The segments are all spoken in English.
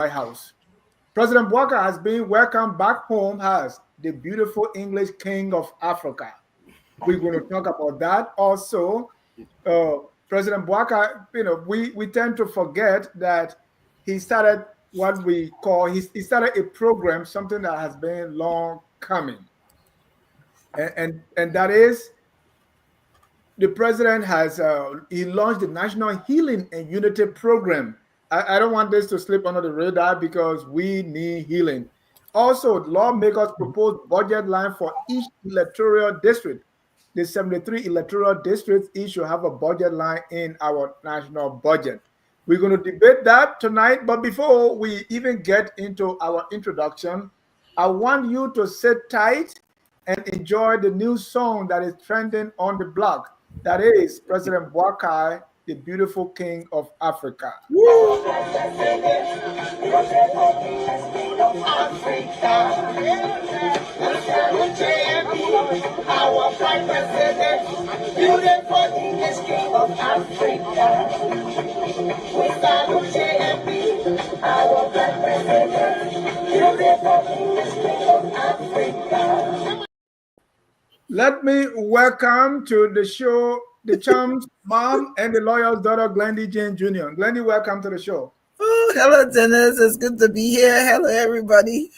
White House. President Boakai has been welcomed back home as the beautiful English King of Africa. We're going to talk about that. Also, President Boakai, we tend to forget that he started what we call, he started a program, something that has been long coming. And that is, the president has, he launched the National Healing and Unity Program. I don't want this to slip under the radar because we need healing. Also, lawmakers proposed budget line for each electoral district. The 73 electoral districts each should have a budget line in our national budget. We're going to debate that tonight, but before we even get into our introduction, I want you to sit tight and enjoy the new song that is trending on the block. That is President Boakai, the beautiful King of Africa. Our prime president, beautiful English King of Africa. We salute JMP, our prime president, beautiful English King of Africa. Let me welcome to the show the chum's mom and the lawyer's daughter, Glendy Jane Jr. Glendy, welcome to the show. Oh, hello, Dennis. It's good to be here. Hello, everybody.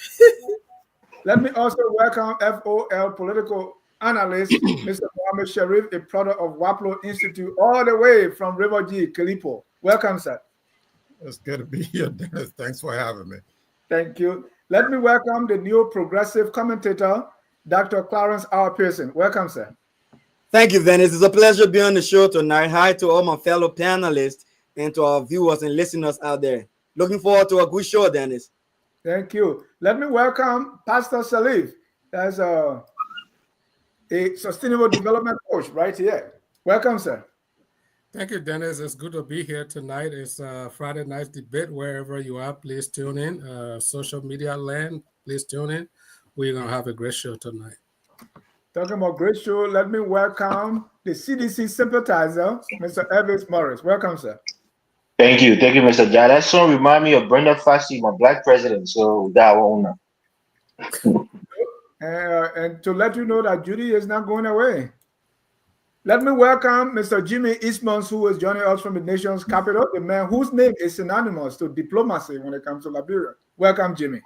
Let me also welcome FOL political analyst, Mr. Mohammed Sharif, a product of Waplo Institute, all the way from River G, Kalipo. Welcome, sir. It's good to be here, Dennis. Thanks for having me. Thank you. Let me welcome the new progressive commentator, Dr. Clarence R. Pearson. Welcome, sir. Thank you, Dennis. It's a pleasure being on the show tonight. Hi to all my fellow panelists and to our viewers and listeners out there. Looking forward to a good show, Dennis. Thank you. Let me welcome Pastor Salif as a sustainable development coach right here. Welcome, sir. Thank you, Dennis. It's good to be here tonight. It's Friday night debate. Wherever you are, please tune in. Social media land, please tune in. We're going to have a great show tonight. Talking about great show, let me welcome the CDC sympathizer, Mr. Elvis Morris. Welcome, sir. Thank you, Mr. Jai. That song remind me of Brenda Fassie, my black president. So that one. And to let you know that Judy is not going away. Let me welcome Mr. Jimmy Eastmans, who is joining us from the nation's capital, the man whose name is synonymous to diplomacy when it comes to Liberia. Welcome, Jimmy.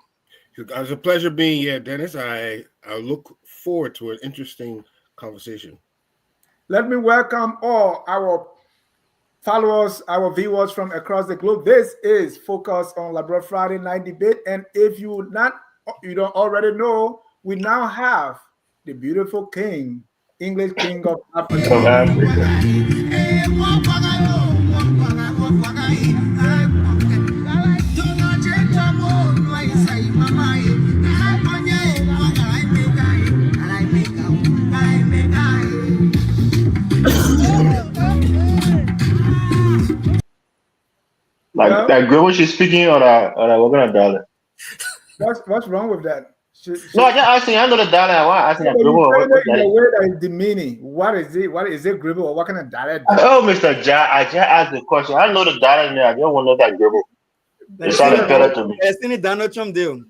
It's a pleasure being here, Dennis. I look forward to an interesting conversation. Let me welcome all our followers, our viewers from across the globe. This is Focus on Liberia Friday Night Debate. And if you don't already know, we now have the beautiful King, English King of Africa. Like that girl, she's speaking on we're gonna dollar. What's wrong with that? No, I just asking. I know the dollar. I want asking that gribble. In a way that is demeaning. What is it? What is it, gribble? Or what kind of dollar? Oh, Mr. Ja, I just asked the question. I know the dollar in there. I don't want to know that gribble. It sounded better to me. I've seen it Donald Trump do.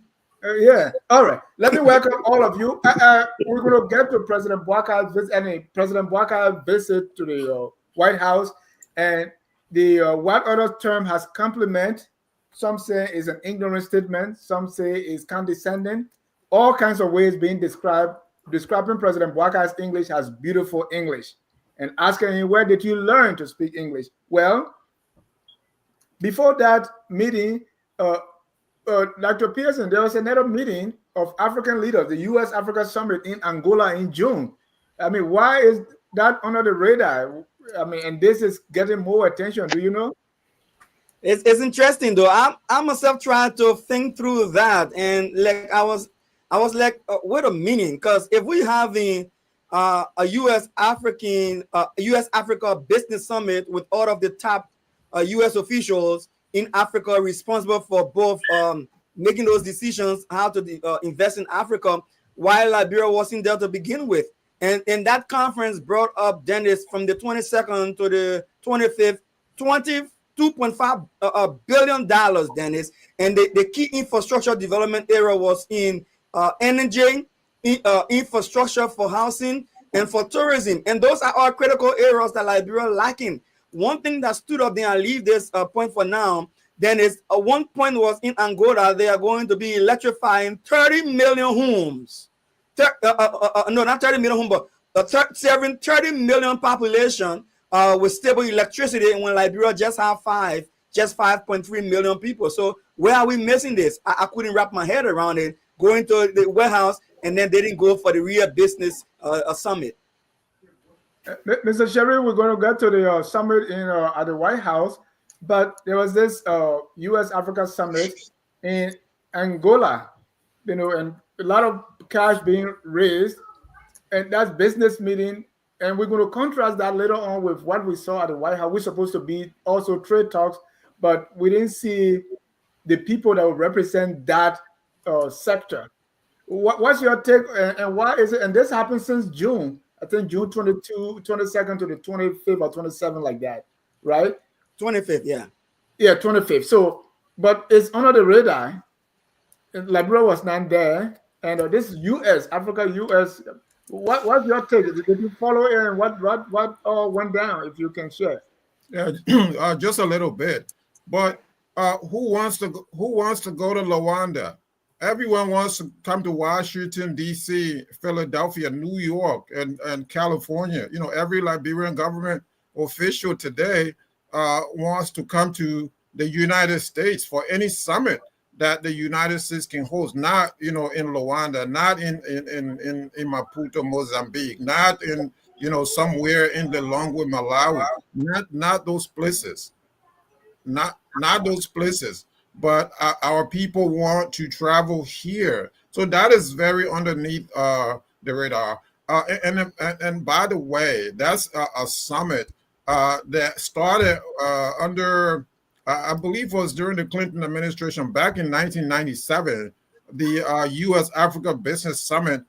Yeah. All right. Let me welcome all of you. We're going to get to President Boakai's visit, President Boakai's visit to the White House, and the what other term has compliment. Some say is an ignorant statement. Some say is condescending. All kinds of ways being describing President Boakai's English as beautiful English, and asking him, where did you learn to speak English? Well, before that meeting, Dr. Pearson, there was another meeting of African leaders, the U.S.-Africa Summit in Angola in June. I mean, why is that under the radar? I mean, and this is getting more attention. Do you know? It's interesting though. I myself trying to think through that, and like I was like, what a meaning? Because if we having a U.S. Africa business summit with all of the top U.S. officials in Africa responsible for both making those decisions how to invest in Africa, while Liberia wasn't there to begin with. And that conference brought up, Dennis, from the 22nd to the 25th, 20 $2.5 billion, Dennis. And the key infrastructure development area was in energy, infrastructure for housing, and for tourism. And those are all critical areas that Liberia lacking. One thing that stood up there, I leave this point for now, then is one point was in Angola, they are going to be electrifying 30 million homes. No, not 30 million homes, but 30 million population with stable electricity, when Liberia just have 5.3 million people. So where are we missing this? I couldn't wrap my head around it. Going to the warehouse, and then they didn't go for the real business summit. Mr. Sherry, we're going to get to the summit in at the White House, but there was this U.S. Africa summit in Angola, and a lot of cash being raised, and that's business meeting. And we're going to contrast that later on with what we saw at the White House. We're supposed to be also trade talks, but we didn't see the people that would represent that sector. What's your take, and why is it? And this happened since June. I think June 22, 22nd to the 25th or 27th, like that, right? 25th, yeah. Yeah, 25th. So, but it's under the radar. And Liberia was not there. And this is U.S., Africa, U.S. What's your take? Did you follow it, and what went down, if you can share? Yeah, just a little bit. But who wants to go to Luanda? Everyone wants to come to Washington, D.C., Philadelphia, New York, and California. Every Liberian government official today wants to come to the United States for any summit that the United States can host. Not, in Luanda, not in Maputo, Mozambique, not in, somewhere in the Lilongwe, Malawi, not those places, not those places. But our people want to travel here, so that is very underneath the radar. And by the way, that's a summit that started under, I believe, was during the Clinton administration back in 1997. The U.S. Africa Business Summit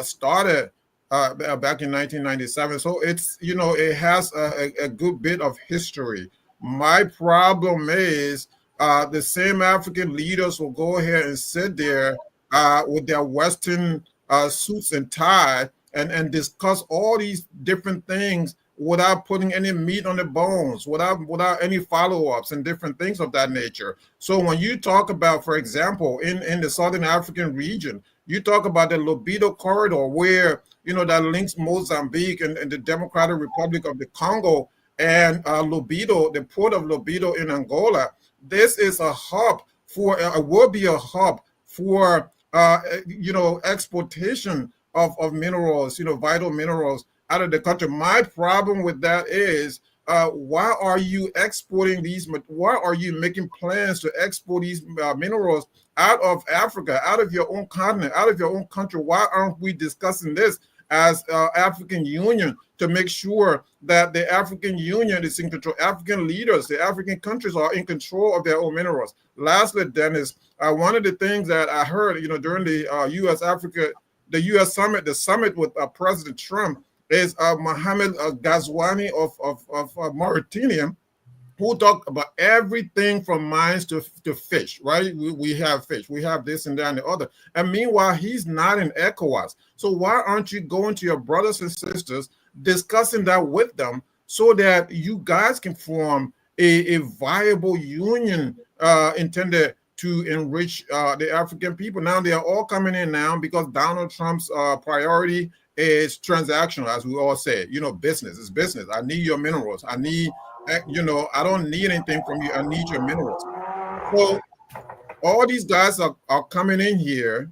started back in 1997. So it's it has a good bit of history. My problem is, the same African leaders will go ahead and sit there with their Western suits and tie and discuss all these different things without putting any meat on the bones, without any follow-ups and different things of that nature. So when you talk about, for example, in the Southern African region, you talk about the Lobito corridor, where that links Mozambique and the Democratic Republic of the Congo and Lobito, the port of Lobito in Angola. This is a hub will be a hub for exportation of minerals, vital minerals out of the country. My problem with that is, why are you exporting these? Why are you making plans to export these minerals out of Africa, out of your own continent, out of your own country? Why aren't we discussing this as African Union to make sure that the African Union is in control? African leaders, the African countries are in control of their own minerals. Lastly, Dennis, one of the things that I heard, during the U.S. summit, the summit with President Trump, is Mohamed Ghazouani of Mauritania, who talked about everything from mines to fish, right? We have fish, we have this and that and the other. And meanwhile, he's not in ECOWAS. So why aren't you going to your brothers and sisters, discussing that with them, so that you guys can form a viable union intended to enrich the African people? Now they are all coming in now because Donald Trump's priority is transactional, as we all say. Business is business. I need your minerals. I don't need anything from you. I need your minerals. So all these guys are coming in here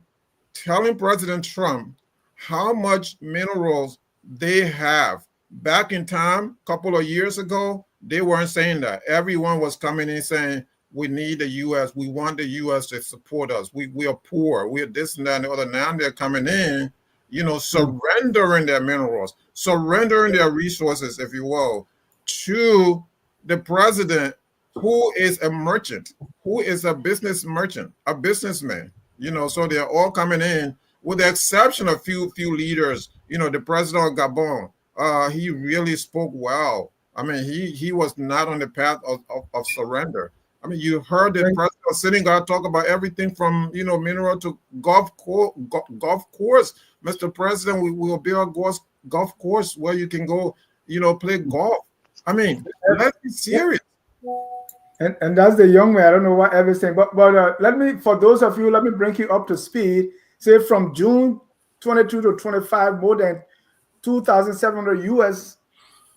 telling President Trump how much minerals they have. Back in time, a couple of years ago, they weren't saying that. Everyone was coming in saying, we need the U.S. We want the U.S. to support us. We are poor. We're this and that and the other. Now they're coming in, surrendering their minerals, surrendering their resources, if you will, to the president, who is a merchant, who is a business merchant, a businessman. So they're all coming in, with the exception of few leaders. The president of Gabon, he really spoke well I mean, he was not on the path of surrender. I mean, you heard the president of Senegal talk about everything from mineral to golf course. Mr. President, we will build a golf course where you can go, play golf. I mean, let's be serious. And that's the young man. I don't know what everything, but let me, for those of you, let me bring you up to speed. Say from June 22 to 25, more than 2,700 U.S.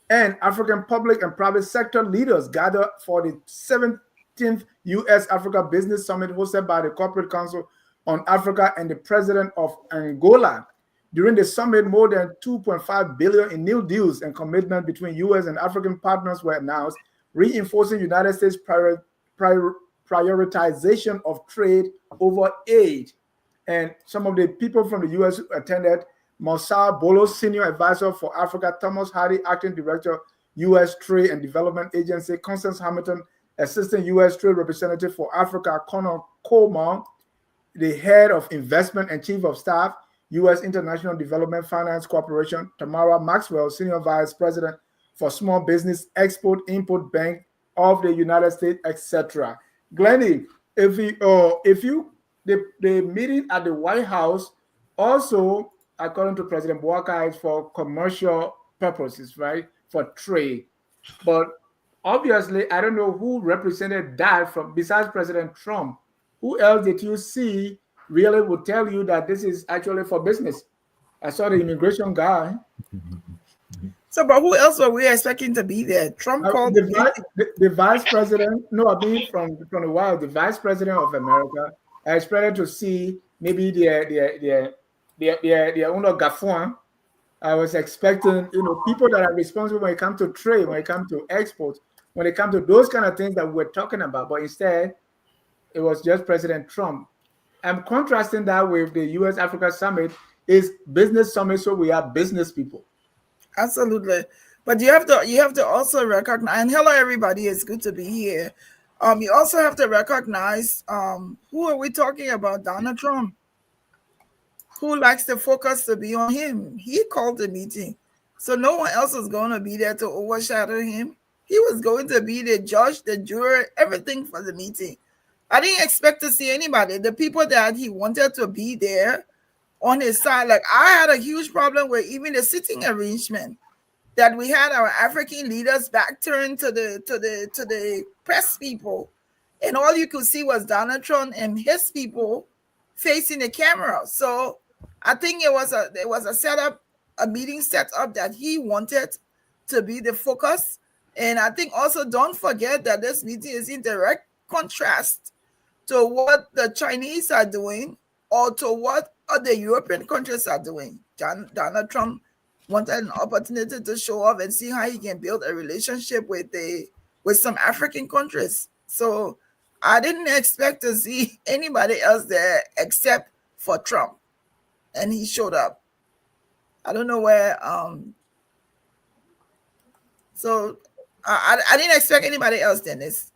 and African public and private sector leaders gathered for the 17th U.S. Africa Business Summit hosted by the Corporate Council on Africa and the President of Angola. During the summit, more than $2.5 billion in new deals and commitments between U.S. and African partners were announced, reinforcing United States prioritization of trade over aid. And some of the people from the U.S. who attended: Moussa Bolo, Senior Advisor for Africa; Thomas Hardy, Acting Director, U.S. Trade and Development Agency; Constance Hamilton, Assistant U.S. Trade Representative for Africa; Connor Coleman, the Head of Investment and Chief of Staff, U.S. International Development Finance Corporation; Tamara Maxwell, Senior Vice President for Small Business Export-Import Bank of the United States, etc. Glennie, the meeting at the White House also, according to President Boakai, is for commercial purposes, right? For trade. But obviously, I don't know who represented that from besides President Trump. Who else did you see really would tell you that this is actually for business? I saw the immigration guy. So, but who else were we expecting to be there? Trump called the vice president. No, I mean from the White, the vice president of America. I expected to see maybe the owner Gafuan. I was expecting, people that are responsible when it comes to trade, when it comes to exports, when it comes to those kind of things that we're talking about. But instead, it was just President Trump. I'm contrasting that with the U.S. Africa Summit is business summit, so we are business people. Absolutely. But you have to also recognize, and hello everybody, it's good to be here. You also have to recognize who are we talking about? Donald Trump, who likes the focus to be on him. He called the meeting, so no one else was going to be there to overshadow him. He was going to be the judge, the juror, everything for the meeting. I didn't expect to see anybody. The people that he wanted to be there on his side, like I had a huge problem with even the sitting arrangement, that we had our African leaders back turned to the press people, and all you could see was Donald Trump and his people facing the camera. So I think it was a setup, a meeting set up that he wanted to be the focus. And I think also don't forget that this meeting is in direct contrast to what the Chinese are doing or to what other European countries are doing. Donald Trump wanted an opportunity to show off and see how he can build a relationship with some African countries. So I didn't expect to see anybody else there except for Trump, and he showed up. I don't know where. So I didn't expect anybody else, Dennis.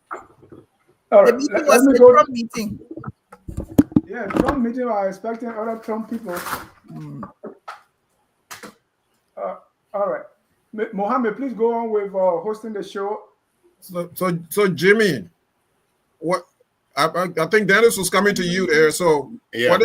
All right, the meeting was the Trump meeting. Yeah, Trump meeting. I was expecting other Trump people. All right, Mohammed, please go on with hosting the show. So Jimmy, what I think Dennis was coming to you there. So yeah.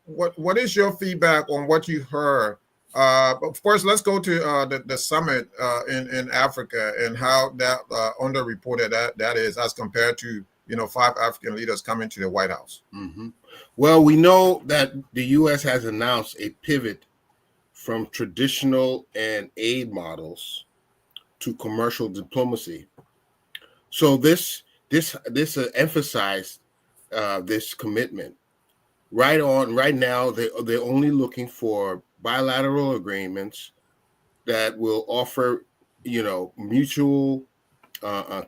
What is your feedback on what you heard? Of course, let's go to the summit in Africa and how that underreported that is as compared to 5 African leaders coming to the White House. Mm-hmm. Well, we know that the U.S. has announced a pivot from traditional and aid models to commercial diplomacy. So this emphasized this commitment. Right now, they're only looking for bilateral agreements that will offer, mutual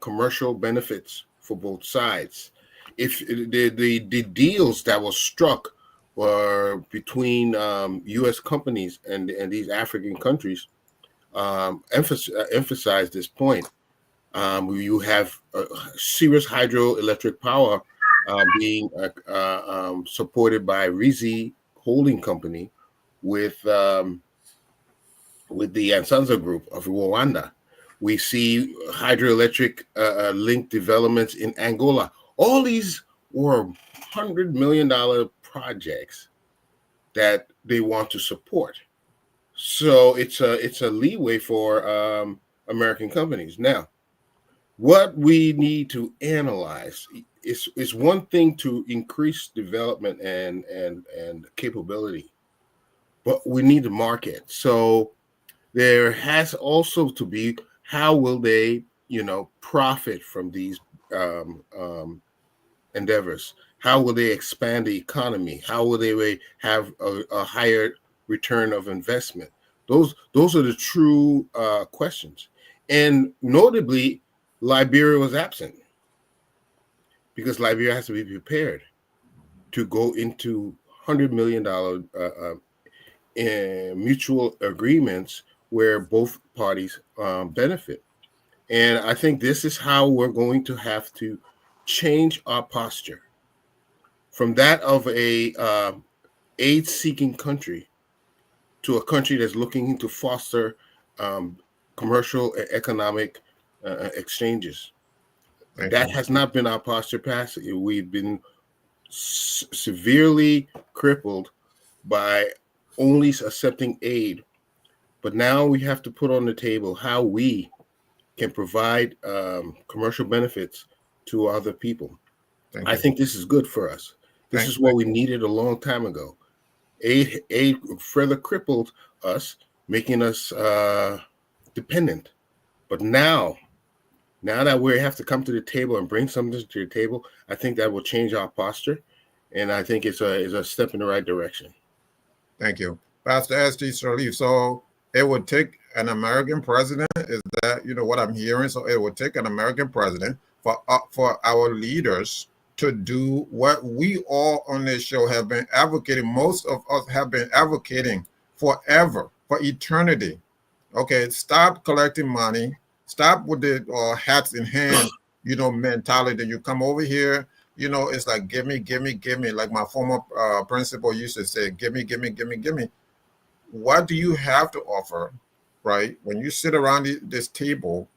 commercial benefits for both sides. If the deals that were struck were between U.S. companies and these African countries, emphasize this point. You have serious hydroelectric power being supported by Rizi Holding Company with the Ansanza Group of Rwanda, We see hydroelectric link developments in Angola. All these were $100 million projects that they want to support. So it's a leeway for American companies. Now, what we need to analyze is one thing to increase development and capability, but we need the market. So there has also to be, how will they, profit from these endeavors? How will they expand the economy? How will they have a higher return of investment? Those are the true questions. And notably, Liberia was absent because Liberia has to be prepared to go into $100 million mutual agreements where both parties benefit. And I think this is how we're going to have to change our posture from that of a aid-seeking country to a country that's looking to foster commercial and economic exchanges. That has not been our posture past. We've been severely crippled by only accepting aid. But now we have to put on the table how we can provide commercial benefits to other people. I think this is good for us. This is what we needed a long time ago. Aid further crippled us, making us dependent. But now that we have to come to the table and bring something to the table, I think that will change our posture, and I think it's a step in the right direction. Thank you, Pastor S.T. Sirleaf. So it would take an American president. Is that what I'm hearing? So it would take an American president for our leaders to do what we all on this show have been advocating. Most of us have been advocating forever, for eternity. Okay, stop collecting money. Stop with the hats in hand, mentality. You come over here, it's like, give me. Like my former principal used to say, give me. What do you have to offer, right? When you sit around this table,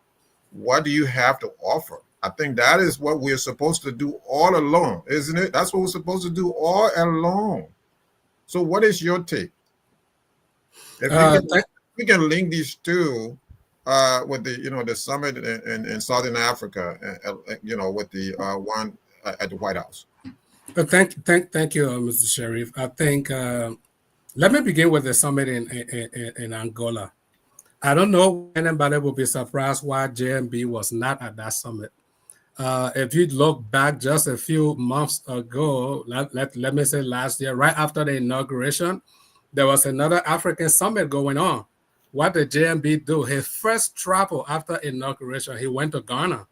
what do you have to offer? I think that is what we're supposed to do all along, isn't it? That's what we're supposed to do all along. So what is your take? If we can link these two with the summit in Southern Africa, with the one at the White House. Thank you, Mr. Sheriff. I think let me begin with the summit in Angola. I don't know if anybody will be surprised why JMB was not at that summit. If you look back just a few months ago, let me say last year, right after the inauguration, there was another African summit going on. What did JMB do? His first travel after inauguration, he went to Ghana.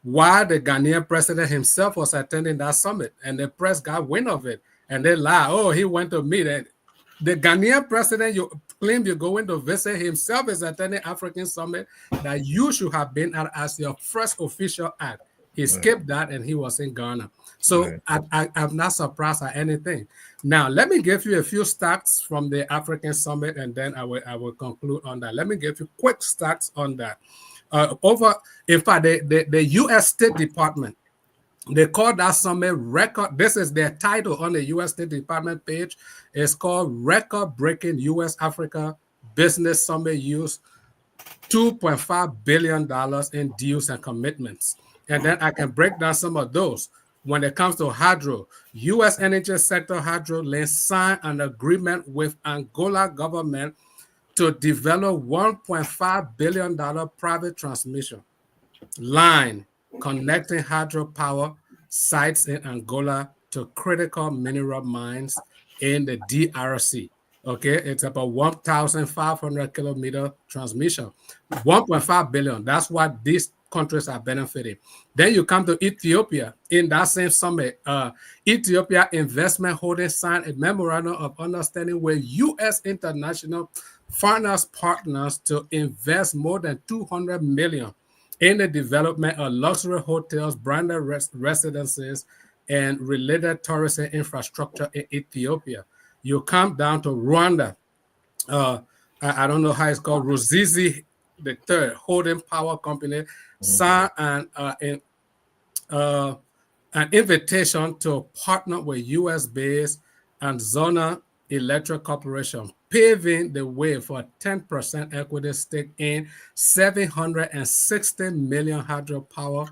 While the Ghanaian president himself was attending that summit, and the press got wind of it, and they lied. Oh, he went to meet it. The Ghanaian president, you claim you're going to visit, himself is attending African summit that you should have been at as your first official act. He skipped that and he was in Ghana. So I'm not surprised at anything. Now, let me give you a few stats from the African summit, and then I will conclude on that. Let me give you quick stats on that. In fact, the U.S. State Department, they call that summit record. This is their title on the U.S. State Department page. It's called Record-Breaking U.S. Africa Business Summit Use $2.5 billion in deals and commitments. And then I can break down some of those. When it comes to hydro, U.S. energy sector hydro signed an agreement with Angola government to develop $1.5 billion private transmission line connecting hydropower sites in Angola to critical mineral mines in the DRC. Okay, it's about 1,500 kilometer transmission. 1.5 billion. That's what these countries are benefiting. Then you come to Ethiopia. In that same summit, Ethiopia Investment Holdings signed a memorandum of understanding with U.S. international finance partners to invest more than 200 million in the development of luxury hotels, branded residences, and related tourism infrastructure in Ethiopia. You come down to Rwanda. I don't know how it's called, Ruzizi the third holding power company, signed an invitation to partner with U.S.-based Arizona Electric Corporation, paving the way for a 10% equity stake in 760 million hydropower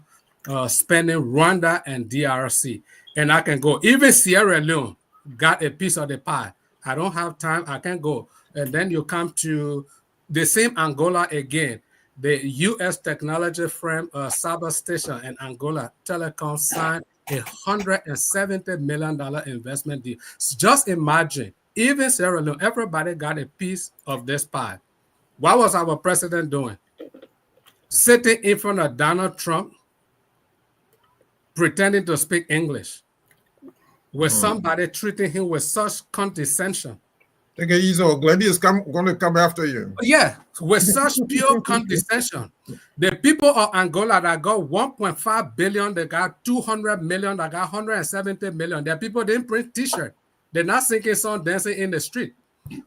spending Rwanda and DRC. And I can go. Even Sierra Leone got a piece of the pie. I don't have time. I can go. And then you come to the same Angola again. The U.S. technology firm Saba Station in Angola Telecom signed $170 million investment deal. So just imagine, even Sierra Leone, everybody got a piece of this pie. What was our president doing? Sitting in front of Donald Trump, pretending to speak English, with somebody treating him with such condescension. Take it easy. Glady is going to come after you. Yeah, with such pure condescension. The people of Angola that got 1.5 billion, they got 200 million, they got 170 million. The people didn't print t-shirts. They're not singing song, dancing in the street.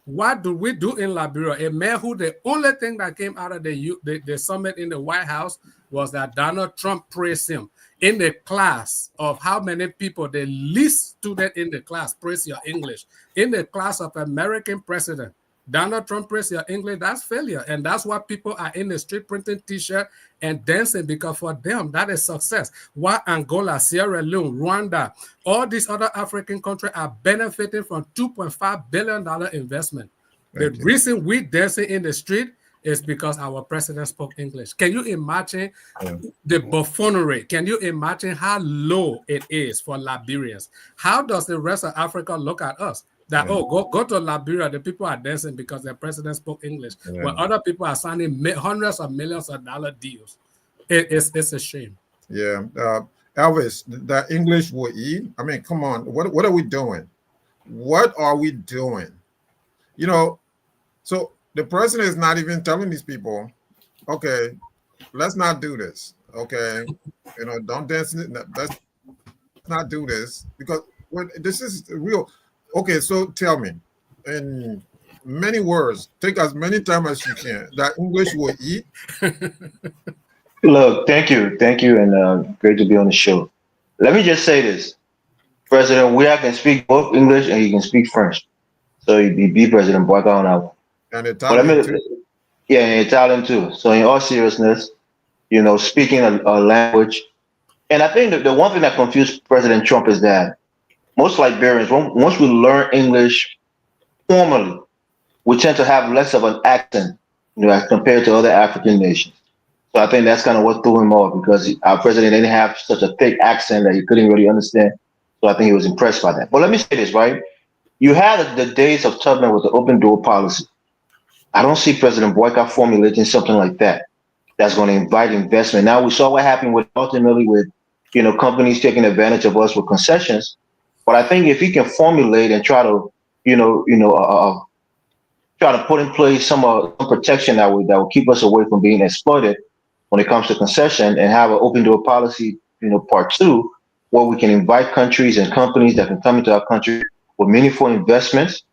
What do we do in Liberia? A man who the only thing that came out of the summit in the White House was that Donald Trump praised him. In the class of how many people, the least student in the class praise your English. In the class of American president, Donald Trump praise your English, that's failure. And that's why people are in the street printing t-shirts and dancing, because for them, that is success. While Angola, Sierra Leone, Rwanda, all these other African countries are benefiting from $2.5 billion investment. The reason we dancing in the street is because our president spoke English. Can you imagine the buffoonery? Can you imagine how low it is for Liberians? How does the rest of Africa look at us? That, go to Liberia, the people are dancing because their president spoke English, while other people are signing hundreds of millions of dollar deals. It's a shame. Yeah. Elvis, that English will eat. I mean, come on. What are we doing? What are we doing? You know, so the president is not even telling these people, okay, let's not do this. Okay. You know, don't dance. Let's not do this, because this is real. Okay, so tell me, in many words, take as many time as you can, that English will eat. Look, thank you, and great to be on the show. Let me just say this, President Weah can speak both English and he can speak French, so he be President Boakai now. And Italian too. Yeah, and Italian too. So in all seriousness, you know, speaking a language, and I think that the one thing that confused President Trump is that most Liberians, once we learn English formally, we tend to have less of an accent, you know, as compared to other African nations. So I think that's kind of what threw him off, because our president didn't have such a thick accent that he couldn't really understand. So I think he was impressed by that. But let me say this, right? You had the days of Tubman with the open door policy. I don't see President Boycott formulating something like that that's going to invite investment. Now we saw what happened with ultimately with, you know, companies taking advantage of us with concessions. But I think if he can formulate and try to, try to put in place some protection that will keep us away from being exploited when it comes to concession, and have an open door policy, you know, part two, where we can invite countries and companies that can come into our country with meaningful investments.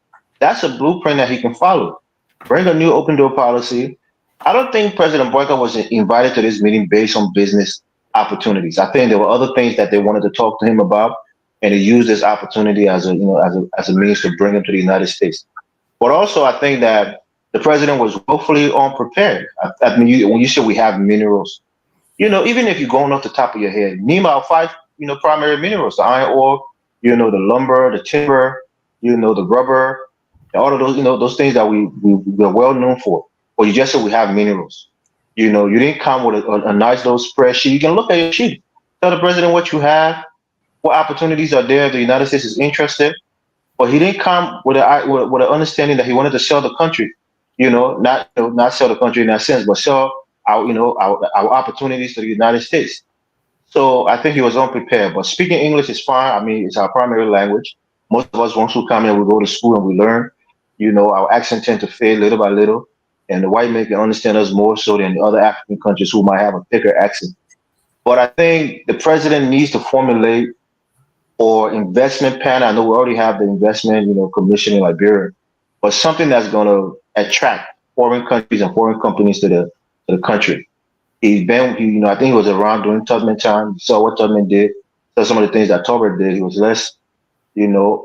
That's a blueprint that he can follow. Bring a new open door policy. I don't think President Boycott was invited to this meeting based on business opportunities. I think there were other things that they wanted to talk to him about, and he used this opportunity as a means to bring him to the United States. But also, I think that the president was woefully unprepared. I mean, when you say we have minerals, you know, even if you're going off the top of your head, name our five, you know, primary minerals: the iron ore, you know, the lumber, the timber, you know, the rubber, all of those, you know, those things that we're well known for. But you just said we have minerals. You know, you didn't come with a nice little spreadsheet. You can look at your sheet, tell the president what you have, what opportunities are there. The United States is interested. But he didn't come with an understanding that he wanted to sell the country, not sell the country in that sense, but sell our opportunities to the United States. So I think he was unprepared. But speaking English is fine. I mean, it's our primary language. Most of us, once we come here, we go to school and we learn. You know, our accent tend to fade little by little, and the white man can understand us more so than the other African countries who might have a thicker accent. But I think the president needs to formulate or investment plan. I know we already have the investment, commission in Liberia, but something that's going to attract foreign countries and foreign companies to to the country. I think he was around during Tubman time. You saw what Tubman did. Saw some of the things that Tolbert did. He was less,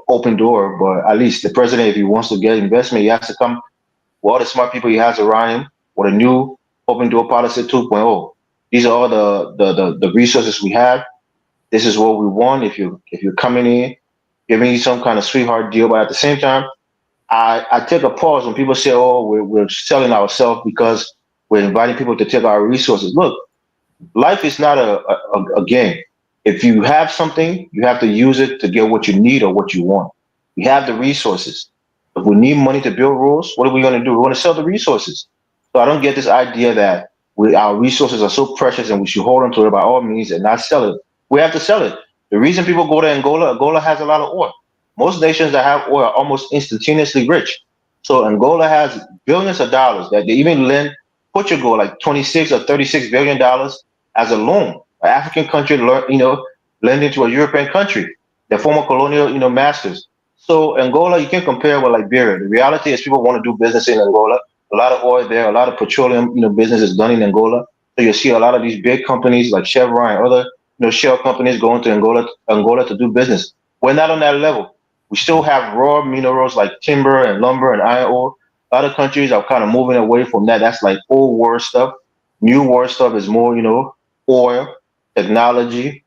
open door. But at least the president, if he wants to get investment, he has to come with all the smart people he has around him with a new open door policy 2.0. These are all the resources we have. This is what we want. If you're coming in, giving you some kind of sweetheart deal, but at the same time, I take a pause when people say, "Oh, we're selling ourselves because we're inviting people to take our resources." Look, life is not a game. If you have something, you have to use it to get what you need or what you want. We have the resources. If we need money to build roads, what are we going to do? We're going to sell the resources. So I don't get this idea that our resources are so precious and we should hold on to it by all means and not sell it. We have to sell it. The reason people go to Angola has a lot of oil. Most nations that have oil are almost instantaneously rich. So Angola has billions of dollars that they even lend Portugal like 26 or 36 billion dollars as a loan. An African country, lending to a European country, their former colonial, masters. So Angola, you can compare with Liberia. The reality is people want to do business in Angola. A lot of oil there, a lot of petroleum, business is done in Angola. So you see a lot of these big companies like Chevron and other, shell companies going to Angola to do business. We're not on that level. We still have raw minerals like timber and lumber and iron ore. Other countries are kind of moving away from that. That's like old war stuff. New war stuff is more, oil, technology,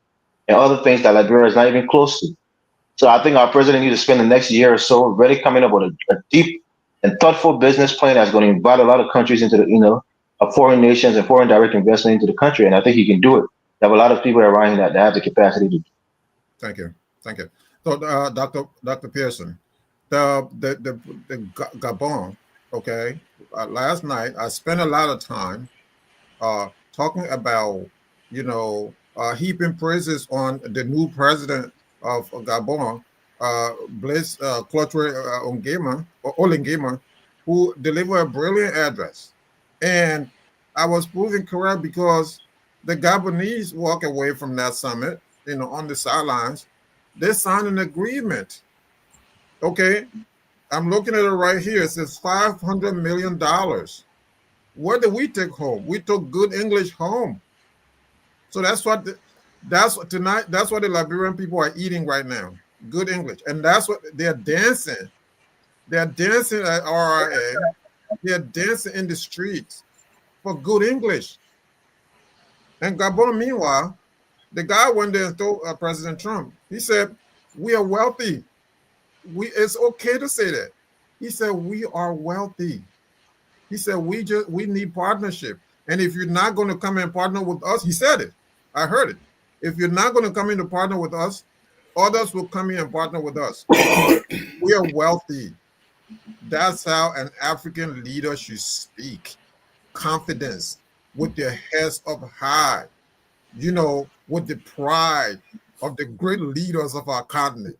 and other things that Liberia is not even close to. So I think our president needs to spend the next year or so really coming up with a deep and thoughtful business plan that's going to invite a lot of countries into the, foreign nations and foreign direct investment into the country. And I think he can do it. There have a lot of people around him that have the capacity to do. Thank you. So, Dr. Pearson, the Gabon. Okay, last night I spent a lot of time talking about, heaping praises on the new president of Gabon, Blaise Clotre Olengema, who delivered a brilliant address. And I was proven correct because the Gabonese walk away from that summit, on the sidelines. They signed an agreement. Okay, I'm looking at it right here. It says $500 million. What did we take home? We took good English home. So that's what the Liberian people are eating right now. Good English. And that's what they're dancing. They're dancing at RRA. They're dancing in the streets for good English. And Gabon, meanwhile, the guy went there and told President Trump, he said, we are wealthy. It's okay to say that. He said, we are wealthy. He said, we need partnership. And if you're not going to come and partner with us, he said it. I heard it. If you're not going to come in to partner with us, others will come in and partner with us. We are wealthy. That's how an African leader should speak. Confidence, with their heads up high, with the pride of the great leaders of our continent.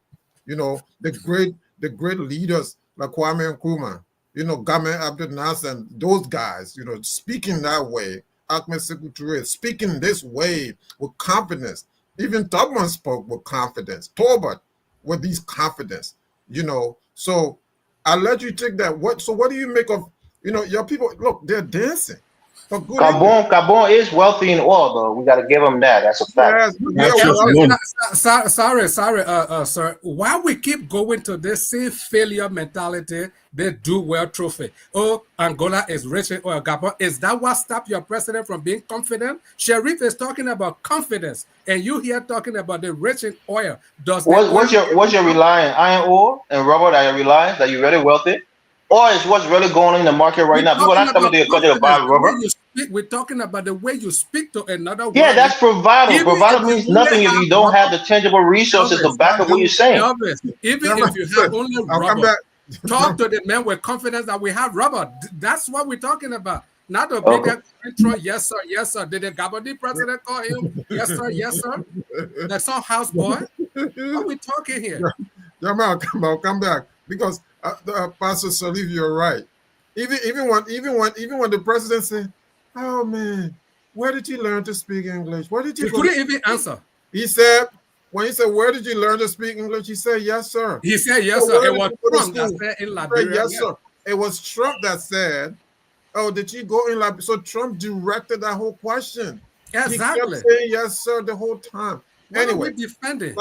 The great leaders like Kwame Nkrumah, Gamal Abdel Nasser, and those guys, speaking that way. Ahmed Sékou Touré speaking this way with confidence. Even Tubman spoke with confidence. Tolbert with these confidence, So I'll let you take that. What do you make of, your people? Look, they're dancing. Gabon is wealthy in oil, though. We got to give them that. That's a fact. Sorry, sir. Why we keep going to this same failure mentality? They do well trophy. Oh, Angola is rich in oil. Gabon, is that what stopped your president from being confident? Sharif is talking about confidence, and you here talking about the rich in oil. What's your relying iron ore and rubber that you're relying that you're really wealthy? Or is what's really going on in the market right now? People are not coming to your country to buy rubber. We're talking about the way you speak to another. Yeah, that's provider. Provider means nothing if you don't have the tangible resources to back up what you're saying. Even if you have only rubber, talk to the men with confidence that we have rubber. That's what we're talking about. Not a bigger intro. Yes, sir. Yes, sir. Did the Gabonese president call him? Yes, sir. Yes, sir. That's some houseboy. What are we talking here? Jamal, come back. Because Pastor Salif, you're right. Even when the president said, "Oh man, where did you learn to speak English? Where did you?" He couldn't even answer. He said, when he said, "Where did you learn to speak English?" He said, "Yes, sir." He said, "Yes, sir." It was Trump that said in Liberia. Yes, sir. It was Trump that said, Oh, did you go in like so? Trump directed that whole question. Exactly. He kept saying yes, sir, the whole time. What Anyway, are we defending?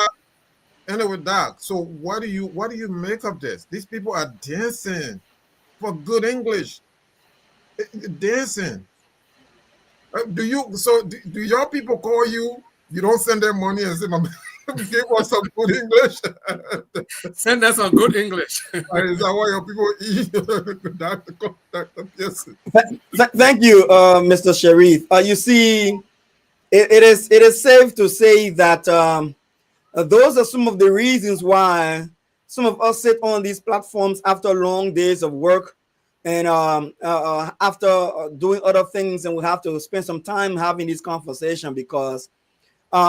anyway, Doc. So what do you make of this? These people are dancing for good English, dancing. Do your people call you? You don't send them money and say, give us some good English. Send us some good English. Is that why your people eat? Dr. Pearson. Thank you, Mr. Sharif. You see, it is safe to say that those are some of the reasons why some of us sit on these platforms after long days of work and after doing other things, and we have to spend some time having this conversation, because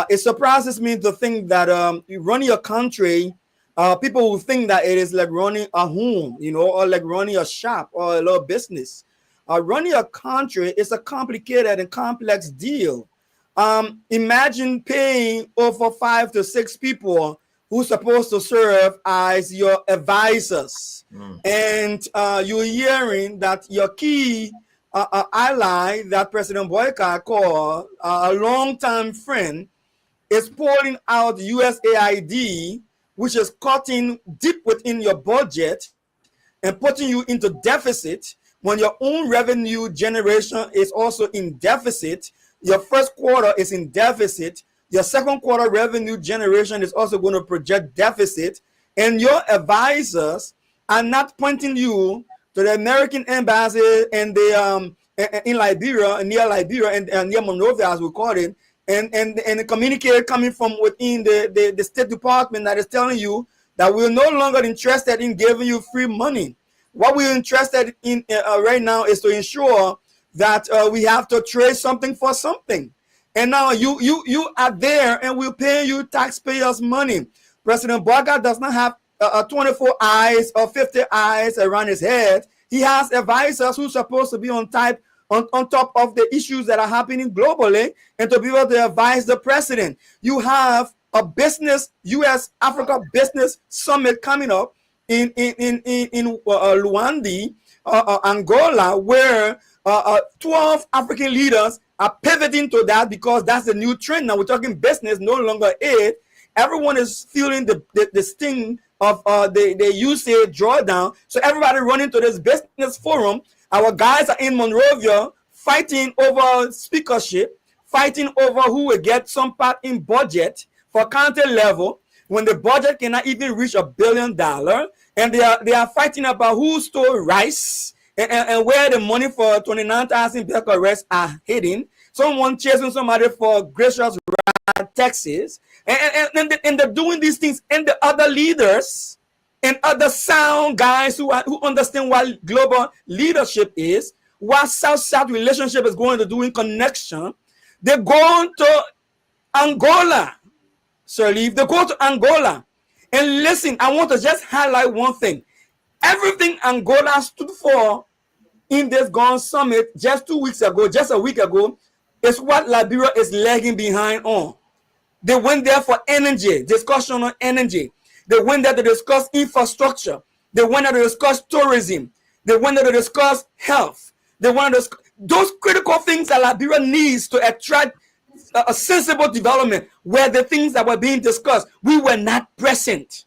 it surprises me to think that running a country, people will think that it is like running a home, or like running a shop or a little business. Running a country is a complicated and complex deal. Imagine paying over 5 to 6 people who's supposed to serve as your advisors. And you're hearing that your key ally, that President Boakai called a long-time friend, is pulling out USAID, which is cutting deep within your budget and putting you into deficit when your own revenue generation is also in deficit. Your first quarter is in deficit. Your second quarter revenue generation is also going to project deficit. And your advisors are not pointing you to the American embassy and the in Liberia, near Liberia, and near Monrovia, as we call it, and the communique coming from within the State Department that is telling you that we're no longer interested in giving you free money. What we're interested in right now is to ensure that we have to trade something for something. And now you are there, and we're paying you taxpayers' money. President Boakai does not have 24 eyes or 50 eyes around his head. He has advisors who's supposed to be on top of the issues that are happening globally and to be able to advise the president. You have a business, U.S.-Africa business summit coming up in Luanda, Angola, where 12 African leaders are pivoting to that, because that's the new trend. Now we're talking business, no longer aid. Everyone is feeling the sting of the USAID drawdown. So everybody running to this business forum. Our guys are in Monrovia fighting over speakership, fighting over who will get some part in budget for county level, when the budget cannot even reach $1 billion. And they are fighting about who stole rice and where the money for 29,000 Becca rice are hidden. Someone chasing somebody for gracious taxes. And they're doing these things. And the other leaders and other sound guys who understand what global leadership is, what South-South relationship is going to do in connection, they're going to Angola. Sir Leaf, they go to Angola. And listen, I want to just highlight one thing. Everything Angola stood for in this Gone Summit just 2 weeks ago, just a week ago, is what Liberia is lagging behind on. They went there for energy, discussion on energy. They went there to discuss infrastructure. They went there to discuss tourism. They went there to discuss health. They wanted to discuss those critical things that Liberia needs to attract a sensible development, were the things that were being discussed. We were not present.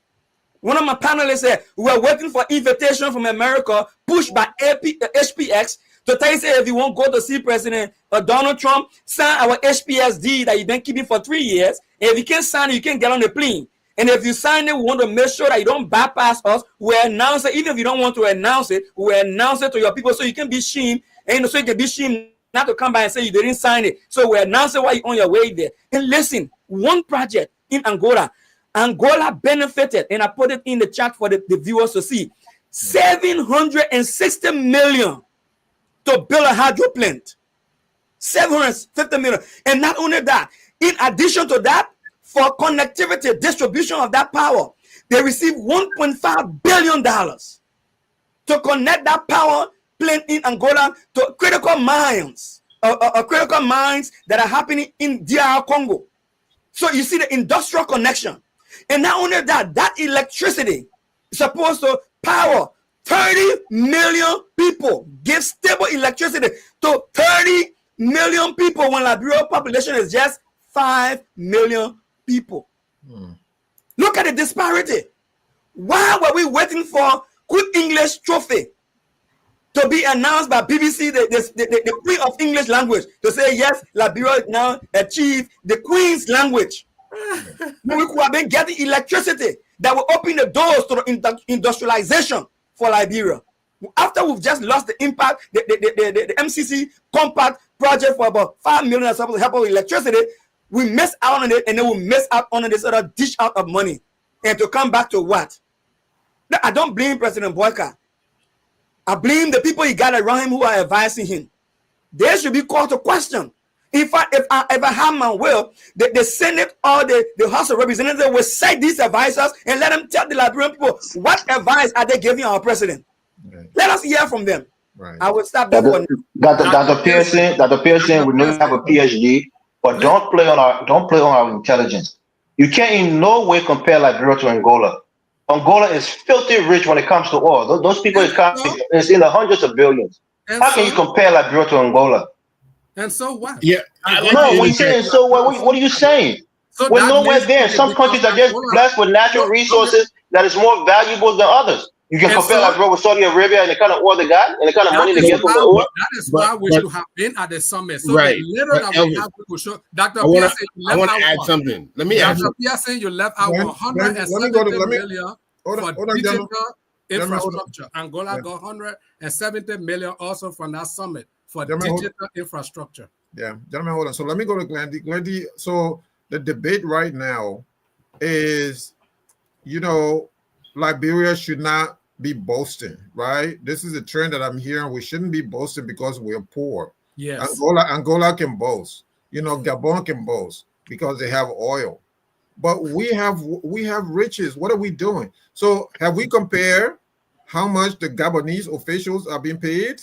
One of my panelists said, we were waiting for invitation from America, pushed by HPX, to tell you, say, if you won't go to see President Donald Trump, sign our HPSD that you've been keeping for 3 years. And if you can't sign it, you can't get on the plane. And if you sign it, we want to make sure that you don't bypass us. We announce it. Even if you don't want to announce it, we announce it to your people so you can be shamed. And so you can be shamed not to come by and say you didn't sign it. So we announce it while you're on your way there. And listen, one project in Angola benefited, and I put it in the chat for the viewers to see, 760 million to build a hydro plant. 750 million. And not only that, in addition to that, for connectivity, distribution of that power, they received $1.5 billion to connect that power plant in Angola to critical mines, critical mines that are happening in DR Congo. So you see the industrial connection. And not only that, that electricity is supposed to power 30 million people. Give stable electricity to 30 million people when Liberia's population is just 5 million people. Look at the disparity. Why were we waiting for Good English Trophy to be announced by BBC, the Queen of English language, to say yes, Liberia now achieved the Queen's language? We could have been getting electricity that will open the doors to the industrialization for Liberia. After we've just lost the impact, the MCC compact project for about 5 million or something to help with electricity, we miss out on it, and then we miss out on this other dish out of money. And to come back to what? I don't blame President Boakai. I blame the people he got around him who are advising him. They should be called to question. In fact, if I ever have my will, the Senate or the House of Representatives will cite these advisors and let them tell the Liberian people what advice are they giving our president. Right. Let us hear from them. Right. I will stop there. Dr. Pearson, we know you have a PhD, but don't play on our intelligence. You can't in no way compare Liberia to Angola. Angola is filthy rich when it comes to oil. Those people is in the hundreds of billions. How can you compare Liberia to Angola? And so what? Yeah, when you saying so what are you saying? So we're nowhere there. Some countries are just blessed with natural resources that is more valuable than others. You can compare Liberia with Saudi Arabia and the kind of oil they got and the kind of money they get from the oil. That is why we should have been at the summit. So the little that we have, we could show. Dr. Pearson, I want to add something. Let me add something. Dr. Pearson, you left out 170 million for digital infrastructure. Angola got 170 million also from that summit for digital infrastructure. Yeah, gentlemen, hold on. So let me go to Glendy. Glendy, so the debate right now is, Liberia should not be boasting, right? This is a trend that I'm hearing. We shouldn't be boasting because we're poor. Yes. Angola can boast. Gabon can boast because they have oil. But we have riches. What are we doing? So have we compared how much the Gabonese officials are being paid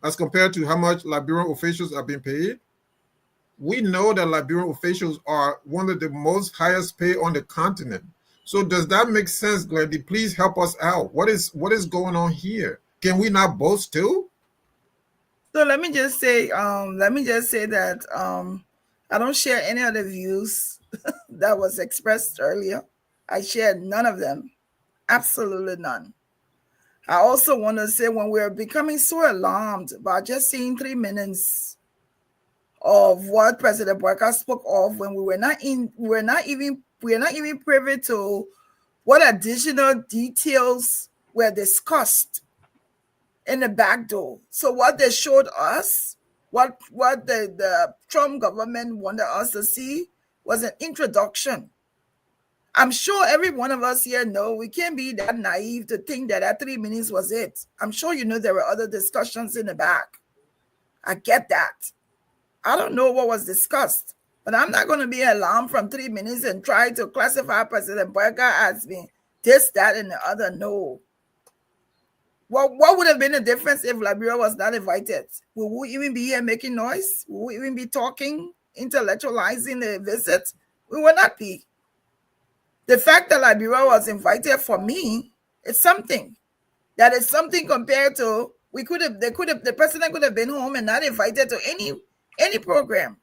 as compared to how much Liberian officials are being paid? We know that Liberian officials are one of the most highest paid on the continent. So does that make sense, Glendy? Please help us out. What is going on here? Can we not boast too? So let me just say that I don't share any of the views that was expressed earlier. I shared none of them. Absolutely none. I also want to say, when we're becoming so alarmed by just seeing 3 minutes of what President Boakai spoke of, when we're not even privy to what additional details were discussed in the back door. So what they showed us, what the Trump government wanted us to see, was an introduction. I'm sure every one of us here know we can't be that naive to think that 3 minutes was it. I'm sure there were other discussions in the back. I get that. I don't know what was discussed, but I'm not going to be alarmed from 3 minutes and try to classify President Boakai as being this, that, and the other. No. What would have been the difference if Liberia was not invited? Will we even be here making noise? Will we even be talking, intellectualizing the visit? We will not be. The fact that Liberia was invited, for me, it's something. That is something compared to the president could have been home and not invited to any program.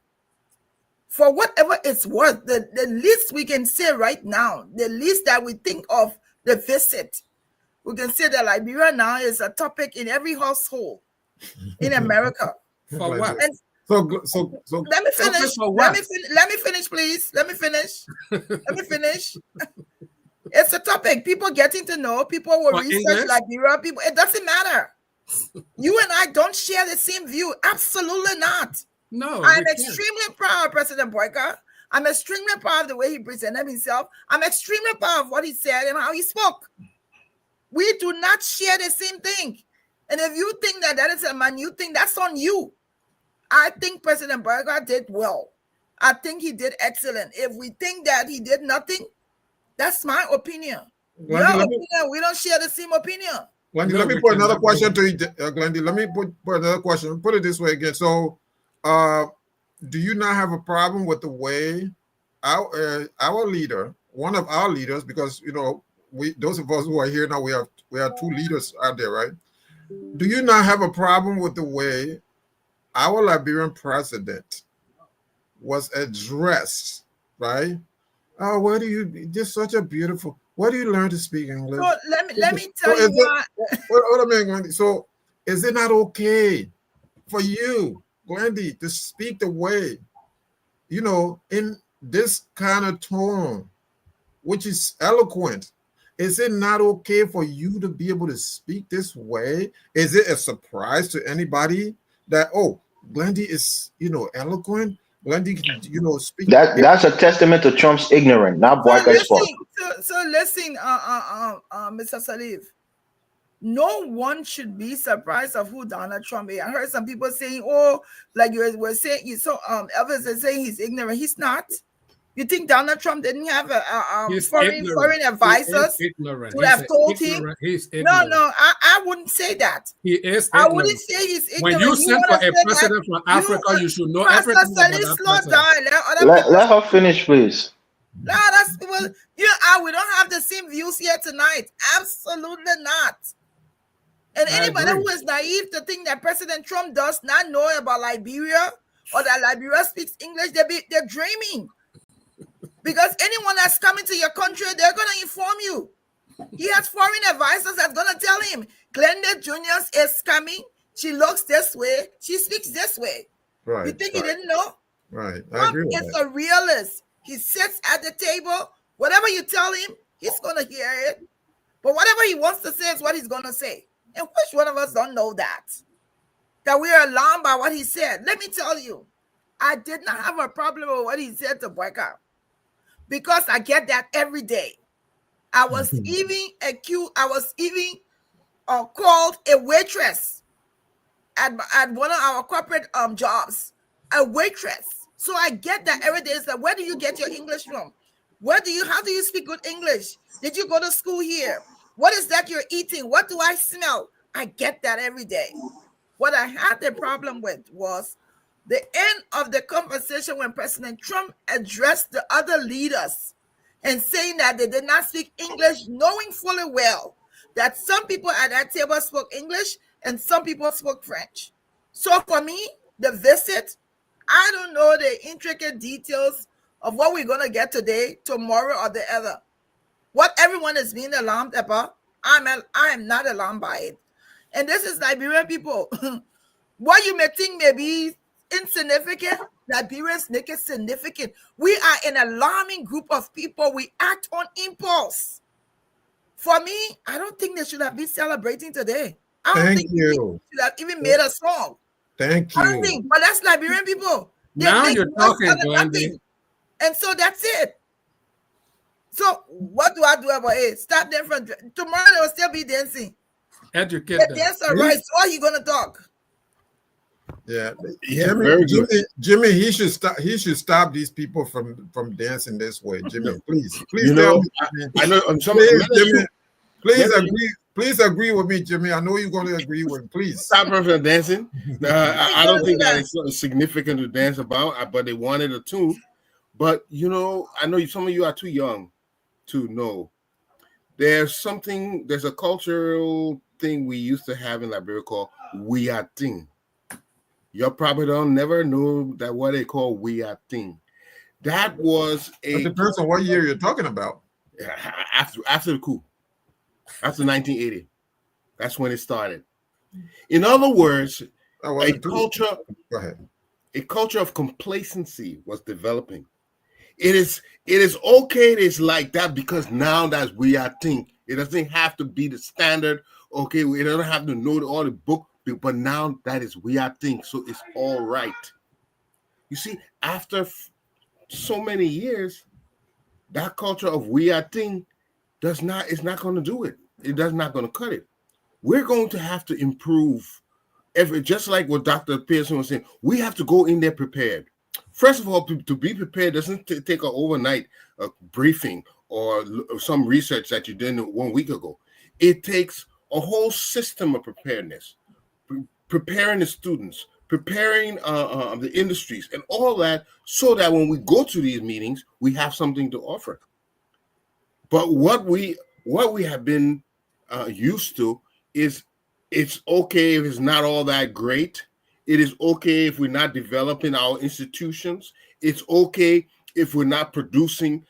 For whatever it's worth, the least we can say right now, the least that we think of the visit, we can say that Liberia now is a topic in every household in America. For what? And so let me finish. Let me finish, please. Let me finish. It's a topic. People getting to know. People will research Liberia. People. It doesn't matter. You and I don't share the same view. Absolutely not. No. I'm extremely proud of President Boakai. I'm extremely proud of the way he presented himself. I'm extremely proud of what he said and how he spoke. We do not share the same thing. And if you think that is a minute thing, that's on you. I think President Boakai did well. I think he did excellent. If we think that he did nothing, that's my opinion. Your opinion, we don't share the same opinion. Glendy, let me put another question to you, Glendy. Let me put another question. Put it this way again. So, do you not have a problem with the way our leader, one of our leaders, because those of us who are here now, we have we have two leaders out there, right? Do you not have a problem with the way our Liberian president was addressed, right? Oh, where do you, just such a beautiful, where do you learn to speak English? So let me tell you why. So is it not okay for you, Glendy, to speak the way, you know, in this kind of tone, which is eloquent? Is it not okay for you to be able to speak this way? Is it a surprise to anybody that, oh, Glendy is, you know, eloquent? Glendy can, you know, speak. That's a testament to Trump's ignorance, not Boakai's fault. So listen, Mr. Salif. No one should be surprised of who Donald Trump is. I heard some people saying, "Oh, like you were saying," Elvis is saying he's ignorant. He's not. You think Donald Trump didn't have foreign advisors who have told him? No, I wouldn't say that. He is ignorant. I wouldn't say he's ignorant. When you send for a president from Africa, you should know everything about that president. Let her finish, please. No, we don't have the same views here tonight. Absolutely not. And anybody who is naive to think that President Trump does not know about Liberia or that Liberia speaks English, they're dreaming. Because anyone that's coming to your country, they're going to inform you. He has foreign advisors that's going to tell him, Glenda Juniors is coming. She looks this way. She speaks this way. Right. You think he didn't know? Right. Trump is a realist. He sits at the table. Whatever you tell him, he's going to hear it. But whatever he wants to say is what he's going to say. And which one of us don't know that? That we are alarmed by what he said. Let me tell you, I did not have a problem with what he said to Boakai, because I get that every day. I was even accused. I was even called a waitress at one of our corporate jobs. A waitress. So I get that every day. It's like, where do you get your English from? How do you speak good English? Did you go to school here? What is that you're eating? What do I smell? I get that every day. What I had the problem with was the end of the conversation when President Trump addressed the other leaders and saying that they did not speak English, knowing fully well that some people at that table spoke English and some people spoke French. So for me, the visit, I don't know the intricate details of what we're going to get today, tomorrow, or the other. What everyone is being alarmed about, I am not alarmed by it. And this is Liberian people. What you may think may be insignificant, Liberians make it significant. We are an alarming group of people. We act on impulse. For me, I don't think they should have been celebrating today. I don't think they should have even made a song. Thank you. I don't think, but that's Liberian people. Now you're talking, Glendy. And so that's it. So what do I do about it? Stop them from tomorrow. They will still be dancing. Educate them. That's all right. So are you gonna talk? Yeah, Jimmy, he should stop. He should stop these people from dancing this way. Jimmy, please tell me. I know. Jimmy, please agree with me, Jimmy. I know you're going to agree with me. Please stop them from dancing. I don't think that is significant to dance about, but they wanted a tune. But you know, I know some of you are too young to know. There's a cultural thing we used to have in Liberia called "we are thing." You probably never know that what they call "we are thing." That was it depends on what year you're talking about. After the coup, after 1980, that's when it started. In other words, a culture of complacency was developing. It is okay. It's like that because now that's we are thing. It doesn't have to be the standard. Okay, it doesn't have to know all the book, but now that is we are thing. So it's all right. You see, after so many years, that culture of we are thing is not going to do it. It does not going to cut it. We're going to have to improve. Just like what Dr. Pearson was saying, we have to go in there prepared. First of all, to be prepared doesn't take an overnight briefing or some research that you did 1 week ago. It takes a whole system of preparedness, preparing the students, preparing the industries and all that, so that when we go to these meetings, we have something to offer. But what we have been used to is it's okay if it's not all that great. It is okay if we're not developing our institutions. It's okay if we're not producing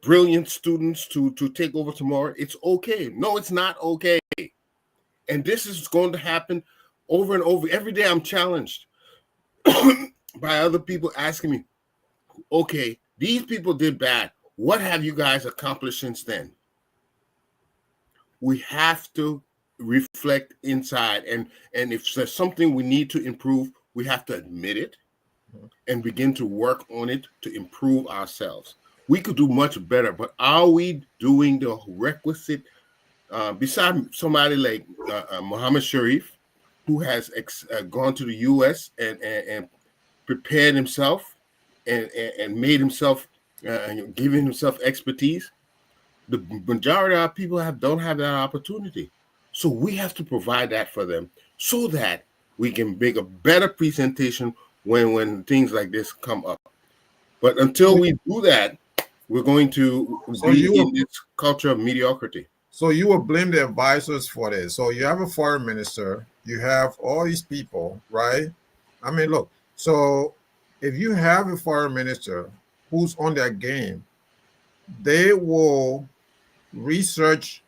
brilliant students to take over tomorrow. It's okay. No, it's not okay. And this is going to happen over and over. Every day I'm challenged by other people asking me, okay, these people did bad. What have you guys accomplished since then? We have to reflect inside. And if there's something we need to improve, we have to admit it and begin to work on it to improve ourselves. We could do much better, but are we doing the requisite, besides somebody like Mohammed Sharif, who has gone to the U.S. and prepared himself and made himself, giving himself expertise? The majority of our people don't have that opportunity. So we have to provide that for them so that we can make a better presentation when things like this come up. But until we do that, we're going to be in this culture of mediocrity. So you will blame the advisors for this. So you have a foreign minister, you have all these people, right? I mean, look, so if you have a foreign minister who's on their game, they will research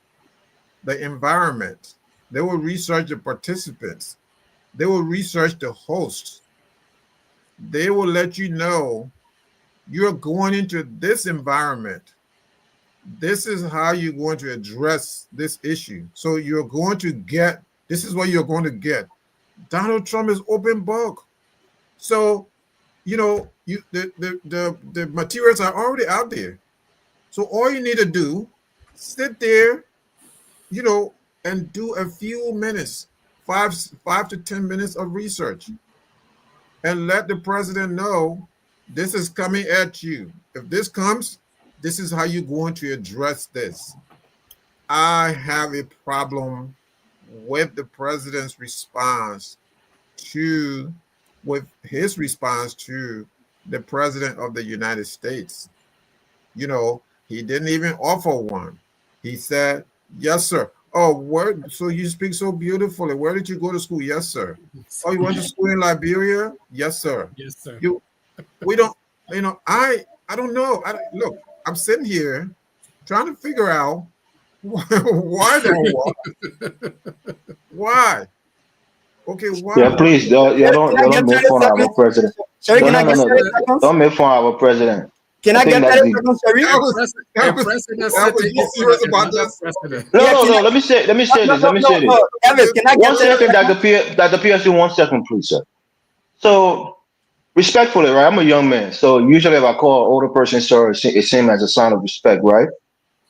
the environment. They will research the participants. They will research the hosts. They will let you know you're going into this environment. This is how you're going to address this issue. So you're going to get, this is what you're going to get. Donald Trump is open book. So, you know, the materials are already out there. So all you need to do, sit there, you know, and do a few minutes, 5 to 10 minutes of research, and let the president know this is coming at you. If this comes, this is how you're going to address this. I have a problem with the president's response to, with his response to the president of the United States. You know, he didn't even offer one. He said, yes, sir. Oh, where? So you speak so beautifully. Where did you go to school? Yes, sir. Oh, you went to school in Liberia? Yes, sir. Yes, sir. We don't, you know, I don't know. Look, I'm sitting here trying to figure out why why? Okay, why? Yeah, please, don't make fun of our president. Sorry, can I get 30 seconds? Don't make fun of our president. Can I get 30 seconds, Sharif? No. Let me say this. Elvis, can I get 1 second, Dr. PSU, 1 second, please, sir. So, respectfully, right? I'm a young man, so usually if I call an older person sir, it seems as a sign of respect, right?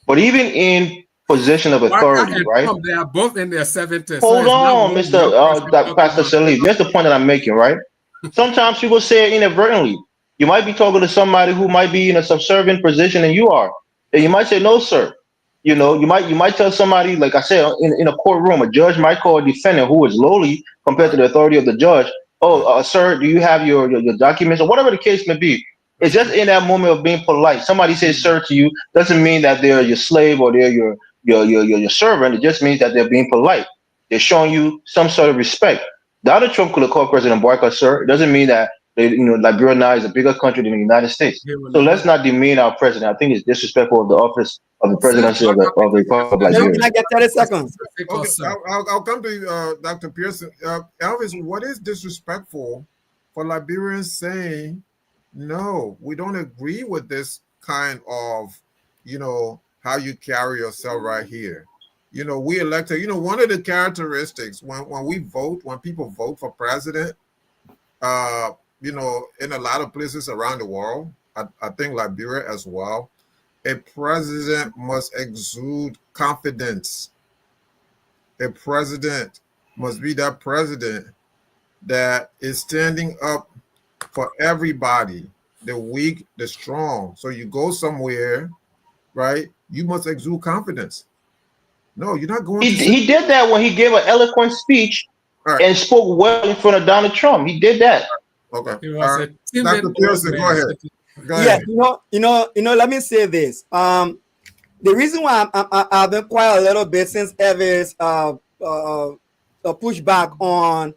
But even in position of authority, right? They are both in their 70s. Hold on, Mr. Pastor Salih. That's the point that I'm making, right? Sometimes people say it inadvertently. You might be talking to somebody who might be in a subservient position than you are. And you might say, no, sir. You know, you might tell somebody, like I said, in a courtroom, a judge might call a defendant who is lowly compared to the authority of the judge. Oh, sir, do you have your documents or whatever the case may be? It's just in that moment of being polite. Somebody says sir to you doesn't mean that they're your slave or they're your servant. It just means that they're being polite. They're showing you some sort of respect. Donald Trump could have called President Boakai sir. It doesn't mean that Liberia now is a bigger country than the United States. So let's not demean our president. I think it's disrespectful of the office of the presidency of the Republic of Liberia. Can I get 30 seconds? Okay, I'll come to you, Dr. Pearson. Elvis, what is disrespectful for Liberians saying, no, we don't agree with this kind of, how you carry yourself right here. We elected, one of the characteristics when we vote, when people vote for president, in a lot of places around the world, I think Liberia as well, a president must exude confidence. A president must be that president that is standing up for everybody, the weak, the strong. So you go somewhere, right? You must exude confidence. No, you're not going He did that when he gave an eloquent speech and spoke well in front of Donald Trump. He did that. Okay. Dr. Pearson, go ahead. Yeah, let me say this. The reason why I've been quiet a little bit since Evans pushed back on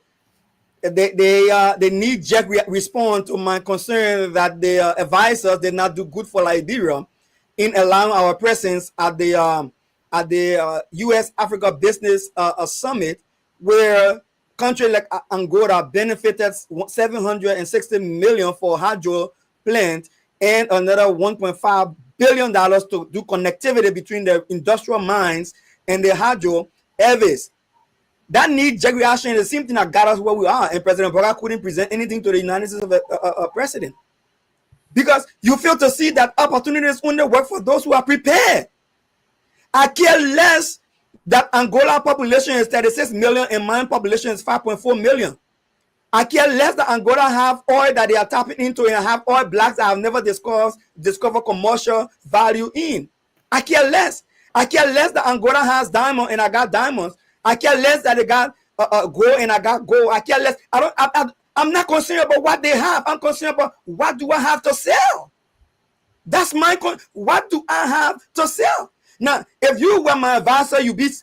they need Jack respond to my concern that the advisors did not do good for Liberia in allowing our presence at the U.S. Africa Business Summit, where country like Angola benefited $760 million for hydro plant and another $1.5 billion to do connectivity between the industrial mines and the hydro. Elvis, that need Jack reaction is the same thing that got us where we are, and President Boakai couldn't present anything to the United States of a president. Because you fail to see that opportunities only work for those who are prepared. I care less that Angola population is 36 million and mine population is 5.4 million. I care less that Angola have oil that they are tapping into and have oil blocks that I have never discovered commercial value in. I care less. I care less that Angola has diamond and I got diamonds. I care less that they got gold and I got gold. I care less. I'm not concerned about what they have. I'm concerned about what do I have to sell. That's my what do I have to sell? Now, if you were my advisor,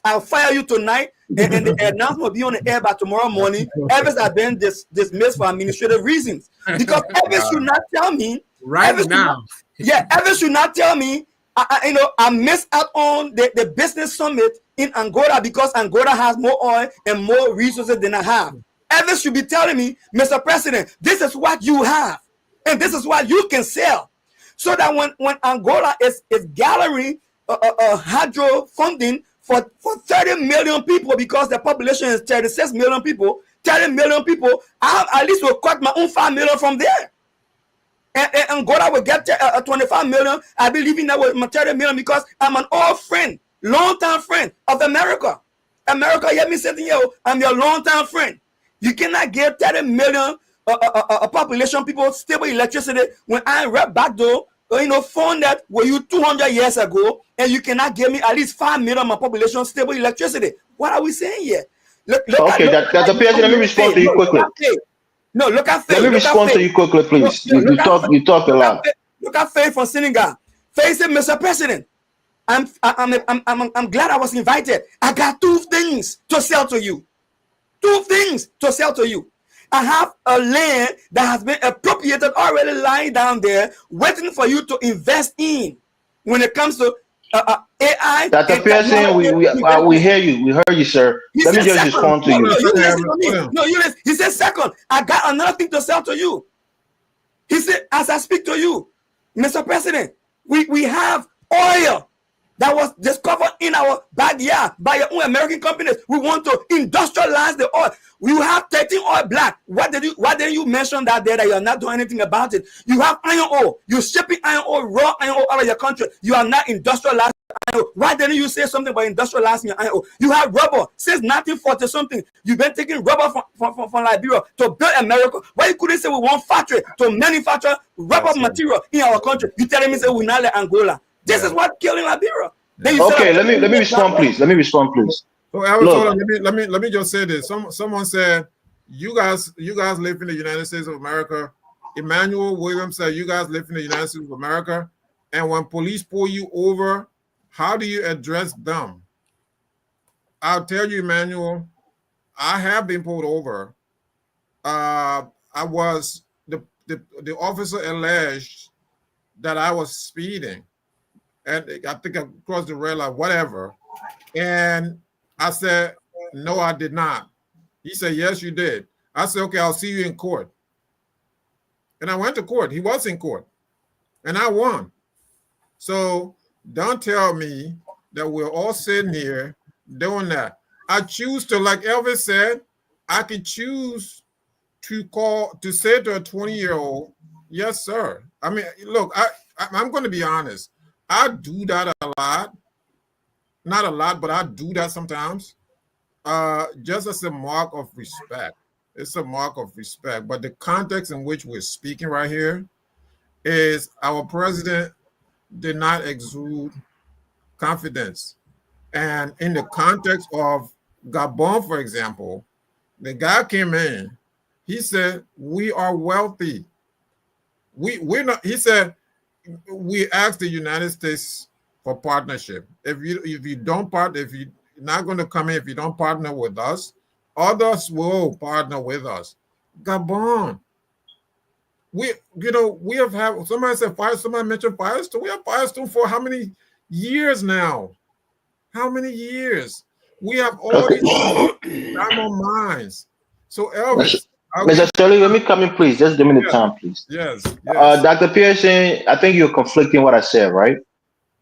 I'll fire you tonight, and the announcement will be on the air by tomorrow morning. Evans has been dismissed for administrative reasons. Because Evans should not tell me Evans should not tell me I missed out on the business summit in Angola because Angola has more oil and more resources than I have. Evans should be telling me, Mr. President, this is what you have, and this is what you can sell. So that when Angola is gathering hydro funding for 30 million people, because the population is 36 million people, 30 million people, I at least will cut my own 5 million from there. And Angola will get 25 million. I believe in that with my 30 million because I'm an old friend, long-time friend of America. America, hear me saying here, I'm your long-time friend. You cannot give 30 million population people stable electricity when I read back door, phone that were you 200 years ago, and you cannot give me at least 5 million of my population stable electricity. What are we saying here? Look Dr. Pearson, let me respond to you quickly. No, look at Faye. Let me respond to you quickly, please. You talk a lot. Look at Faye from Senegal. Faye said, Mr. President, I'm glad I was invited. I got 2 things to sell to you. 2 things to sell to you. I have a land that has been appropriated already lying down there, waiting for you to invest in. When it comes to AI, Dr. Pearson, we hear you. We heard you, sir. Let me just respond to you. No, you listen. He said, second, I got another thing to sell to you. He said, as I speak to you, Mr. President, we have oil that was discovered in our backyard by your own American companies. We want to industrialize the oil. We have 13 oil black. Why didn't you mention that there that you are not doing anything about it? You have iron ore. You're shipping iron ore, raw iron ore out of your country. You are not industrializing iron ore. Why didn't you say something about industrializing your iron ore? You have rubber. Since 1940 something, you've been taking rubber from Liberia to build America. Why you couldn't say we want factory to manufacture rubber material in our country? You telling me say we not let Angola. This is what killing Liberia. Okay, let me respond, please. Let me respond, please. So let me just say this. Someone said, you guys live in the United States of America. Emmanuel Williams said, you guys live in the United States of America. And when police pull you over, how do you address them? I'll tell you, Emmanuel, I have been pulled over. The officer alleged that I was speeding. And I think I crossed the red light, whatever. And I said, no, I did not. He said, yes, you did. I said, okay, I'll see you in court. And I went to court. He was in court. And I won. So don't tell me that we're all sitting here doing that. I choose to, like Elvis said, I can choose to say to a 20-year-old, yes, sir. I mean, look, I'm going to be honest. I do that a lot. Not a lot, but I do that sometimes. Just as a mark of respect. It's a mark of respect. But the context in which we're speaking right here is our president did not exude confidence. And in the context of Gabon, for example, the guy came in, he said, we are wealthy. We're not, he said, we asked the United States for partnership. If you don't partner, if you're not going to come in, if you don't partner with us, others will partner with us. Gabon. We have had, somebody said fire, somebody mentioned Firestone. We have Firestone for how many years now? How many years? We have all these diamond mines. So Elvis, Mr. Shirley, let me come in, please. Just give me the yes, time, please. yes. Dr. Pearson, I think you're conflicting what I said, right?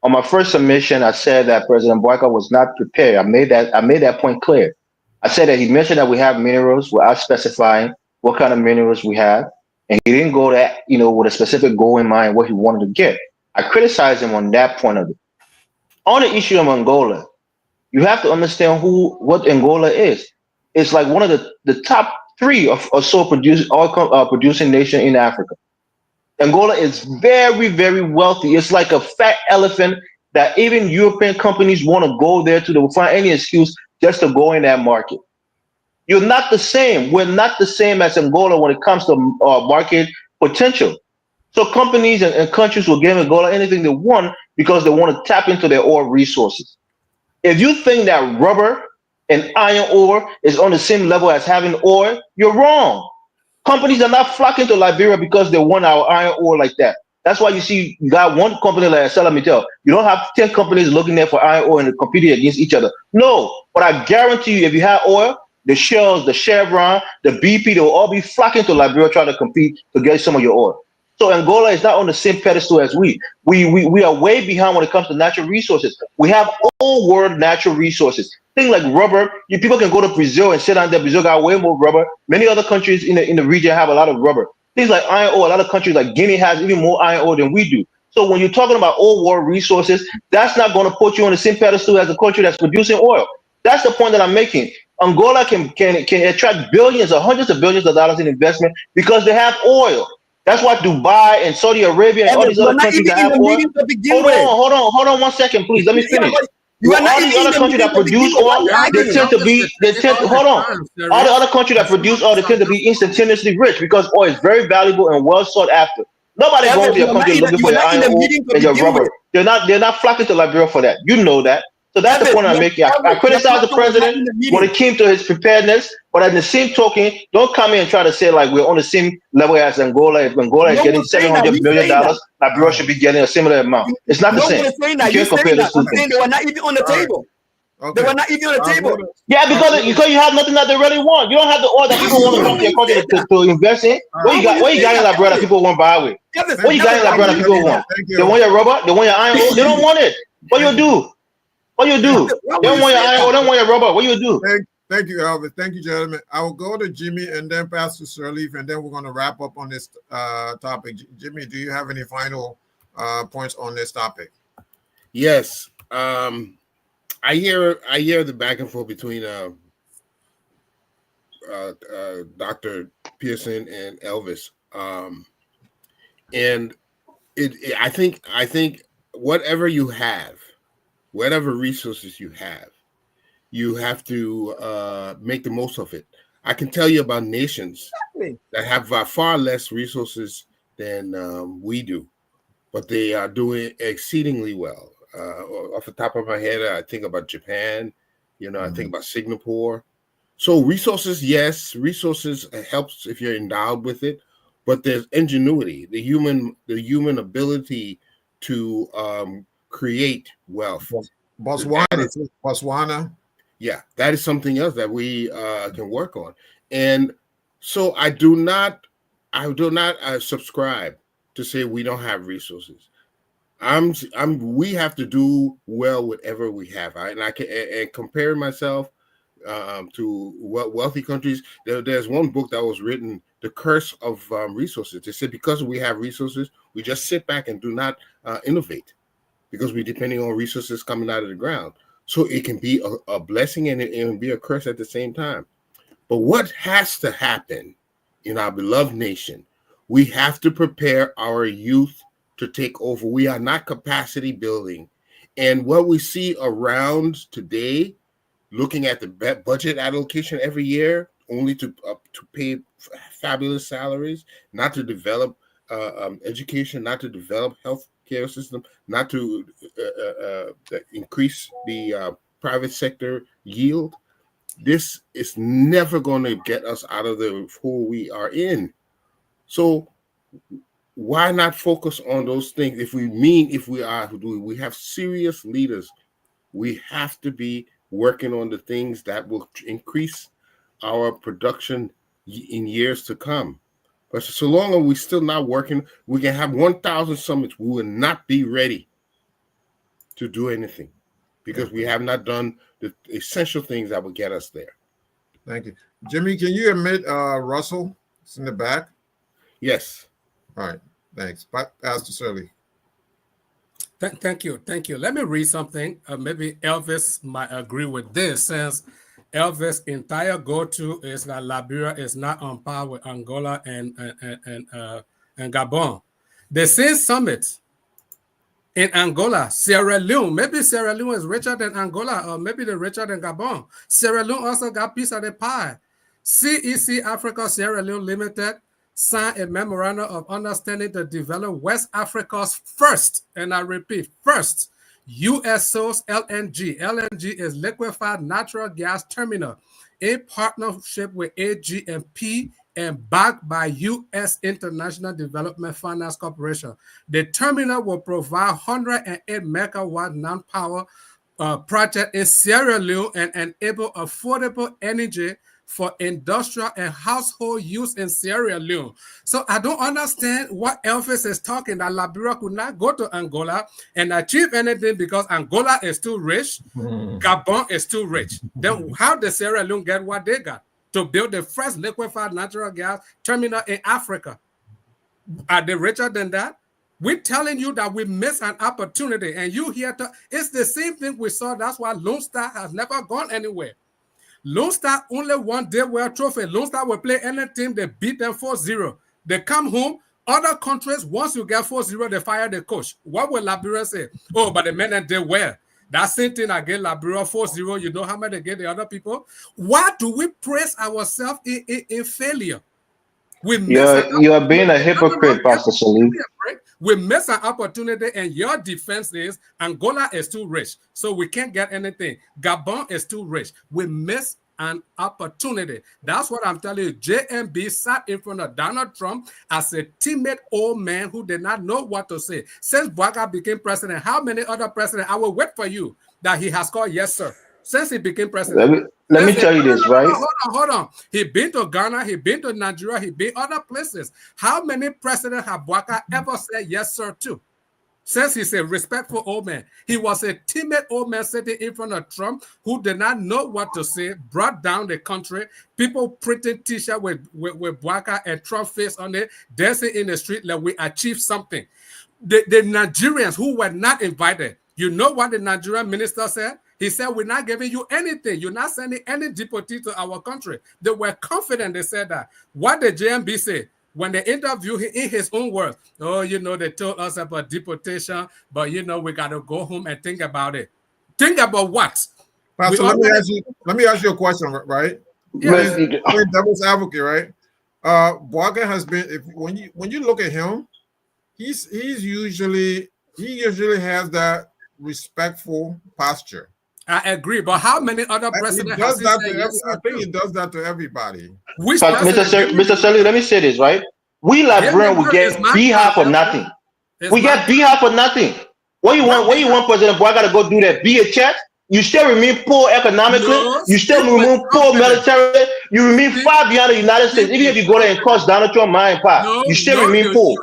On my first submission, I said that President Boakai was not prepared. I made that point clear. I said that he mentioned that we have minerals without specifying what kind of minerals we have, and he didn't go that with a specific goal in mind what he wanted to get. I criticized him on that point of it. On the issue of Angola, you have to understand what Angola is. It's like one of the top three or so producing nation in Africa. Angola is very, very wealthy. It's like a fat elephant that even European companies want to go there to find any excuse just to go in that market. You're not the same. We're not the same as Angola when it comes to market potential. So companies and countries will give Angola anything they want because they want to tap into their oil resources. If you think that rubber and iron ore is on the same level as having oil, you're wrong. Companies are not flocking to Liberia because they want our iron ore like that. That's why you got one company like ArcelorMittal. You don't have 10 companies looking there for iron ore and competing against each other. No, but I guarantee you, if you have oil, the Shells, the Chevron, the BP, they will all be flocking to Liberia trying to compete to get some of your oil. So Angola is not on the same pedestal as we. We are way behind when it comes to natural resources. We have all world natural resources. Things like rubber, people can go to Brazil and sit down there. Brazil got way more rubber. Many other countries in the region have a lot of rubber. Things like iron ore, a lot of countries like Guinea has even more iron ore than we do. So when you're talking about all world resources, that's not going to put you on the same pedestal as a country that's producing oil. That's the point that I'm making. Angola can attract billions or hundreds of billions of dollars in investment because they have oil. That's why Dubai and Saudi Arabia and all these You're other not countries even that in have the oil. meeting to begin with. Hold on 1 second, please. Let me finish. You are not All these even in other the countries meeting that to begin produce with. Why oil, are you they arguing? tend to be, hold on. All the other countries that produce oil, they tend to be instantaneously rich because oil is very valuable and well sought after. Nobody going to your country looking for your iron ore and your rubber. They're not flocking to Liberia for that. You know that. So that's the point I'm making. I criticize the president when it came to his preparedness, but at the same token, don't come in and try to say like we're on the same level as Angola. If Angola is getting $700 million, Liberia should be getting a similar amount. It's not the same. No one's saying that. You You're can't compare saying those that. I'm two saying things. they were not even on the table. Okay. They were not even on the table. Yeah, because you have nothing that they really want. You don't have the oil that people want to come to your country to invest in. What you got in Liberia that people want to buy with? What you got in Liberia that people want? They want your rubber. They want your iron ore. They don't want it. What you do? What you do? They don't want your iron ore. They don't want your rubber. What you do? Thank you, Elvis. Thank you, gentlemen. I will go to Jimmy and then Pastor Sirleaf, and then we're going to wrap up on this topic. Jimmy, do you have any final points on this topic? Yes. I hear the back and forth between Dr. Pearson and Elvis, and I think whatever you have, whatever resources you have to make the most of it. I can tell you about nations that have far less resources than we do, but they are doing exceedingly well. Off the top of my head, I think about Japan. I think about Singapore. So resources, yes, resources helps if you're endowed with it, but there's ingenuity, the human ability to create wealth. Botswana. Yeah, that is something else that we can work on. And so I do not subscribe to say we don't have resources. We have to do well whatever we have. And I can and comparing myself to wealthy countries. There's one book that was written, The Curse of Resources. They said because we have resources, we just sit back and do not innovate because we're depending on resources coming out of the ground. So it can be a blessing and it can be a curse at the same time. But what has to happen in our beloved nation? We have to prepare our youth to take over. We are not capacity building. And what we see around today, looking at the budget allocation every year, only to pay fabulous salaries, not to develop education, not to develop health care system, not to increase the private sector yield, this is never going to get us out of the hole we are in. So why not focus on those things? If we have serious leaders, we have to be working on the things that will increase our production in years to come. But so long as we're still not working, we can have 1,000 summits. We will not be ready to do anything because we have not done the essential things that will get us there. Thank you. Jimmy, can you admit Russell is in the back? Yes. All right. Thanks. Pastor Shirley. Thank you. Let me read something. Maybe Elvis might agree with this, since Elvis' entire go-to is that Liberia is not on par with Angola and Gabon. The same summit in Angola, Sierra Leone, maybe Sierra Leone is richer than Angola, or maybe they're richer than Gabon. Sierra Leone also got a piece of the pie. CEC Africa Sierra Leone Limited signed a memorandum of understanding to develop West Africa's first, and I repeat, first U.S. source LNG. LNG is liquefied natural gas terminal in partnership with AG&P and backed by U.S. International Development Finance Corporation. The terminal will provide 108 megawatt non-power project in Sierra Leone and enable affordable energy for industrial and household use in Sierra Leone. So I don't understand what Elvis is talking, that Liberia could not go to Angola and achieve anything because Angola is too rich, Gabon is too rich. Then how did Sierra Leone get what they got? To build the first liquefied natural gas terminal in Africa. Are they richer than that? We're telling you that we missed an opportunity, and you here to, it's the same thing we saw. That's why Lone Star has never gone anywhere. Lone Star only won their World Trophy. Lone Star will play any team, they beat them 4-0. They come home. Other countries, once you get 4-0, they fire the coach. What will Liberia say? Oh, but the men that did well. That same thing again, Liberia 4-0. You know how many they get the other people? Why do we praise ourselves in failure? You are being a hypocrite, Pastor Salim. We miss an opportunity, and your defense is Angola is too rich, so we can't get anything. Gabon is too rich. We miss an opportunity. That's what I'm telling you. JMB sat in front of Donald Trump as a timid old man who did not know what to say. Since Boakai became president, how many other presidents? I will wait for you that he has called yes, sir. Since he became president. Let me tell you this, right? Hold on. He been to Ghana, he been to Nigeria, he been other places. How many presidents have Boakai ever said yes, sir, to? Since he's a respectful old man. He was a timid old man sitting in front of Trump who did not know what to say, brought down the country. People printing t-shirts with Boakai and Trump face on it, dancing in the street like we achieved something. The Nigerians who were not invited, you know what the Nigerian minister said? He said, we're not giving you anything. You're not sending any deportee to our country. They were confident. They said that. What did JMB say? When they interviewed him in his own words, oh, you know, they told us about deportation, but, you know, we got to go home and think about it. Think about what? Pastor, let me ask you a question, right? Yes. Devil's advocate, right? Boakai has been, when you look at him, he usually has that respectful posture. I agree, but how many other presidents has he said yes, I think he does that to everybody. Mr. Sully, let me say this, right? We Liberians will get BHA for nothing. We get BHA for nothing. What you want President Boakai to go do that? Be a check? You still remain poor economically. You still remain poor militarily. You remain far beyond the United States. Even if you go there and cost Donald Trump mind part, you still remain poor.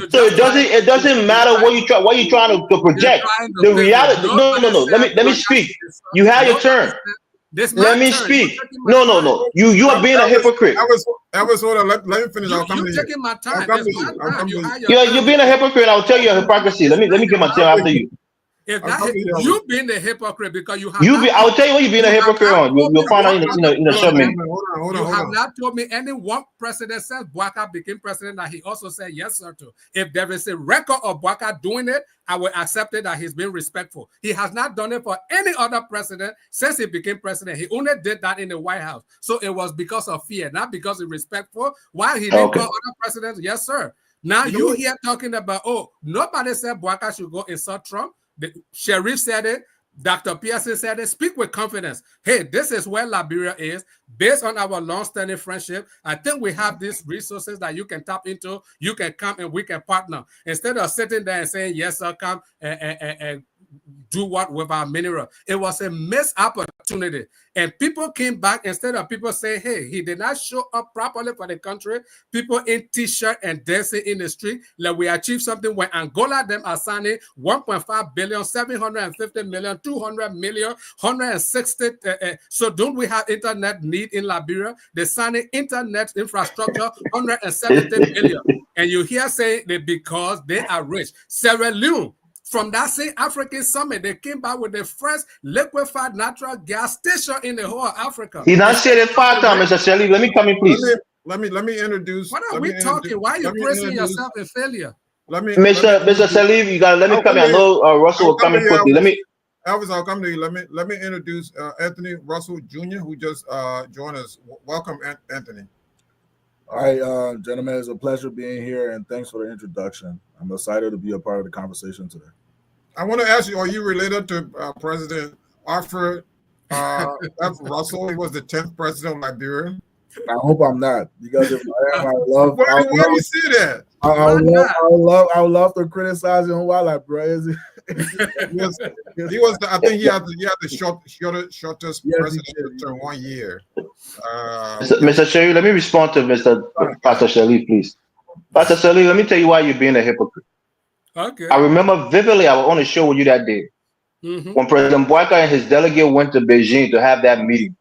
So it doesn't matter what you're trying to project. The reality. No. Let me speak. You have your turn. Let me speak. No. You are being a hypocrite. Elvis, hold on. Let me finish. You're taking my time. You're being a hypocrite. I'll tell you your hypocrisy. Let me get my time after you. If that you being a hypocrite because you have I'll tell you what you're being a hypocrite on. You'll find out in a short minute. You have not told me any one president since Boakai became president that he also said yes, sir, to. If there is a record of Boakai doing it, I will accept it that he's been respectful. He has not done it for any other president since he became president. He only did that in the White House. So it was because of fear, not because he's respectful. Why he didn't call other presidents? Yes, sir. Now you hear talking about, oh, nobody said Boakai should go insult Trump. The Sheriff said it. Dr. Pearson said it. Speak with confidence. Hey, this is where Liberia is. Based on our long-standing friendship, I think we have these resources that you can tap into. You can come and we can partner. Instead of sitting there and saying, yes, sir, come and do what with our mineral. It was a missed opportunity. And people came back, instead of people saying, hey, he did not show up properly for the country. People in t-shirt and dancing in the street, like we achieved something when Angola them are signing 1.5 billion, 750 million, 200 million, 160. So don't we have internet need in Liberia? They're signing internet infrastructure, 170 million. And you hear saying that because they are rich. Sierra Leone, from that same African summit, they came back with the first liquefied natural gas station in the whole of Africa. He not said it 5 times, Mr. Shelley. Let me come in, please. Let me introduce. What are we talking? Why are you praising yourself in failure? Mr. Shelley, you gotta let me come in. I know Russell will come in quickly. Elvis, I'll come to you. Let me introduce Anthony Russell Jr., who just joined us. Welcome, Anthony. All right, gentlemen, it's a pleasure being here, and thanks for the introduction. I'm excited to be a part of the conversation today. I want to ask you, are you related to President Alfred F. Russell? He was the 10th president of Liberia. I hope I'm not, because if I am, I love. Why do you say that? I would love to criticize him while I praise him. He was. I think he had the shortest president term 1 year. Mr. Shelley, let me respond to Pastor Shelley, please. Pastor Shelley, let me tell you why you're being a hypocrite. Okay. I remember vividly. I was on a show with you that day when President Boakai and his delegate went to Beijing to have that meeting.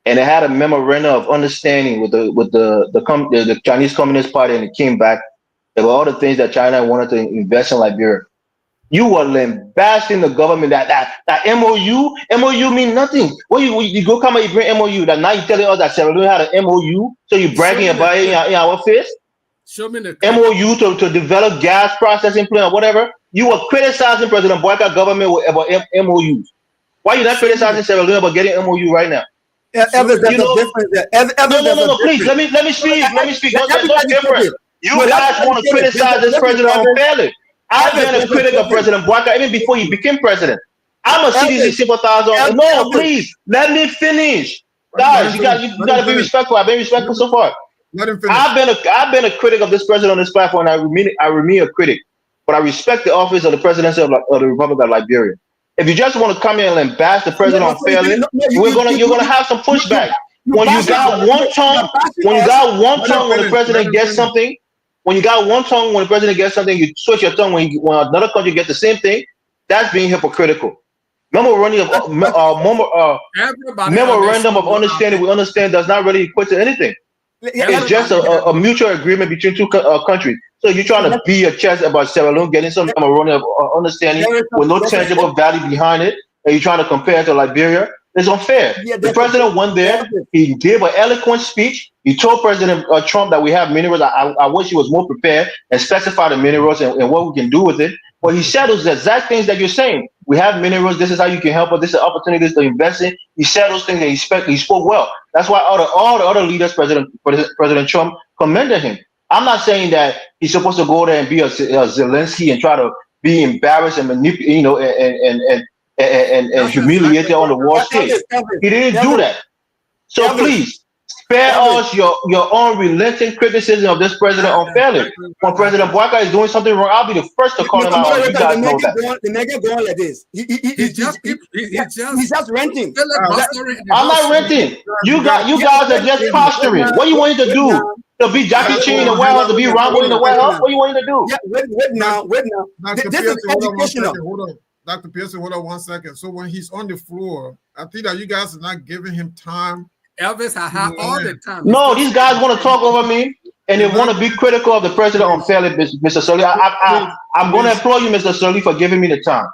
And it had a memorandum of understanding with the Chinese Communist Party, and it came back. There were all the things that China wanted to invest in Liberia. You were lambasting the government that MOU mean nothing. Well, you go come and you bring MOU. That now you telling us that Sierra Leone had an MOU, so you bragging about it in our face. Show me the MOU to develop gas processing plant or whatever. You were criticizing President Boakai government about MOUs. Why you not criticizing Sierra Leone about getting MOU right now? Evans, there's a difference there. No, please, let me speak. There's no difference. You guys want to criticize this president unfairly. I've been a critic of President Boakai even before he became president. I'm a CDC sympathizer. No, please, let me finish. Guys, you got to be respectful. I've been respectful so far. Let him finish. I've been a critic of this president on this platform, and I remain a critic. But I respect the office of the presidency of the Republic of Liberia. If you just want to come in and bash the president unfairly, you're gonna have some pushback. When you got one tongue, when the president gets something, you switch your tongue when another country gets the same thing. That's being hypocritical. Memorandum of understanding, we understand, does not really equate to anything. It's just a mutual agreement between two countries. So you're trying to beat your chest about Sierra Leone getting some memorandum of understanding with no tangible value behind it, and you're trying to compare it to Liberia. It's unfair. The president went there. He gave an eloquent speech. He told President Trump that we have minerals. I wish he was more prepared and specify the minerals and what we can do with it. But he said those exact things that you're saying. We have minerals. This is how you can help us. This is opportunities to invest in. He said those things, and he spoke well. That's why all the other leaders, President Trump, commended him. I'm not saying that he's supposed to go there and be a Zelensky and try to be embarrassed and manipulate, and humiliated on the world stage. He didn't do that. So please spare us your unrelenting criticism of this president unfairly. When President Boakai is doing something wrong, I'll be the first to call him out. You guys know that. The nigga going like this. He's just renting. I'm not renting. You guys are just posturing. What do you want him to do? To be Jackie Chan in the warehouse, to be Rambo in the warehouse? What do you want him to do? Yeah, wait now. This is educational. Hold on. Dr. Pearson, hold on 1 second. So when he's on the floor, I think that you guys are not giving him time. Elvis, I have all the time. No, these guys want to talk over me, and they want to be critical of the president unfairly, Mr. Sully. I'm going to implore you, Mr. Sully, for giving me the time.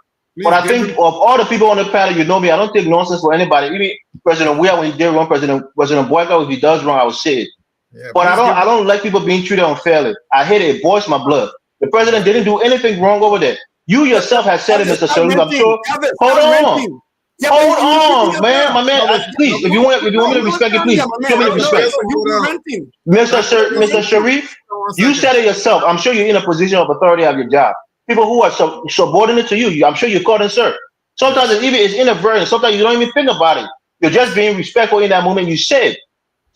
But I think of all the people on the panel, you know me, I don't take nonsense for anybody. Even President Weah, when he did wrong, President Boakai, if he does wrong, I will say it. Yeah, but I don't like people being treated unfairly. I hate it. It boils my blood. The president didn't do anything wrong over there. You yourself have said it, Mr. Sully. I'm sure. Hold on, man. My man, please. If you want me to respect you, please show me the respect. Mr. Sharif, You said it yourself. I'm sure you're in a position of authority of your job. People who are subordinate to you, I'm sure you're called in, sir. Sometimes it's inadvertent. Sometimes you don't even think about it. You're just being respectful in that moment. You said.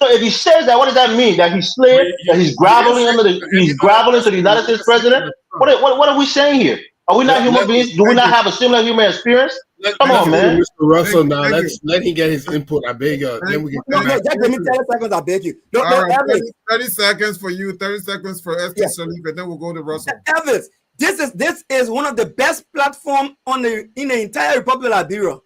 So if he says that, what does that mean? That he's slave? That he's groveling he's groveling to the United States president? What are we saying here? Are we not human beings? Do we not have a similar human experience? Come on, man. Mr. Russell, now let him get his input. I beg you. Then we can come back. Just give me 30 seconds, I beg you. All right, 30 seconds for you, 30 seconds for Esther Sharif, and then we'll go to Russell. Elvis, this is one of the best platforms in the entire Republic of Liberia,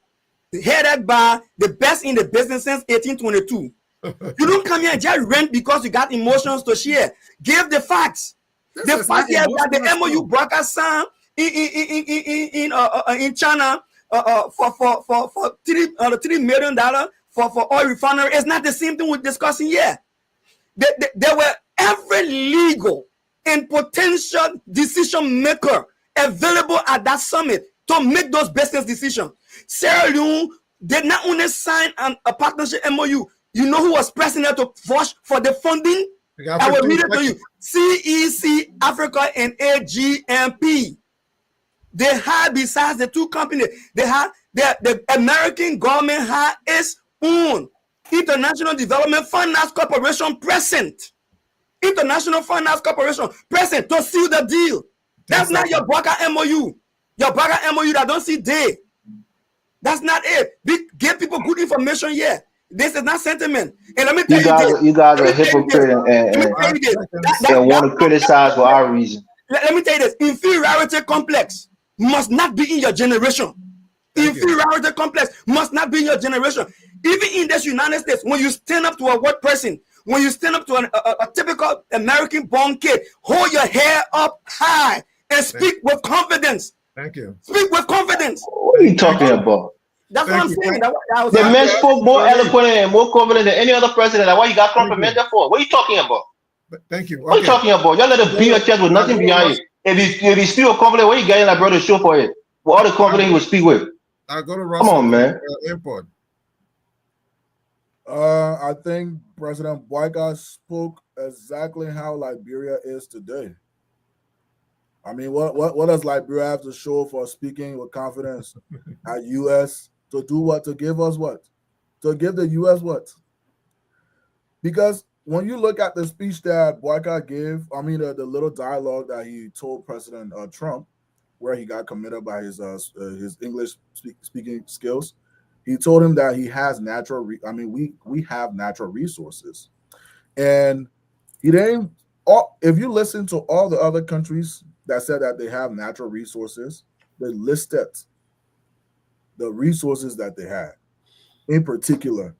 headed by the best in the business since 1822. You don't come here and just rent because you got emotions to share. Give the facts. The fact that the MOU Boakai signed in China for $3 million for oil refinery is not the same thing we're discussing here. There were every legal and potential decision maker available at that summit to make those business decisions. Sierra Leone did not only sign a partnership MOU. You know who was pressing there to push for the funding? I will read it to you. CEC Africa and AGMP. They had, besides the two companies, they had the American government had its own International Development Finance Corporation present. International Finance Corporation present to seal the deal. That's not your Boakai MOU. Your Boakai MOU that don't see day. That's not it. Give people good information here. This is not sentiment. And let me tell you guys are hypocrite and want to criticize for our reason. Let me tell you this. Inferiority complex must not be in your generation. Inferiority complex must not be in your generation. Even in this United States, when you stand up to a white person, when you stand up to a typical American-born kid, hold your hair up high and speak with confidence. Thank you. Speak with confidence. What are you talking about? That's what I'm saying. The man spoke more eloquent and more confident than any other president. Why you got complimented for? What are you talking about? Thank you. What are you talking about? Y'all let him beat your chest with nothing behind it. If he speak with confidence, what you getting that brother show for it? With all the confidence he would speak with. I'll go to Russell. Come on, man. Input. I think President Boakai spoke exactly how Liberia is today. I mean, what does Liberia have to show for speaking with confidence at U.S. to do what? To give us what? To give the U.S. what? Because when you look at the speech that Boakai gave, I mean, the little dialogue that he told President Trump, where he got committed by his English speaking skills, he told him that he has natural. We have natural resources, and he didn't. If you listen to all the other countries that said that they have natural resources, they listed the resources that they had. In particular,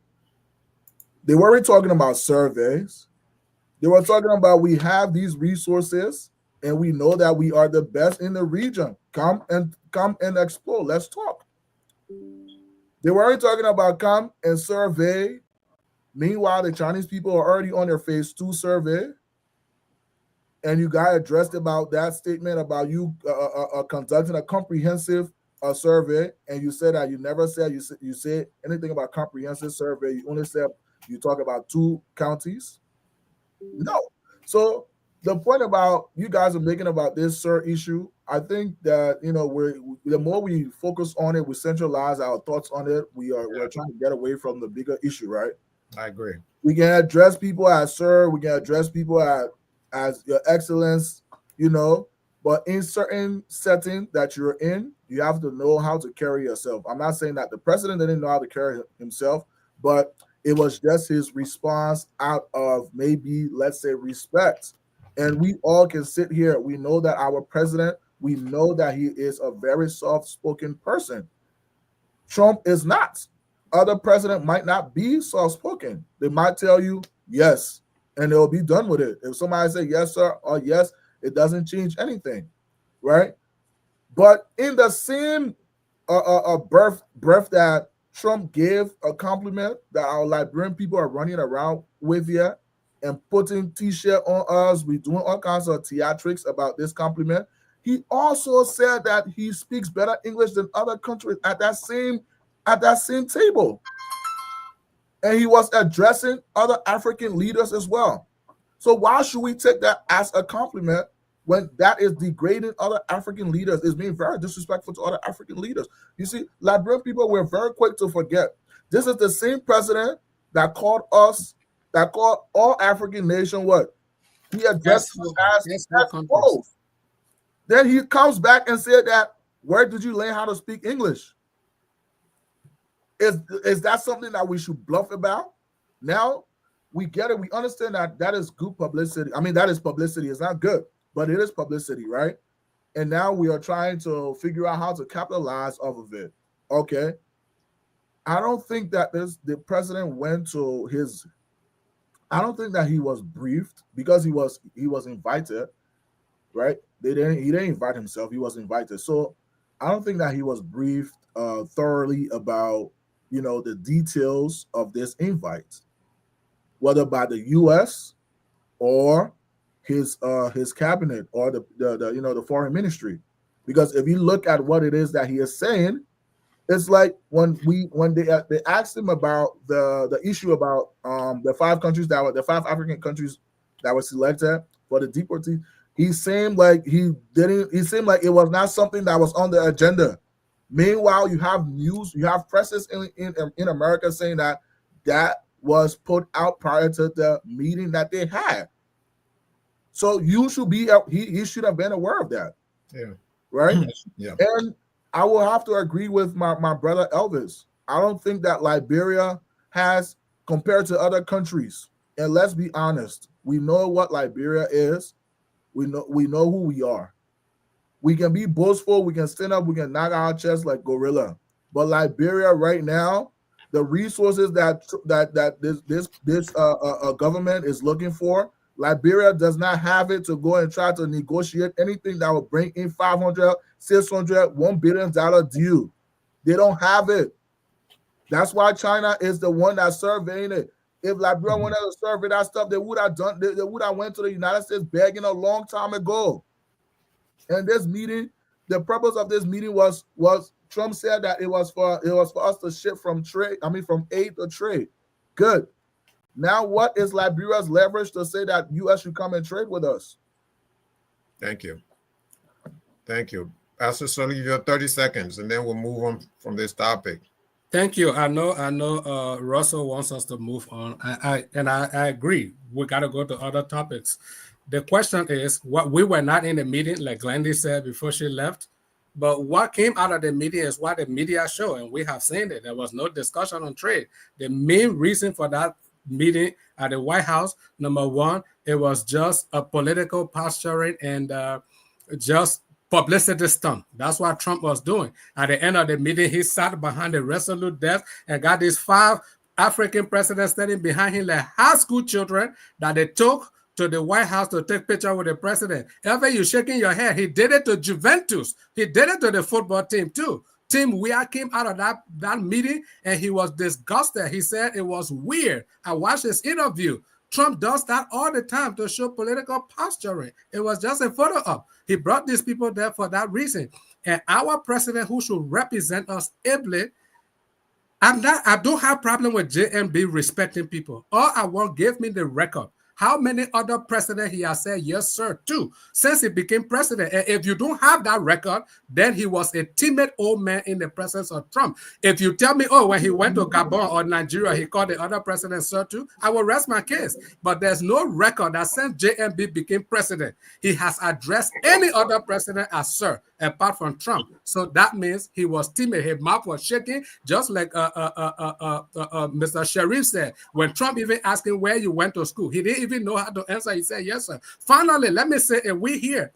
they weren't talking about surveys. They were talking about we have these resources and we know that we are the best in the region. Come and explore. Let's talk. They weren't talking about come and survey. Meanwhile, the Chinese people are already on their phase 2 survey. And you got addressed about that statement about you conducting a comprehensive survey, and you said that you never said you said anything about comprehensive survey. You only said you talk about 2 counties. No. So the point about you guys are making about this issue, I think that the more we focus on it, we centralize our thoughts on it. We're trying to get away from the bigger issue, right? I agree. We can address people as sir. We can address people as your excellence, but in certain setting that you're in, you have to know how to carry yourself. I'm not saying that the president didn't know how to carry himself, but it was just his response out of maybe, let's say, respect. And we all can sit here. We know that our president, we know that he is a very soft-spoken person. Trump is not. Other president might not be soft-spoken. They might tell you yes, and they'll be done with it. If somebody say yes, sir, or yes, it doesn't change anything, right? But in the same breath that Trump gave a compliment that our Liberian people are running around with here and putting T-shirt on us, we doing all kinds of theatrics about this compliment. He also said that he speaks better English than other countries at that same table. And he was addressing other African leaders as well. So why should we take that as a compliment when that is degrading other African leaders? Is being very disrespectful to other African leaders. You see, Liberian people were very quick to forget. This is the same president that called all African nations what? He addressed us as wolves. Then he comes back and said that, where did you learn how to speak English? Is that something that we should bluff about? Now we get it. We understand that that is good publicity. I mean, that is publicity. It's not good, but it is publicity, right? And now we are trying to figure out how to capitalize off of it. Okay. I don't think that the president went to his. I don't think that he was briefed because he was invited, right? He didn't invite himself. He was invited. So I don't think that he was briefed thoroughly about, the details of this invite, whether by the U.S. or his cabinet or the foreign ministry. Because if you look at what it is that he is saying, it's like when they asked him about the issue about the 5 African countries that were selected for the deportees. He seemed like it was not something that was on the agenda. Meanwhile, you have presses in America saying that was put out prior to the meeting that they had. So you should be he should have been aware of that. Yeah. Right? Yeah. And I will have to agree with my brother Elvis. I don't think that Liberia has, compared to other countries, and let's be honest, we know what Liberia is. We know who we are. We can be boastful, we can stand up, we can knock our chest like gorilla. But Liberia right now, the resources that this government is looking for, Liberia does not have it to go and try to negotiate anything that will bring in $500, $600, $1 billion deal. They don't have it. That's why China is the one that's surveying it. If Liberia wanted to survey that stuff, they would have done. They would have went to the United States begging a long time ago. And this meeting, the purpose of this meeting was Trump said that it was for us to shift from aid to trade. Good. Now, what is Liberia's leverage to say that U.S. should come and trade with us? Thank you. Pastor Sully, you have 30 seconds, and then we'll move on from this topic. Thank you. I know Russell wants us to move on. I agree. We got to go to other topics. The question is, we were not in the meeting, like Glendy said before she left, but what came out of the meeting is what the media show, and we have seen it. There was no discussion on trade. The main reason for that meeting at the White House, number one, it was just a political posturing and just publicity stunt. That's what Trump was doing. At the end of the meeting, he sat behind the resolute desk and got these 5 African presidents standing behind him like high school children that they took to the White House to take picture with the president. Ever you shaking your head? He did it to Juventus. He did it to the football team too. Tim Weah came out of that meeting and he was disgusted. He said it was weird. I watched his interview. Trump does that all the time to show political posturing. It was just a photo op. He brought these people there for that reason. And our president, who should represent us ably, I don't have problem with JMB respecting people. All I want, give me the record. How many other presidents he has said yes, sir, to since he became president? And if you don't have that record, then he was a timid old man in the presence of Trump. If you tell me, when he went to Gabon or Nigeria, he called the other president sir too, I will rest my case. But there's no record that since JMB became president, he has addressed any other president as sir, apart from Trump. So that means he was timid. His mouth was shaking, just like Mr. Sharif said. When Trump even asked him where you went to school, he didn't even know how to answer. He said, yes, sir. Finally, let me say, we here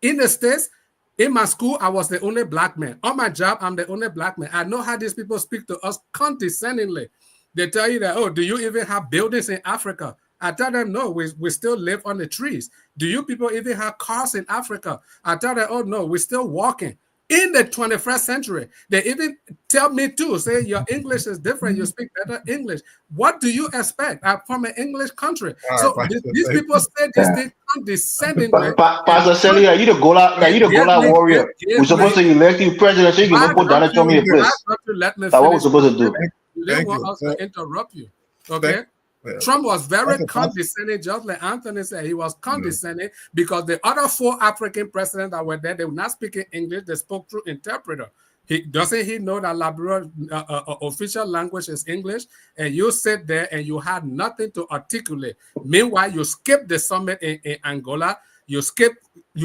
in the States, in my school, I was the only black man. On my job, I'm the only black man. I know how these people speak to us condescendingly. They tell you that, do you even have buildings in Africa? I tell them, no, we still live on the trees. Do you people even have cars in Africa? I tell them, no, we're still walking. In the 21st century, they even tell me too, say your English is different, you speak better English. What do you expect? I'm from an English country. So these people say this thing condescendingly. Pastor Celia, you the Gola warrior. We're supposed to elect you president so you can go put Donald Trump in place. Let me that's what we're supposed to do. You didn't want us to interrupt you. Okay? Trump was very Okay, condescending, just like Anthony said. He was condescending because the other 4 African presidents that were there, they were not speaking English. They spoke through interpreter. Doesn't he know that Liberia official language is English? And you sit there and you had nothing to articulate. Meanwhile, you skipped the summit in Angola. You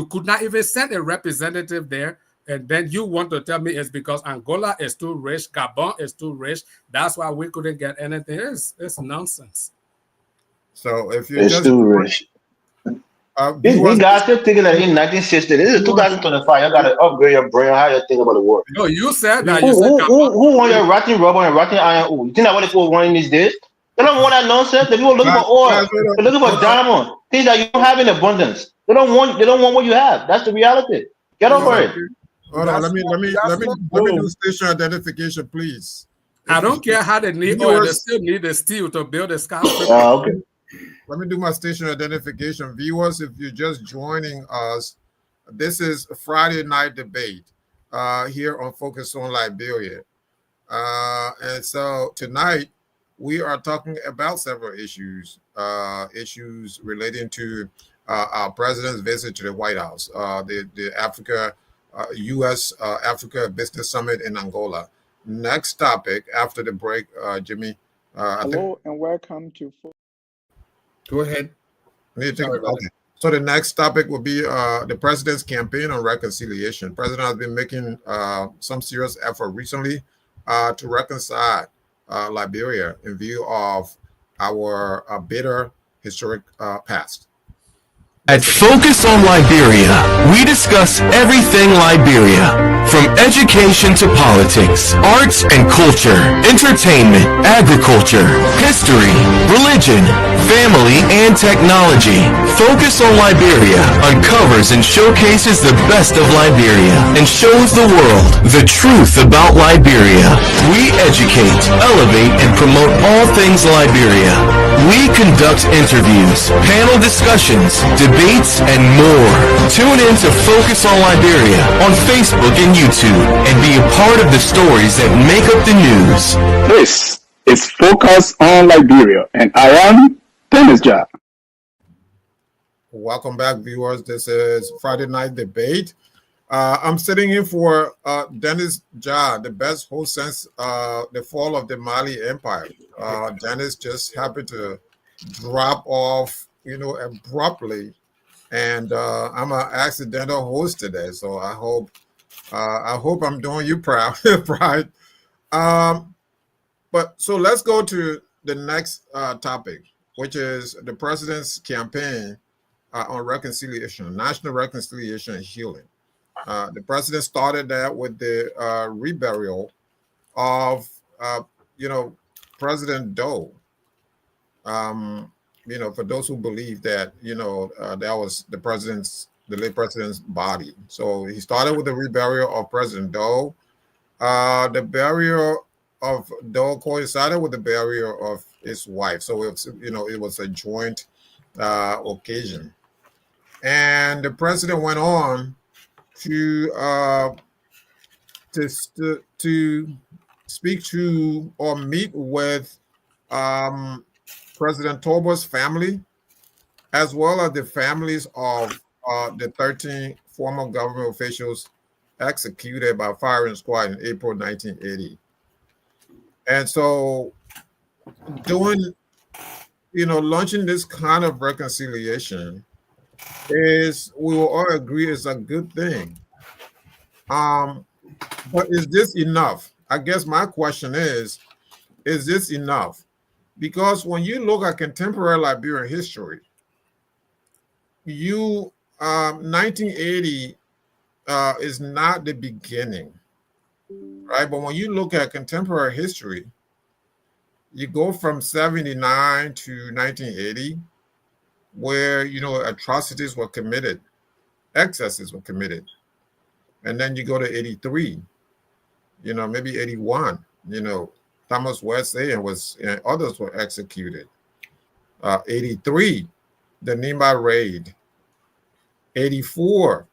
could not even send a representative there. And then you want to tell me it's because Angola is too rich, Gabon is too rich. That's why we couldn't get anything. It's nonsense. So if you It's just too rich. These guys still thinking that in 1960, this is 2025. You got to upgrade your brain. How you think about the world? No, you said that. Who want your rotting rubber and rotting iron ore? You think that what people want in these days? They don't want that nonsense. The people looking for oil. They're looking for diamond. Things that you don't have in abundance. They don't want what you have. That's the reality. Get over it. Hold on, let me do station identification, please. I don't care how they need oil, they still need the steel to build a skyscraper. Okay. Let me do my station identification. Viewers, if you're just joining us, this is a Friday night debate here on Focus on Liberia. And so tonight we are talking about several issues, issues relating to our president's visit to the White House, the U.S. Africa Business Summit in Angola. Next topic after the break, Jimmy. Hello and welcome to. Go ahead. Okay. So the next topic will be the president's campaign on reconciliation. The president has been making some serious effort recently to reconcile Liberia in view of our bitter historic past. At Focus on Liberia, we discuss everything Liberia, from education to politics, arts and culture, entertainment, agriculture, history, religion, family, and technology. Focus on Liberia uncovers and showcases the best of Liberia and shows the world the truth about Liberia. We educate, elevate, and promote all things Liberia. We conduct interviews, panel discussions, debates, and more. Tune in to Focus on Liberia on Facebook and YouTube and be a part of the stories that make up the news. This is Focus on Liberia, and I am Dennis Jah. Welcome back, viewers. This is Friday Night Debate. I'm sitting in for Dennis Jah, the best host since the fall of the Mali Empire. Dennis just happened to drop off, abruptly, and I'm an accidental host today. So I hope I'm doing you proud, right? But so let's go to the next topic, which is the president's campaign on reconciliation, national reconciliation and healing. The president started that with the reburial of, President Doe. For those who believe that, that was the late president's body. So he started with the reburial of President Doe. The burial of Doe coincided with the burial of his wife. So it was a joint occasion. And the president went on to speak to or meet with President Tobo's family, as well as the families of the 13 former government officials executed by firing squad in April 1980. And so launching this kind of reconciliation is, we will all agree, is a good thing. But is this enough? I guess my question is this enough? Because when you look at contemporary Liberian history, 1980 is not the beginning, right? But when you look at contemporary history, you go from 79 to 1980, where, atrocities were committed, excesses were committed. And then you go to 83, maybe 81, Thomas Wesley and others were executed. 83, the Nimba raid. 84,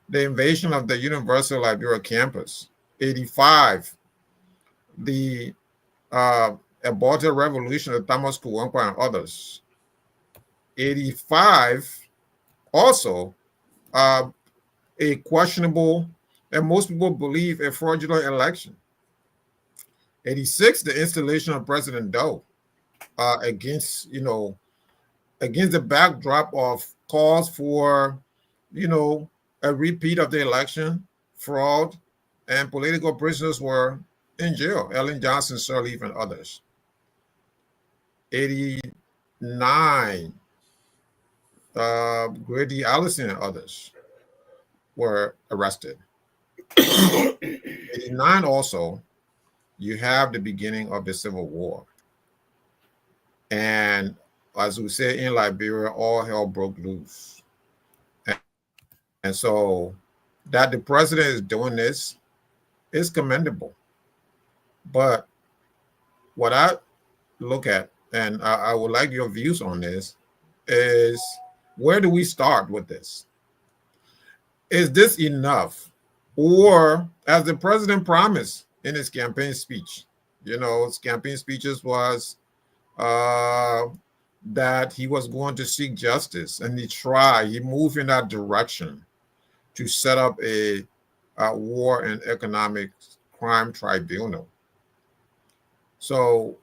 the invasion of the University of Liberia campus. 85, the aborted revolution of Thomas Kuwankwa and others. 85, also a questionable, and most people believe a fraudulent election. 86, the installation of President Doe against the backdrop of calls for, a repeat of the election, fraud, and political prisoners were in jail. Ellen Johnson Sirleaf and others. 89, Grady Allison and others were arrested. 89 also, you have the beginning of the Civil War. And as we say in Liberia, all hell broke loose. And so that the president is doing this is commendable. But what I look at, and I would like your views on this, is where do we start with this? Is this enough? Or, as the president promised in his campaign speech, his campaign speeches was that he was going to seek justice, and he moved in that direction to set up a war and economic crime tribunal. So,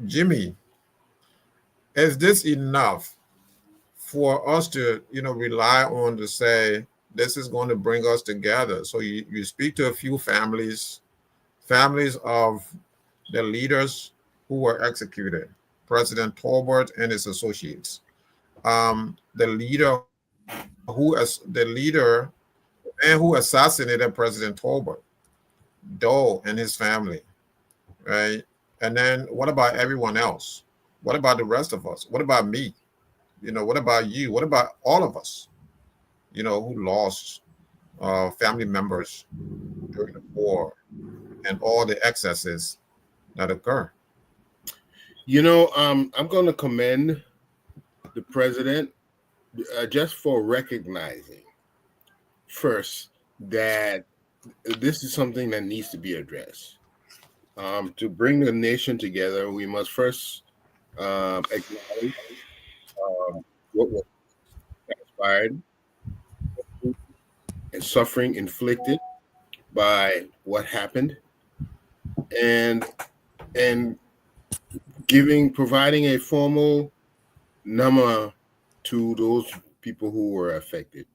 Jimmy, is this enough for us to, rely on to say this is going to bring us together? So you speak to a few families of the leaders who were executed, President Tolbert and his associates, the leader who assassinated President Tolbert, Doe and his family, right? And then what about everyone else? What about the rest of us? What about me? What about you? What about all of us, who lost family members during the war and all the excesses that occur? I'm going to commend the president just for recognizing first that this is something that needs to be addressed. To bring the nation together, we must first acknowledge what was transpired and suffering inflicted by what happened, and providing a formal number to those people who were affected.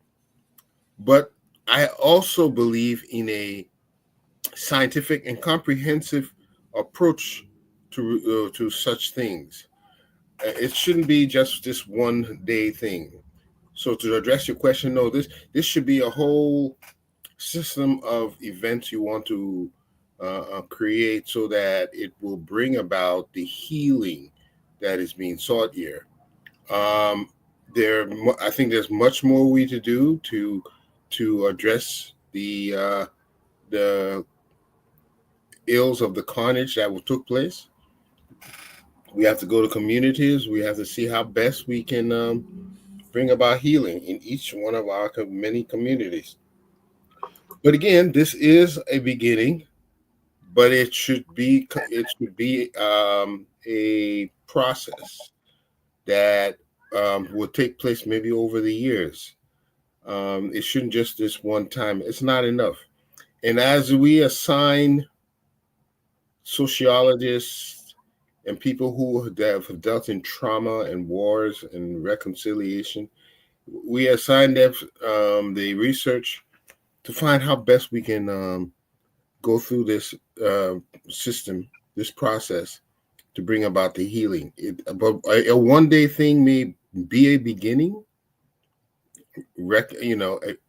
But I also believe in a scientific and comprehensive approach to such things. It shouldn't be just this one day thing. So to address your question, no, this should be a whole system of events you want to create so that it will bring about the healing that is being sought here. I think there's much more we to do to address the ills of the carnage that took place. We have to go to communities. We have to see how best we can bring about healing in each one of our many communities. But again, this is a beginning, but it should be a process that will take place maybe over the years. It shouldn't just this one time. It's not enough. And as we assign sociologists and people who have dealt in trauma and wars and reconciliation, we assign them the research to find how best we can go through this system, this process, to bring about the healing. But a one-day thing may be a beginning.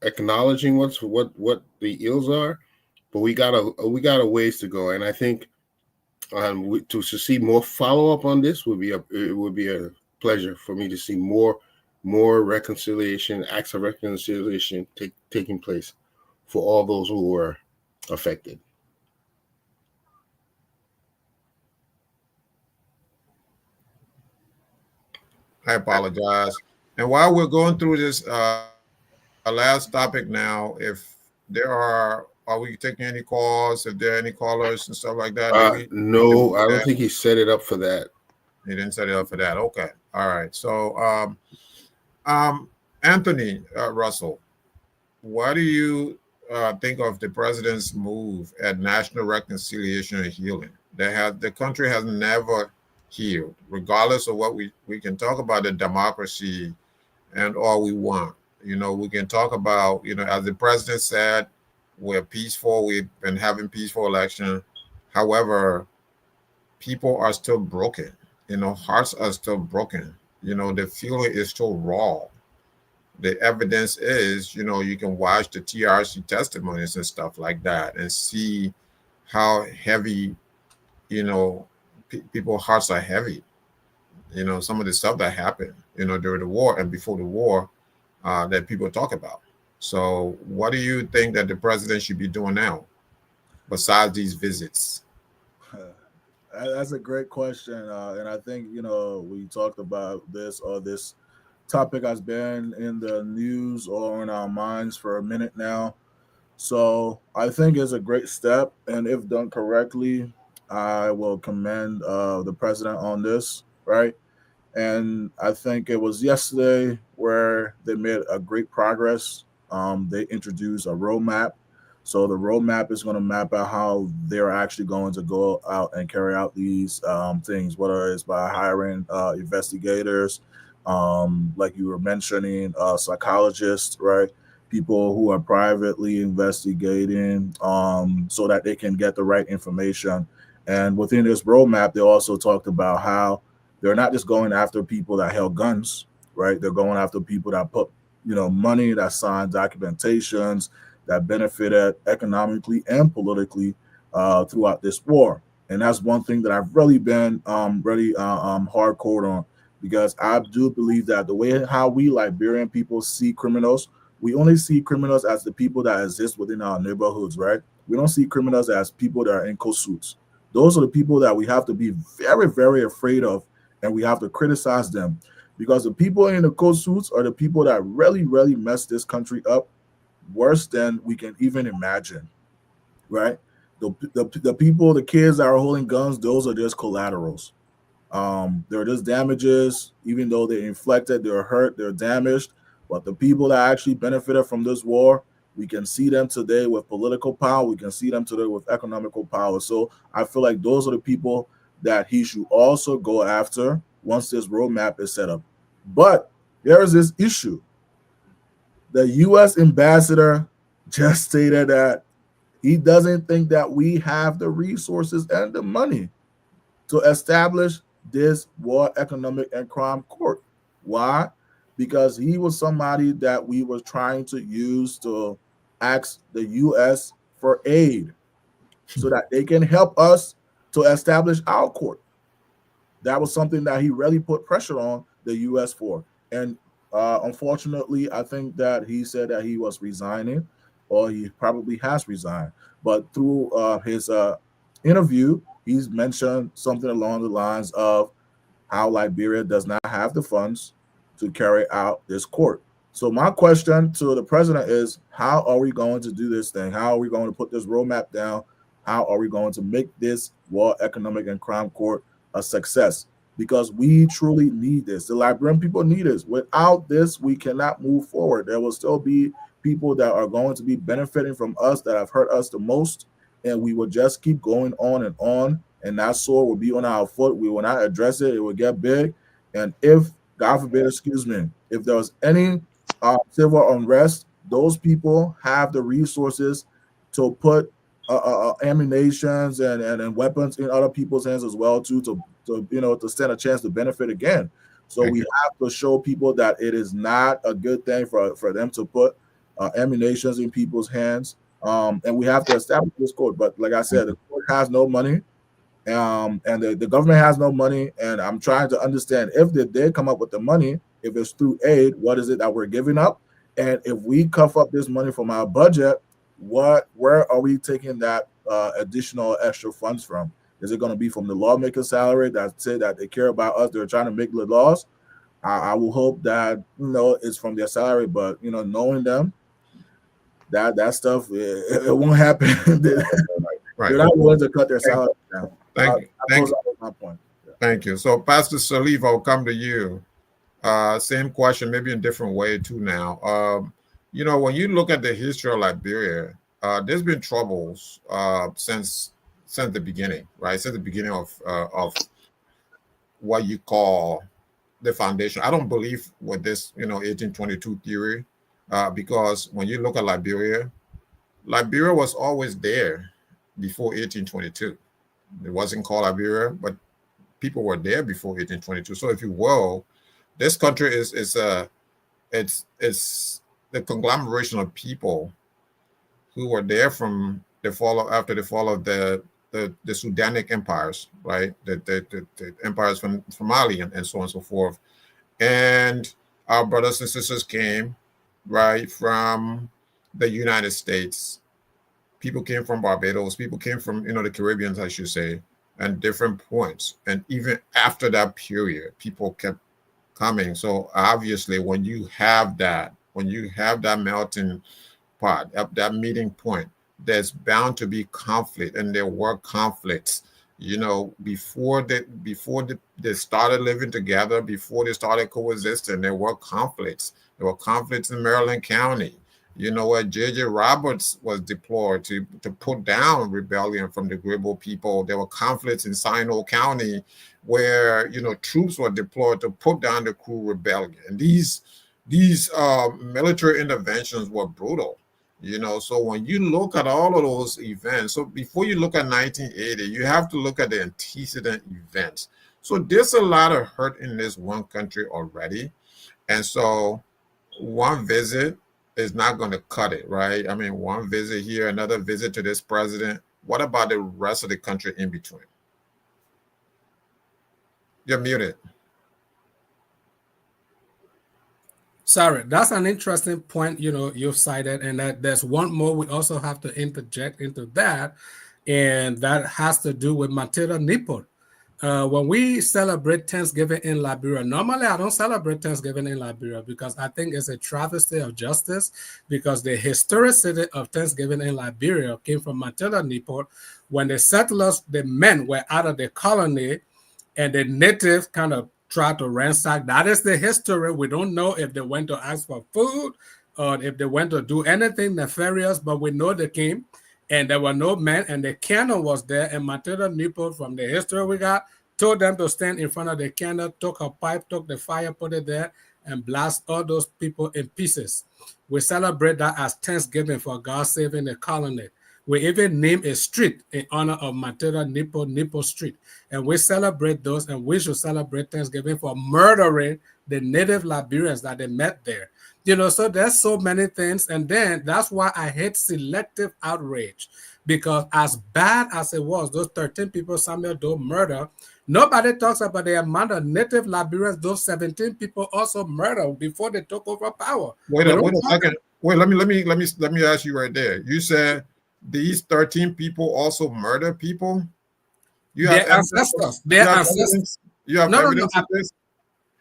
Acknowledging what the ills are, but we got a ways to go, and I think to see more follow up on this would be a pleasure for me to see more reconciliation, acts of reconciliation taking place for all those who were affected. I apologize. And while we're going through this last topic now, if there are Are we taking any calls? If there are any callers and stuff like that? No, I don't think he set it up for that. He didn't set it up for that. Okay. All right. So, Anthony Russell, what do you think of the president's move at national reconciliation and healing? The country has never healed, regardless of what we can talk about the democracy and all we want. We can talk about, as the president said, we're peaceful. We've been having peaceful election. However, people are still broken. Hearts are still broken. The feeling is still raw. The evidence is, you can watch the TRC testimonies and stuff like that and see how heavy, people's hearts are heavy. Some of the stuff that happened, during the war and before the war that people talk about. So what do you think that the president should be doing now besides these visits? That's a great question. And I think, we talked about this topic has been in the news or in our minds for a minute now. So I think it's a great step. And if done correctly, I will commend the president on this, right? And I think it was yesterday where they made a great progress. They introduced a roadmap. So the roadmap is going to map out how they're actually going to go out and carry out these things, whether it's by hiring investigators, like you were mentioning, psychologists, right? People who are privately investigating so that they can get the right information. And within this roadmap, they also talked about how they're not just going after people that held guns, right? They're going after people that put, money, that signed documentations, that benefited economically and politically throughout this war. And that's one thing that I've really been really hardcore on, because I do believe that the way how we Liberian people see criminals, we only see criminals as the people that exist within our neighborhoods, right? We don't see criminals as people that are in coat suits. Those are the people that we have to be very, very afraid of, and we have to criticize them, because the people in the coat suits are the people that really, really mess this country up worse than we can even imagine, right? The people, the kids that are holding guns, those are just collaterals. They're just damages. Even though they're inflicted, they're hurt, they're damaged. But the people that actually benefited from this war, we can see them today with political power. We can see them today with economical power. So I feel like those are the people that he should also go after once this roadmap is set up. But there is this issue. The U.S. ambassador just stated that he doesn't think that we have the resources and the money to establish this War Economic and Crime Court. Why? Because he was somebody that we were trying to use to ask the U.S. for aid so that they can help us to establish our court. That was something that he really put pressure on the U.S. for. And unfortunately, I think that he said that he was resigning, or he probably has resigned. But through his interview, he's mentioned something along the lines of how Liberia does not have the funds to carry out this court. So my question to the president is, how are we going to do this thing? How are we going to put this roadmap down? How are we going to make this War Economic and Crime Court a success? Because we truly need this. The Liberian people need this. Without this, we cannot move forward. There will still be people that are going to be benefiting from us that have hurt us the most, and we will just keep going on, and that sword will be on our foot. We will not address it. It will get big. And if, God forbid, if there was any civil unrest, those people have the resources to put ammunitions and weapons in other people's hands as well, too, to stand a chance to benefit again. So we have to show people that it is not a good thing for them to put ammunitions in people's hands. And we have to establish this court. But like I said, the court has no money. And the government has no money, and I'm trying to understand if they did come up with the money, if it's through aid, what is it that we're giving up? And if we cuff up this money from our budget, where are we taking that additional extra funds from? Is it going to be from the lawmaker's salary that say that they care about us, they're trying to make the laws? I will hope that it's from their salary, but knowing them, that stuff it won't happen. They're not willing to cut their salary down. Thank you. Thank you. That was my point. Yeah. Thank you. So, Pastor Salif, I'll come to you. Same question, maybe in a different way too now. You know, when you look at the history of Liberia, there's been troubles since the beginning, right? Since the beginning of what you call the foundation. I don't believe with this, 1822 theory, because when you look at Liberia was always there before 1822. It wasn't called Liberia, but people were there before 1822. So, if you will, this country is the conglomeration of people who were there from after the fall of the Sudanic empires, right? The empires from Mali and so on and so forth. And our brothers and sisters came, right, from the United States. People came from Barbados. People came from, the Caribbeans, I should say, and different points. And even after that period, people kept coming. So obviously, when you have that melting pot, that meeting point, there's bound to be conflict, and there were conflicts. Before they started living together, before they started coexisting, there were conflicts. There were conflicts in Maryland County. Where J.J. Roberts was deployed to put down rebellion from the Gribble people. There were conflicts in Sino County where, troops were deployed to put down the Crew rebellion. And these military interventions were brutal. So when you look at all of those events, so before you look at 1980, you have to look at the antecedent events. So there's a lot of hurt in this one country already. And so one visit is not going to cut it, right? I mean, one visit here, another visit to this president. What about the rest of the country in between? You're muted. Sorry, that's an interesting point, you've cited, and that there's one more we also have to interject into that, and that has to do with Matilda Nipot. When we celebrate Thanksgiving in Liberia, normally I don't celebrate Thanksgiving in Liberia because I think it's a travesty of justice, because the historicity of Thanksgiving in Liberia came from Matilda Nipot when the settlers, the men, were out of the colony, and the natives kind of tried to ransack. That is the history. We don't know if they went to ask for food or if they went to do anything nefarious, but we know they came. And there were no men, and the cannon was there. And Matilda Nipot, from the history we got, told them to stand in front of the cannon, took her pipe, took the fire, put it there, and blast all those people in pieces. We celebrate that as Thanksgiving for God saving the colony. We even name a street in honor of Matilda Nipot, Nipot Street. And we celebrate those, and we should celebrate Thanksgiving for murdering the native Liberians that they met there. So there's so many things. And then that's why I hate selective outrage, because as bad as it was, those 13 people Samuel Doe murdered, nobody talks about the amount of native Liberians those 17 people also murdered before they took over power. Wait a second. Wait, let me ask you right there. You said these 13 people also murder people? You have their ancestors. Their ancestors. You have evidence of this?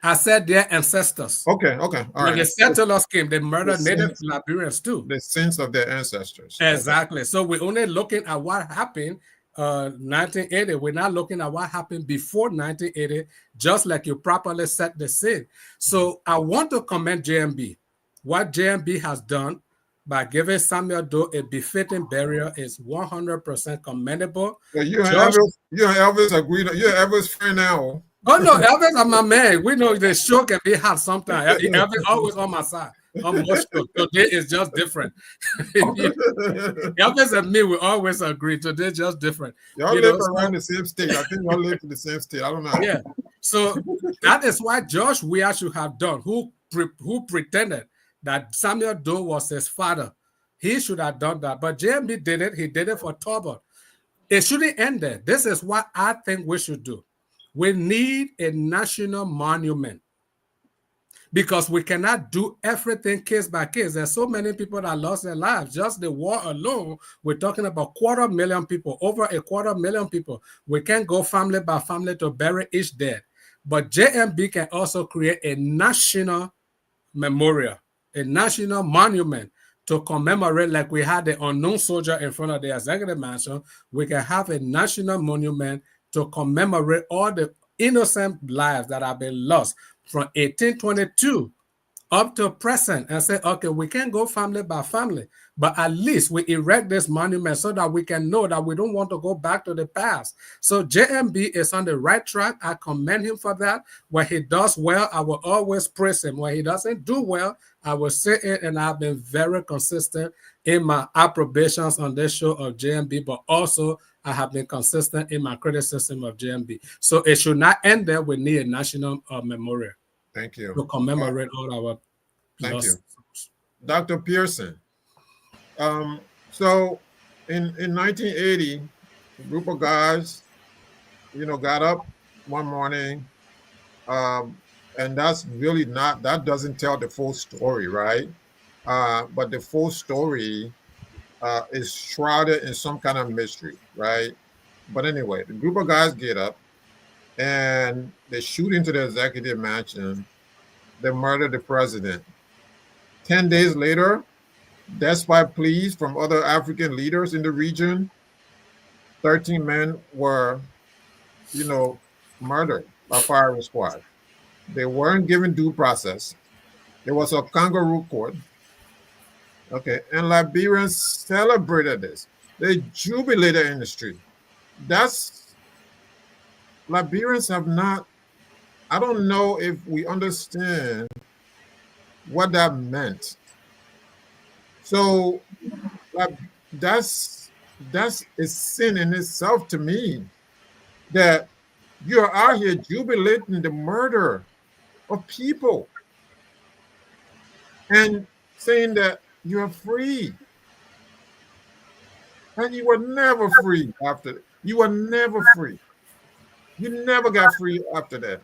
I said their ancestors. Okay, all right. When the settlers came, they murdered native Liberians too. The sins of their ancestors. Exactly. So we're only looking at what happened 1980. We're not looking at what happened before 1980, just like you properly set the scene. So I want to commend JMB. What JMB has done by giving Samuel Doe a befitting burial is 100% commendable. So you and Elvis agreed. You're Elvis' friend now. Oh no, Elvis is my man. We know the show can be hard sometimes. Elvis always on my side. Today is just different. Elvis and me, we always agree. Today just different. Y'all live around the same state. I think y'all live in the same state. I don't know. Yeah. So that is why George Weah should have done, who pretended that Samuel Doe was his father. He should have done that. But JMB did it. He did it for Talbot. It shouldn't end there. This is what I think we should do. We need a national monument, because we cannot do everything case by case. There's so many people that lost their lives. Just the war alone, we're talking about 250,000 people, over 250,000 people. We can't go family by family to bury each dead. But JMB can also create a national memorial, a national monument to commemorate, like we had the unknown soldier in front of the executive mansion, we can have a national monument to commemorate all the innocent lives that have been lost from 1822 up to present, and say, okay, we can go family by family, but at least we erect this monument so that we can know that we don't want to go back to the past. So JMB is on the right track. I commend him for that. When he does well, I will always praise him. When he doesn't do well, I will say it, and I've been very consistent in my approbations on this show of JMB, but also I have been consistent in my criticism of JMB. So it should not end there. We need a national memorial. Thank you. To commemorate all our Thank you. Dr. Pearson. So in 1980, a group of guys, got up one morning, and that's really not, that doesn't tell the full story, right? But the full story is shrouded in some kind of mystery, right? But anyway, the group of guys get up and they shoot into the executive mansion. They murder the president. 10 days later, despite pleas from other African leaders in the region, 13 men were, murdered by firing squad. They weren't given due process. There was a kangaroo court. Okay, and Liberians celebrated this. They jubilated in the street. Liberians have not, I don't know if we understand what that meant. So that's a sin in itself to me, that you're out here jubilating the murder of people and saying that you're free. And you were never free after. You were never free. You never got free after that.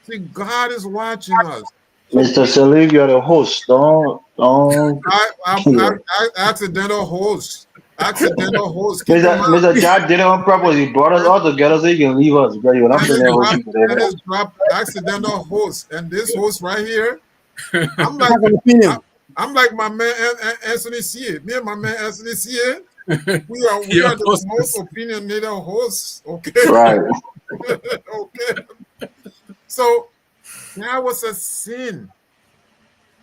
See, God is watching us. Mr. Salib, you're the host. Don't. I'm accidental host. Accidental host. Mr. John did it on purpose. He brought us all together so you can leave us. Accidental host. And this host right here, I'm like my man Anthony C. Me and my man Anthony C. We are the most opinionated hosts. Okay. Right. Okay. So that was a sin.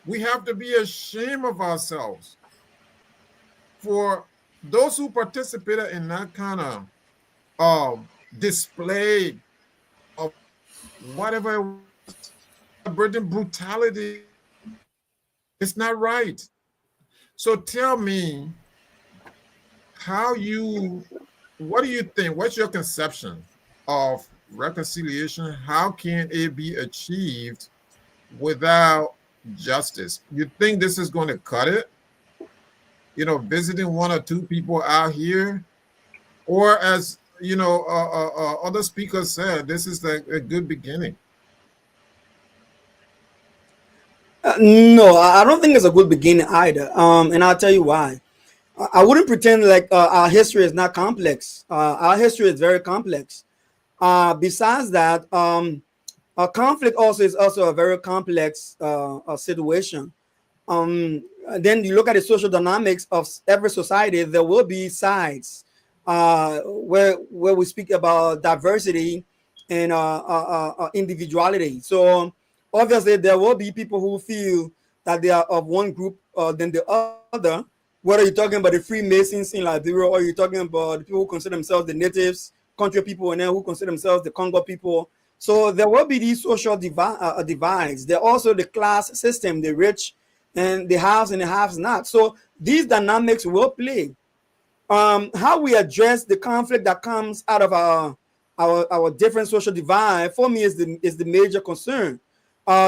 We have to be ashamed of ourselves. For those who participated in that kind of display of whatever brutality, it's not right. So tell me, what do you think? What's your conception of reconciliation? How can it be achieved without justice? You think this is going to cut it? Visiting one or two people out here, or as other speakers said, this is a good beginning. No, I don't think it's a good beginning either. And I'll tell you why. I wouldn't pretend like our history is not complex. Our history is very complex. Besides that, a conflict is also a very complex situation. Then you look at the social dynamics of every society. There will be sides where we speak about diversity and individuality. So obviously, there will be people who feel that they are of one group than the other. Whether you're talking about the Freemasons in Liberia, or you're talking about the people who consider themselves the natives, country people, and then who consider themselves the Congo people. So there will be these social divides. There are also the class system, the rich and the haves and the haves not. So these dynamics will play. How we address the conflict that comes out of our different social divide, for me, is the major concern.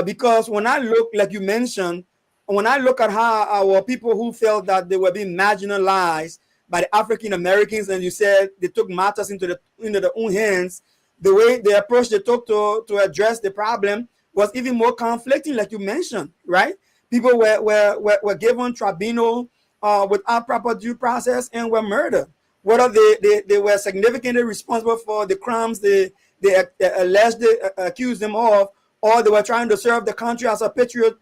Because when I look, like you mentioned, when I look at how our people who felt that they were being marginalized by the African Americans, and you said they took matters into their own hands, the way the approach they took to address the problem was even more conflicting, like you mentioned, right? People were given tribunal without proper due process and were murdered. Whether they were significantly responsible for the crimes they allegedly accused them of, or they were trying to serve the country as a patriotic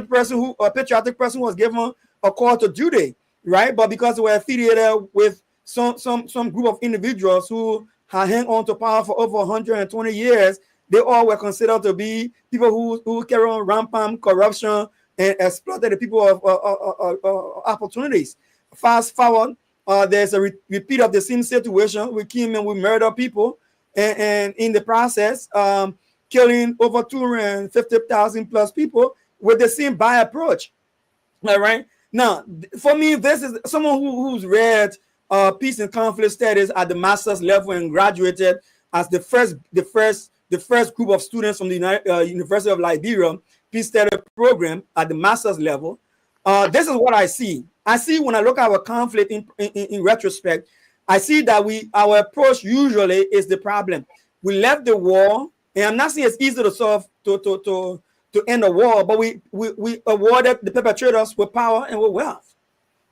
person who was given a call to duty, right? But because they were affiliated with some group of individuals who had hang on to power for over 120 years, they all were considered to be people who carry on rampant corruption and exploited the people of opportunities. Fast forward, there's a repeat of the same situation. We came and we murder people, and in the process, killing over 250,000 plus people with the same by approach. All right. Now, for me, this is someone who's read peace and conflict studies at the master's level and graduated as the first group of students from the University of Liberia peace study program at the master's level. This is what I see. I see when I look at our conflict in retrospect, I see that our approach usually is the problem. We left the war, and I'm not saying it's easy to solve to end the war, but we awarded the perpetrators with power and with wealth.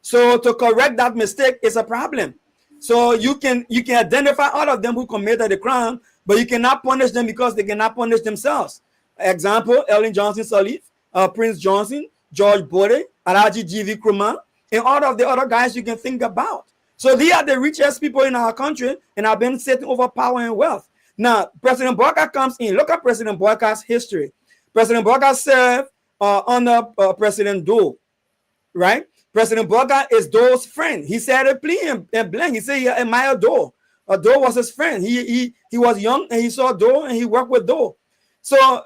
So to correct that mistake is a problem. So you can identify all of them who committed the crime, but you cannot punish them because they cannot punish themselves. Example: Ellen Johnson Sirleaf, Prince Johnson, George Bode, Alaji G.V. Nkrumah, and all of the other guys you can think about. So they are the richest people in our country and have been sitting over power and wealth. Now, President Boakai comes in. Look at President Boakai's history. President Boakai served under President Doe, right? President Boakai is Doe's friend. He said it plain and blank. He said he admired Doe. Doe was his friend. He was young and he saw Doe and he worked with Doe. So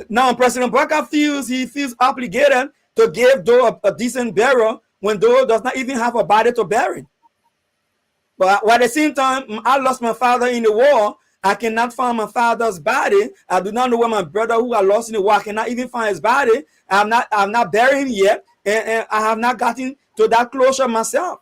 now President Boakai feels obligated to give Doe a decent burial when Doe does not even have a body to bury. But at the same time, I lost my father in the war. I cannot find my father's body. I do not know where my brother who I lost in the war, I cannot even find his body. I'm not buried him yet, and I have not gotten to that closure myself.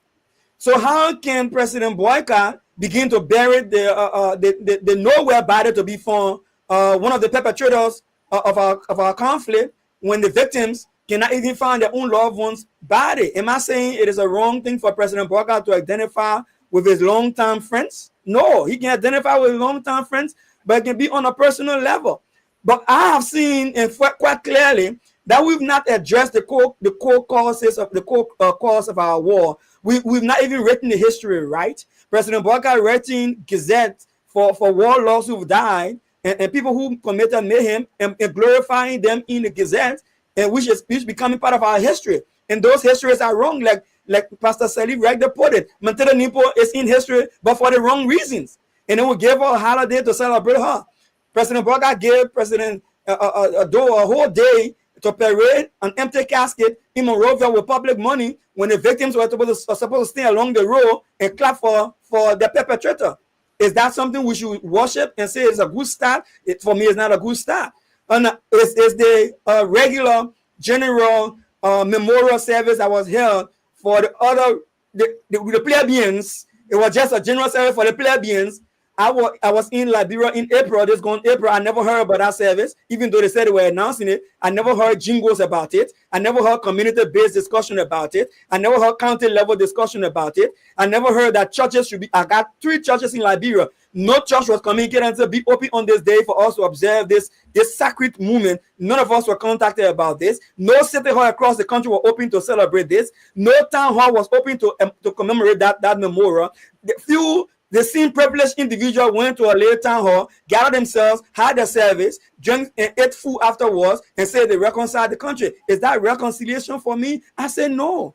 So how can President Boakai begin to bury the nowhere body to be found, one of the perpetrators of our conflict, when the victims cannot even find their own loved one's body? Am I saying it is a wrong thing for President Boakai to identify with his long-time friends? No, he can identify with long-time friends, but it can be on a personal level. But I have seen and quite clearly that we've not addressed the core causes of the core cause of our war. We've not even written the history right. President Boakai writing Gazette for warlords who've died and people who committed mayhem and glorifying them in the Gazette, and which is becoming part of our history. And those histories are wrong, like Pastor Sirleaf Regda put it. Mantida Nimpo is in history, but for the wrong reasons. And then we gave her a holiday to celebrate her. President Boakai gave President Doe a whole day to parade an empty casket in Monrovia with public money when the victims were supposed to stay along the road and clap for the perpetrator. Is that something we should worship and say it's a good start? For me, it's not a good start. And it's the regular general memorial service that was held for the plebeians. It was just a general service for the plebeians. I was in Liberia in April, this gone April. I never heard about that service, even though they said they were announcing it. I never heard jingles about it. I never heard community-based discussion about it. I never heard county-level discussion about it. I never heard that churches should be. I got 3 churches in Liberia. No church was communicating to be open on this day for us to observe this sacred movement. None of us were contacted about this. No city hall across the country were open to celebrate this. No town hall was open to commemorate that memorial. The same privileged individual went to a later town hall, gathered themselves, had a service, drank and ate food afterwards, and said they reconciled the country. Is that reconciliation for me? I said no.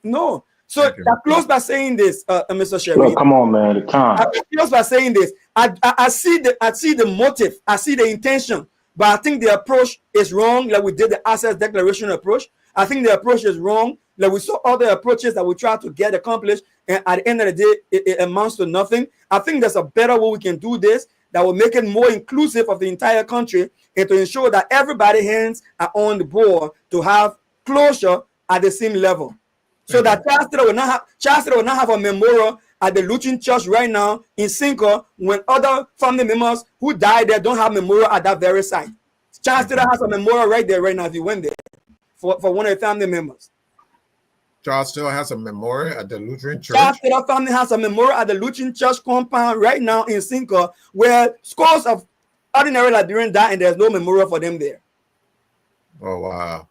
No. So I close by saying this, Mr. Sherry. Well, come on, man. The time. I close by saying this. I see the motive, I see the intention, but I think the approach is wrong. Like we did the Access Declaration approach. I think the approach is wrong. Like we saw other approaches that we try to get accomplished, and at the end of the day, it amounts to nothing. I think there's a better way we can do this that will make it more inclusive of the entire country and to ensure that everybody's hands are on the board to have closure at the same level. So that Chastity will not have a memorial at the Lutheran Church right now in Cinco when other family members who died there don't have memorial at that very site. Chastity has a memorial right there right now if you went there for one of the family members. Charles still has a memorial at the Lutheran Church. Chastity family has a memorial at the Lutheran Church compound right now in Cinco where scores of ordinary Liberians died and there's no memorial for them there. Oh, wow.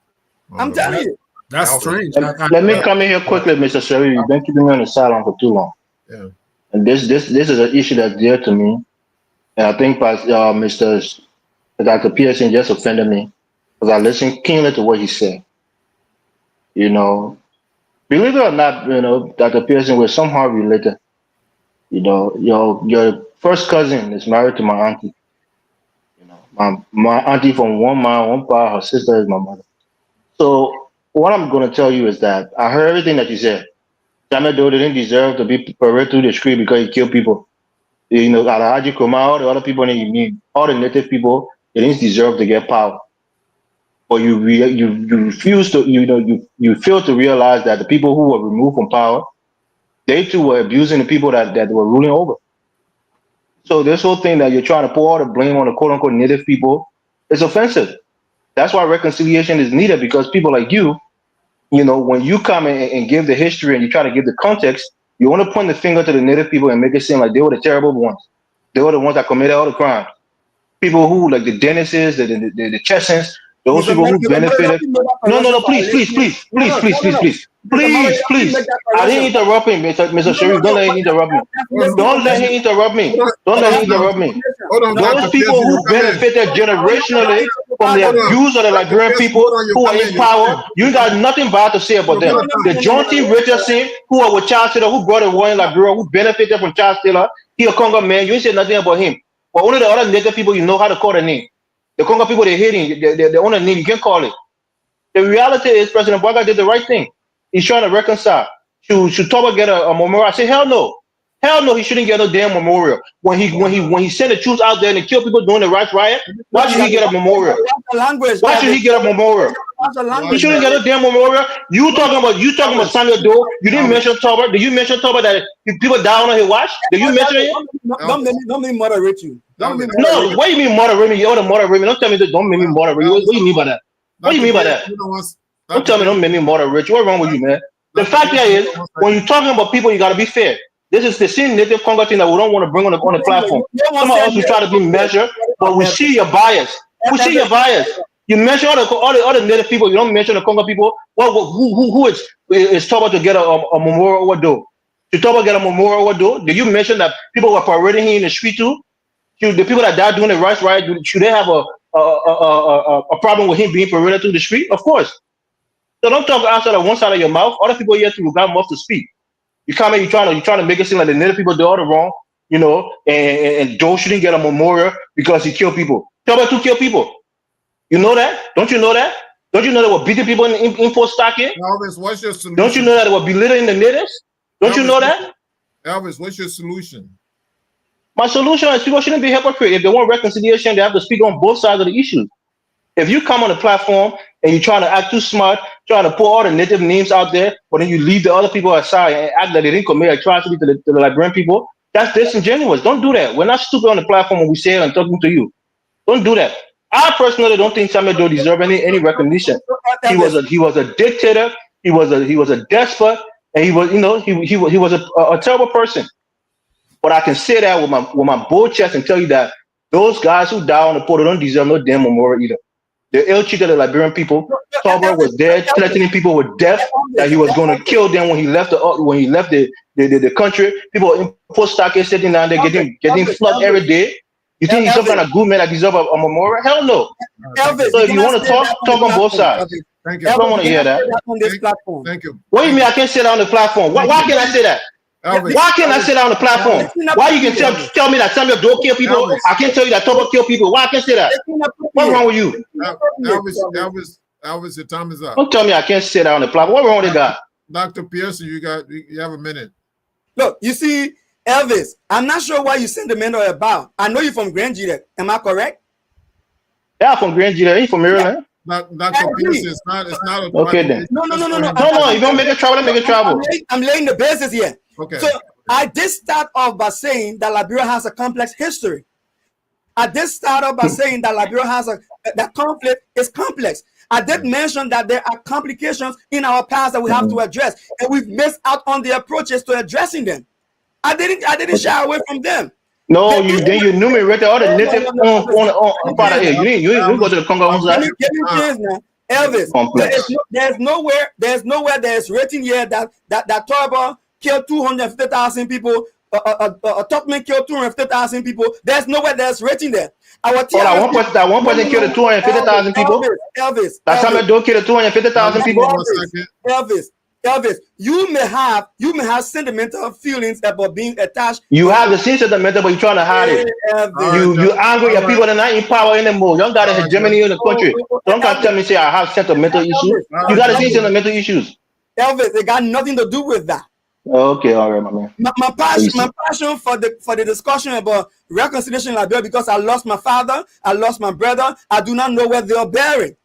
I'm telling you. That's Alvin. strange. Let me come in here quickly, Mr. Sherry. You've been keeping me on the sideline for too long. Yeah. And this is an issue that's dear to me. And I think Mr. Dr. Pearson just offended me because I listened keenly to what he said. You know, believe it or not, Dr. Pearson, we're somehow related. Your first cousin is married to my auntie. My auntie from one mom, one pa, her sister is my mother. So what I'm going to tell you is that I heard everything that you said. Samuel Doe didn't deserve to be paraded through the street because he killed people. Alhaji Kuma, all the other people that you mean, all the native people, they didn't deserve to get power. But you refuse to, you fail to realize that the people who were removed from power, they too were abusing the people that were ruling over. So this whole thing that you're trying to pour all the blame on the quote unquote native people is offensive. That's why reconciliation is needed, because people like you, when you come and give the history and you try to give the context, you want to point the finger to the native people and make it seem like they were the terrible ones. They were the ones that committed all the crimes. People who, like the Dennises, the Chessons, those people who benefited. No, please. I didn't interrupt him, Mr. Sharif. Don't let him interrupt me. Don't let him interrupt me. Don't let him interrupt me. Those people who benefited generationally from the abuse of the Liberian people who are in power, you got nothing bad to say about them. The John T. Richardson, who are with Charles Taylor, who brought the war in Liberia, who benefited from Charles Taylor, he a Congo man. You ain't said nothing about him. But only the other native people you know how to call the name. The Congo people, they're hating. They own a name. You can't call it. The reality is President Boakai did the right thing. He's trying to reconcile. Should Toba get a memorial? I say, hell no. Hell no, he shouldn't get no damn memorial. When he sent the troops out there and killed people during the riot, why should he get a memorial? Why should he get a memorial? He shouldn't get a damn memorial. You talking about Samuel Doe. You didn't mention Toba. Did you mention Toba that people die on his watch? Did you mention it? Don't make me moderate you. No, what do you mean moderate me? You ought to moderate me. Don't tell me that. Don't make me moderate you. What do you mean by that? What do you mean by that? Don't tell me don't make me moderate you. What's wrong with you, man? The fact there is, when you're talking about people, you got to be fair. This is the same native Congo thing that we don't want to bring on the platform. Some of us we try to be measured, but we see your bias. We see your bias. You mention all the other native people. You don't mention the Congo people. Who is Toba to get a memorial over Doe? Did Toba get a memorial over Doe? Did you mention that people were parading him in the street too? The people that died during the rights riot, should they have a problem with him being paraded through the street? Of course. So don't talk outside of one side of your mouth. Other people here too got mouth to speak. You come in, you're trying to make it seem like the native people did all the wrong, and Joe shouldn't get a memorial because he killed people. Toba to kill people. You know that? Don't you know that? Don't you know that we're beating people in info stocking? Elvis, what's your solution? Don't you know that we're belittling the natives? Don't you know that? Elvis, what's your solution? My solution is people shouldn't be hypocrite. If they want reconciliation, they have to speak on both sides of the issue. If you come on the platform and you're trying to act too smart, trying to put all the native names out there, but then you leave the other people aside and act like they didn't commit atrocity to the Liberian people, that's disingenuous. Don't do that. We're not stupid on the platform when we say it and talking to you. Don't do that. I personally don't think Samuel Doe deserves any recognition. He was a dictator. He was a despot, and he was a terrible person. But I can say that with my bold chest and tell you that those guys who died on the portal don't deserve no damn memorial either. They ill-treated the Liberian people. Toba was there threatening people with death, that he was going to kill them when he left the country. People in post stockade sitting down there getting flogged every day. You think he's some kind of good man that deserves a memorial? Hell no. So if you want to talk on both sides. Thank you. I don't want to hear that. Thank you. What do you mean I can't sit on the platform? Why can't I say that? Elvis, Why can't I sit on the platform? Why you can tell me that Samuel Doe kill people? Elvis. I can't tell you that Toba kill people. Why I can't say that? What's wrong with you? Elvis, your time is up. Don't tell me I can't sit on the platform. What's wrong with that guy? Dr. Pearson, you have a minute. Look, you see, Elvis, I'm not sure why you sentimental about. I know you're from Grand Judah. Am I correct? Yeah, I'm from Grand Judah. Ain't from Maryland. Dr. Pearson, it's not a okay then. No. You don't make it trouble. Make it trouble. I'm laying the basis here. Okay. So I did start off by saying that Liberia has a complex history. I did start off by saying that Liberia has that conflict is complex. I did mention that there are complications in our past that we have to address, and we've missed out on the approaches to addressing them. I didn't shy away from them. No, you enumerated all the native on part of it. You didn't go to the Congo on side. Let me now. Elvis, Complex. there's nowhere there's written here that Turbo killed 250,000 people. Topman killed 250,000 people. There's nowhere that's written there. That one person killed 250,000 people. Elvis. That Samuel Doe killed 250,000 people. Elvis, you may have sentimental feelings about being attached. You have the sentimental, but you're trying to hide it. You angry at people that are not in power anymore. You don't got a hegemony in the country. Don't got to tell me say I have sentimental issues. You got to see sentimental issues. Elvis, it got nothing to do with that. Okay, all right, my man. My passion for the discussion about reconciliation in Liberia, because I lost my father, I lost my brother. I do not know where they are buried.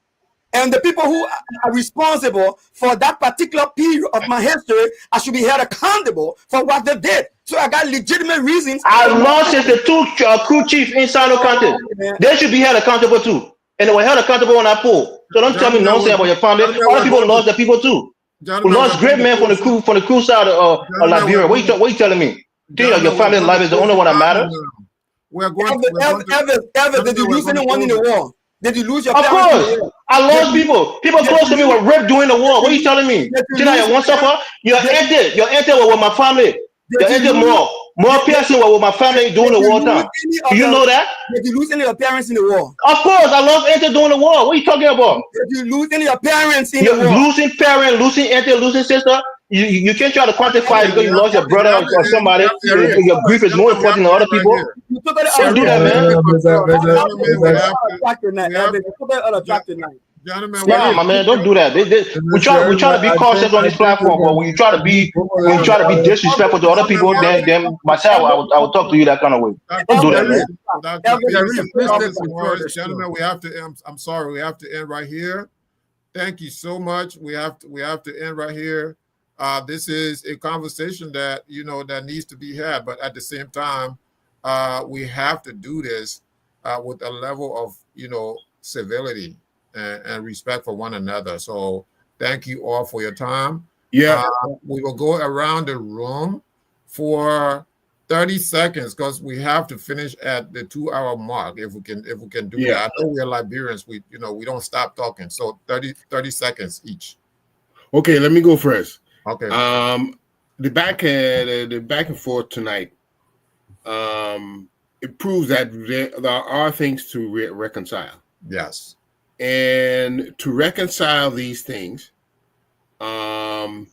And the people who are responsible for that particular period of my history, I should be held accountable for what they did. So I got legitimate reasons. I lost the two crew chiefs inside the country. They should be held accountable too. And they were held accountable on that poll. So don't tell me nonsense about your family. Other people lost their people too. We lost great men from the crew side of Liberia. What you telling me? Your family life is the only one that matters? Elvis, did you lose anyone in the war? Did you lose your parents? Of course. I lost people. People close to me were raped during the war. What are you telling me? You one suffer? Your auntie was with my family. Your auntie more piercing was with my family during the war time. Do you know that? Did you lose any of your parents in the war? Of course, I lost auntie during the war. What are you talking about? Did you lose any of your parents in the war? Losing parent, losing auntie, losing sister. You can't try to quantify it because you lost your brother or somebody. Your grief is more important than other people. Don't do that, man. Yeah, my man, don't do that. We try to be cautious on this platform, but when you try to be disrespectful to other people, then myself, I will talk to you that kind of way. Don't do that, man. Gentlemen, we have to. I'm sorry, we have to end right here. Thank you so much. We have to end right here. This is a conversation that that needs to be had, but at the same time, we have to do this with a level of civility and respect for one another. So thank you all for your time. Yeah, we will go around the room for 30 seconds because we have to finish at the 2-hour mark. If we can do that. I know we are Liberians. We don't stop talking. So 30 seconds each. Okay, let me go first. Okay. The back and forth tonight, it proves that there are things to reconcile. Yes. And to reconcile these things, what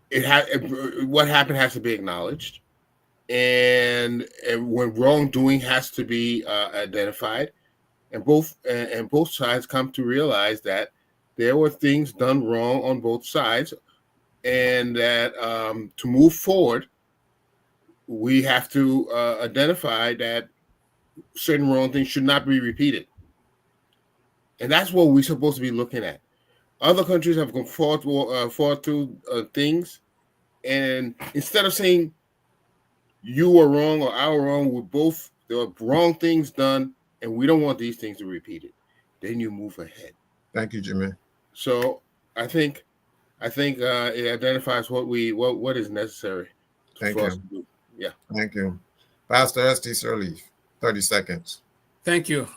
happened has to be acknowledged, and when wrongdoing has to be identified, and both sides come to realize that there were things done wrong on both sides. And that to move forward, we have to identify that certain wrong things should not be repeated. And that's what we're supposed to be looking at. Other countries have fought through things, and instead of saying you were wrong or I were wrong, there were wrong things done, and we don't want these things to repeat it. Then you move ahead. Thank you, Jimmy. So I think it identifies what is necessary. Thank you. Us to do. Yeah. Thank you. Pastor S.T. Sirleaf, 30 seconds. Thank you.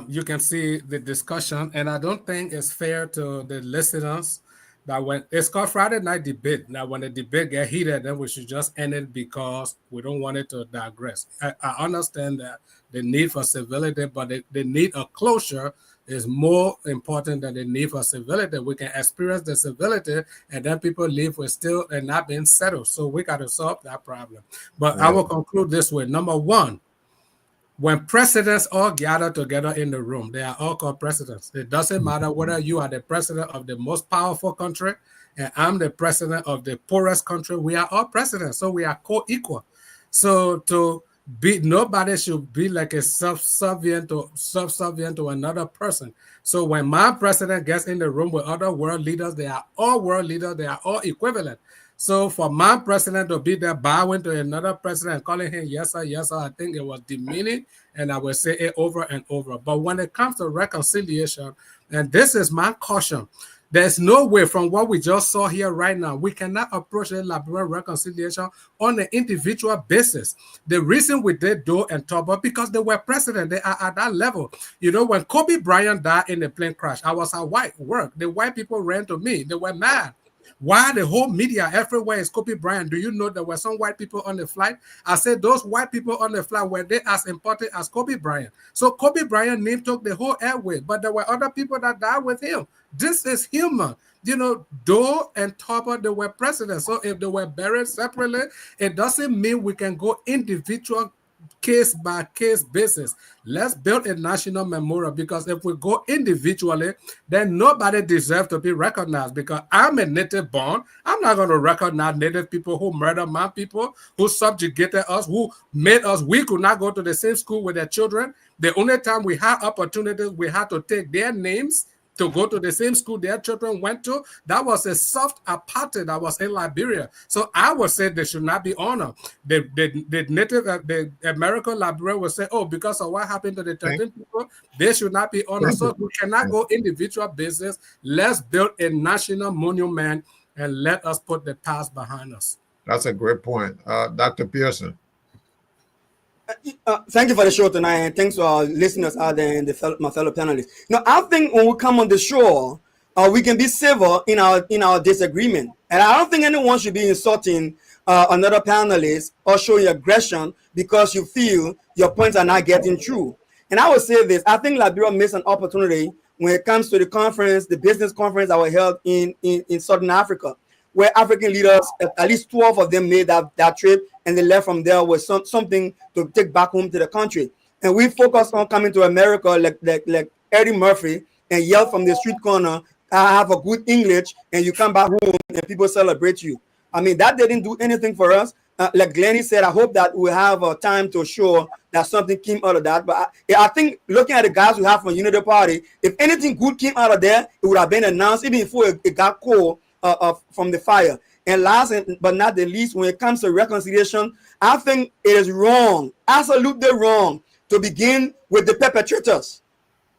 You can see the discussion, and I don't think it's fair to the listeners that when it's called Friday night debate. Now, when the debate get heated, then we should just end it because we don't want it to digress. I understand that the need for civility, but the need of closure is more important than the need for civility. We can experience the civility, and then people live with still and not being settled. So we got to solve that problem. But I will conclude this way. Number one, when presidents all gather together in the room, they are all called presidents. It doesn't matter whether you are the president of the most powerful country and I'm the president of the poorest country. We are all presidents, so we are co-equal. So nobody should be like a subservient to another person. So when my president gets in the room with other world leaders, they are all world leaders. They are all equivalent. So for my president to be there bowing to another president, calling him yes sir, I think it was demeaning, and I will say it over and over. But when it comes to reconciliation, and this is my caution, There's no way from what we just saw here right now, we cannot approach the Liberian reconciliation on an individual basis. The reason we did Doe and Toba, because they were president, they are at that level. You know, when Kobe Bryant died in a plane crash, I was at work. The white people ran to me. They were mad. Why the whole media everywhere is Kobe Bryant? Do you know there were some white people on the flight? I said those white people on the flight were they as important as Kobe Bryant? So Kobe Bryant name took the whole airway, but there were other people that died with him. This is human. You know, Doe and Toba, they were presidents. So if they were buried separately, it doesn't mean we can go individual case by case basis. Let's build a national memorial, because if we go individually, then nobody deserves to be recognized, because I'm a native born. I'm not going to recognize native people who murdered my people, who subjugated us, who made us. We could not go to the same school with their children. The only time we had opportunities, we had to take their names to go to the same school their children went to. That was a soft apartheid that was in Liberia. So I would say they should not be honored. The native, the American Liberian will say, oh, because of what happened to the 13 people, they should not be honored. So we cannot go individual business. Let's build a national monument and let us put the past behind us. That's a great point. Dr. Pearson. Thank you for the show tonight, and thanks to our listeners out there and my fellow panelists. Now, I think when we come on the show, we can be civil in our disagreement, and I don't think anyone should be insulting another panelist or showing aggression because you feel your points are not getting through. And I would say this: I think Liberia missed an opportunity when it comes to the conference, the business conference that was held in Southern Africa, where African leaders, at least 12 of them, made that trip, and they left from there with something to take back home to the country. And we focus on coming to America like Eddie Murphy and yell from the street corner, I have a good English, and you come back home and people celebrate you. I mean, that didn't do anything for us. Like Glennie said, I hope that we have time to show that something came out of that. But I think looking at the guys we have from Unity Party, if anything good came out of there, it would have been announced even before it got cold from the fire. And last but not the least, when it comes to reconciliation, I think it is wrong, absolutely wrong, to begin with the perpetrators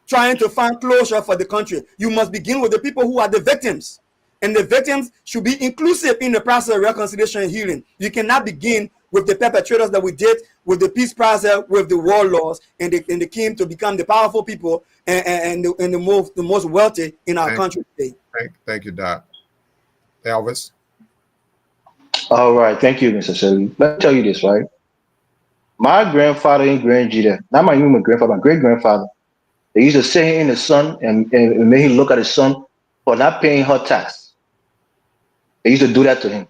trying to find closure for the country. You must begin with the people who are the victims. And the victims should be inclusive in the process of reconciliation and healing. You cannot begin with the perpetrators that we did with the peace process, with the warlords, and they came to become the powerful people and the most wealthy in our country today. Thank you, Doc. Elvis. All right, thank you, Mr. Shirley. Let me tell you this, right? My grandfather and grandfather, not my human grandfather, my great grandfather, they used to sit him in the sun and make him look at his son for not paying her tax. They used to do that to him.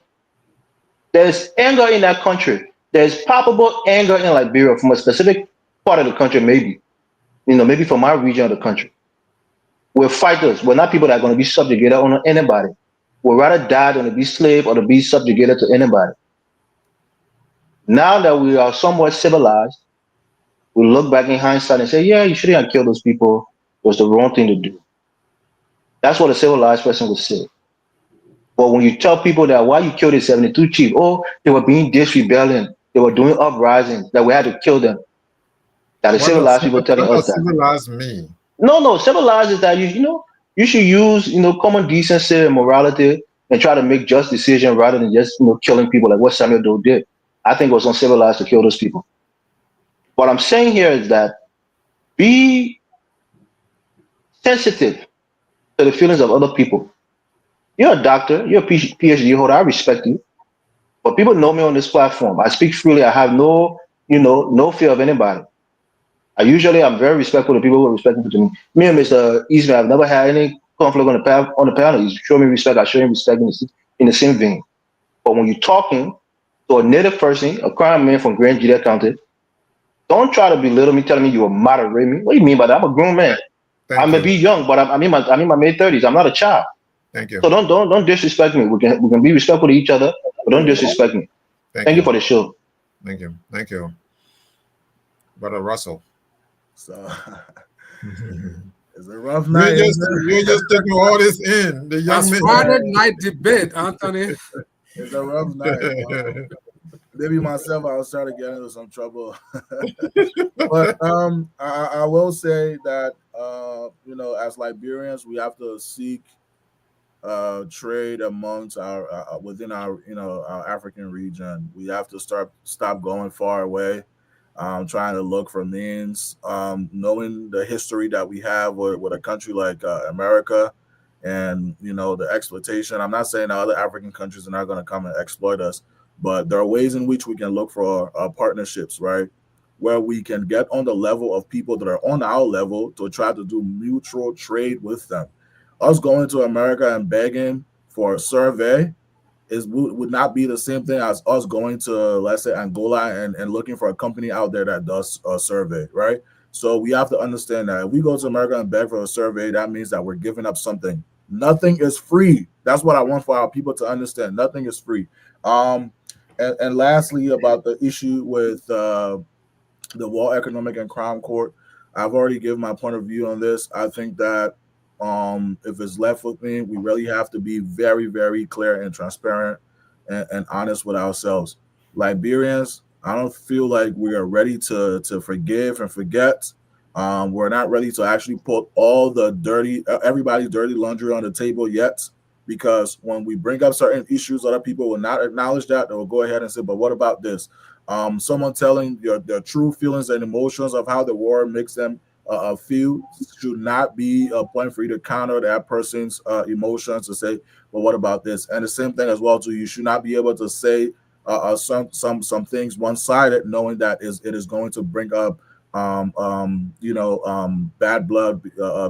There's anger in that country. There's palpable anger in Liberia from a specific part of the country, maybe. Maybe from my region of the country. We're fighters. We're not people that are going to be subjugated on anybody. We'd rather die than to be slave or to be subjugated to anybody. Now that we are somewhat civilized, we look back in hindsight and say, yeah, you shouldn't have killed those people. It was the wrong thing to do. That's what a civilized person would say. But when you tell people that why you killed the 72 chief, oh, they were being rebellion, they were doing uprisings, that we had to kill them. That the civilized people telling us that. Civilized me. No, civilized is that you should use common decency and morality and try to make just decisions rather than just killing people like what Samuel Doe did. I think it was uncivilized to kill those people. What I'm saying here is that be sensitive to the feelings of other people. You're a doctor, you're a PhD holder, I respect you. But people know me on this platform. I speak freely, I have no fear of anybody. I'm very respectful of people who are respectful to me. Me and Mr. Eastman, I've never had any conflict on the panel. You show me respect, I show him respect in the same vein. But when you're talking to a native person, a crime man from Grand Judea County, don't try to belittle me, telling me you will moderate me. What do you mean by that? I'm a grown man. I may be young, but I'm in my mid-30s. I'm not a child. Thank you. So don't disrespect me. We can be respectful to each other, but don't disrespect me. Thank you for the show. Thank you. Brother Russell. So it's a rough night. You're just taking all this in. The young man. Friday night debate, Anthony. It's a rough night. Maybe myself, I was trying to get into some trouble. But I will say that as Liberians, we have to seek trade amongst our within our our African region. We have to stop going far away, trying to look for means. Knowing the history that we have with a country like America, and the exploitation. I'm not saying that other African countries are not going to come and exploit us, but there are ways in which we can look for partnerships, right? Where we can get on the level of people that are on our level to try to do mutual trade with them. Us going to America and begging for a survey would not be the same thing as us going to, let's say, Angola and looking for a company out there that does a survey, right? So we have to understand that if we go to America and beg for a survey, that means that we're giving up something. Nothing is free. That's what I want for our people to understand. Nothing is free. And lastly, about the issue with the World Economic and Crime Court, I've already given my point of view on this. I think that if it's left with me, we really have to be very, very clear and transparent and honest with ourselves. Liberians, I don't feel like we are ready to forgive and forget. We're not ready to actually put all the everybody's dirty laundry on the table yet, because when we bring up certain issues, other people will not acknowledge that. They will go ahead and say, but what about this? Someone telling their true feelings and emotions of how the war makes them feel should not be a point for you to counter that person's emotions to say, well, what about this? And the same thing as well too. You should not be able to say some things one-sided, knowing that it is going to bring up bad blood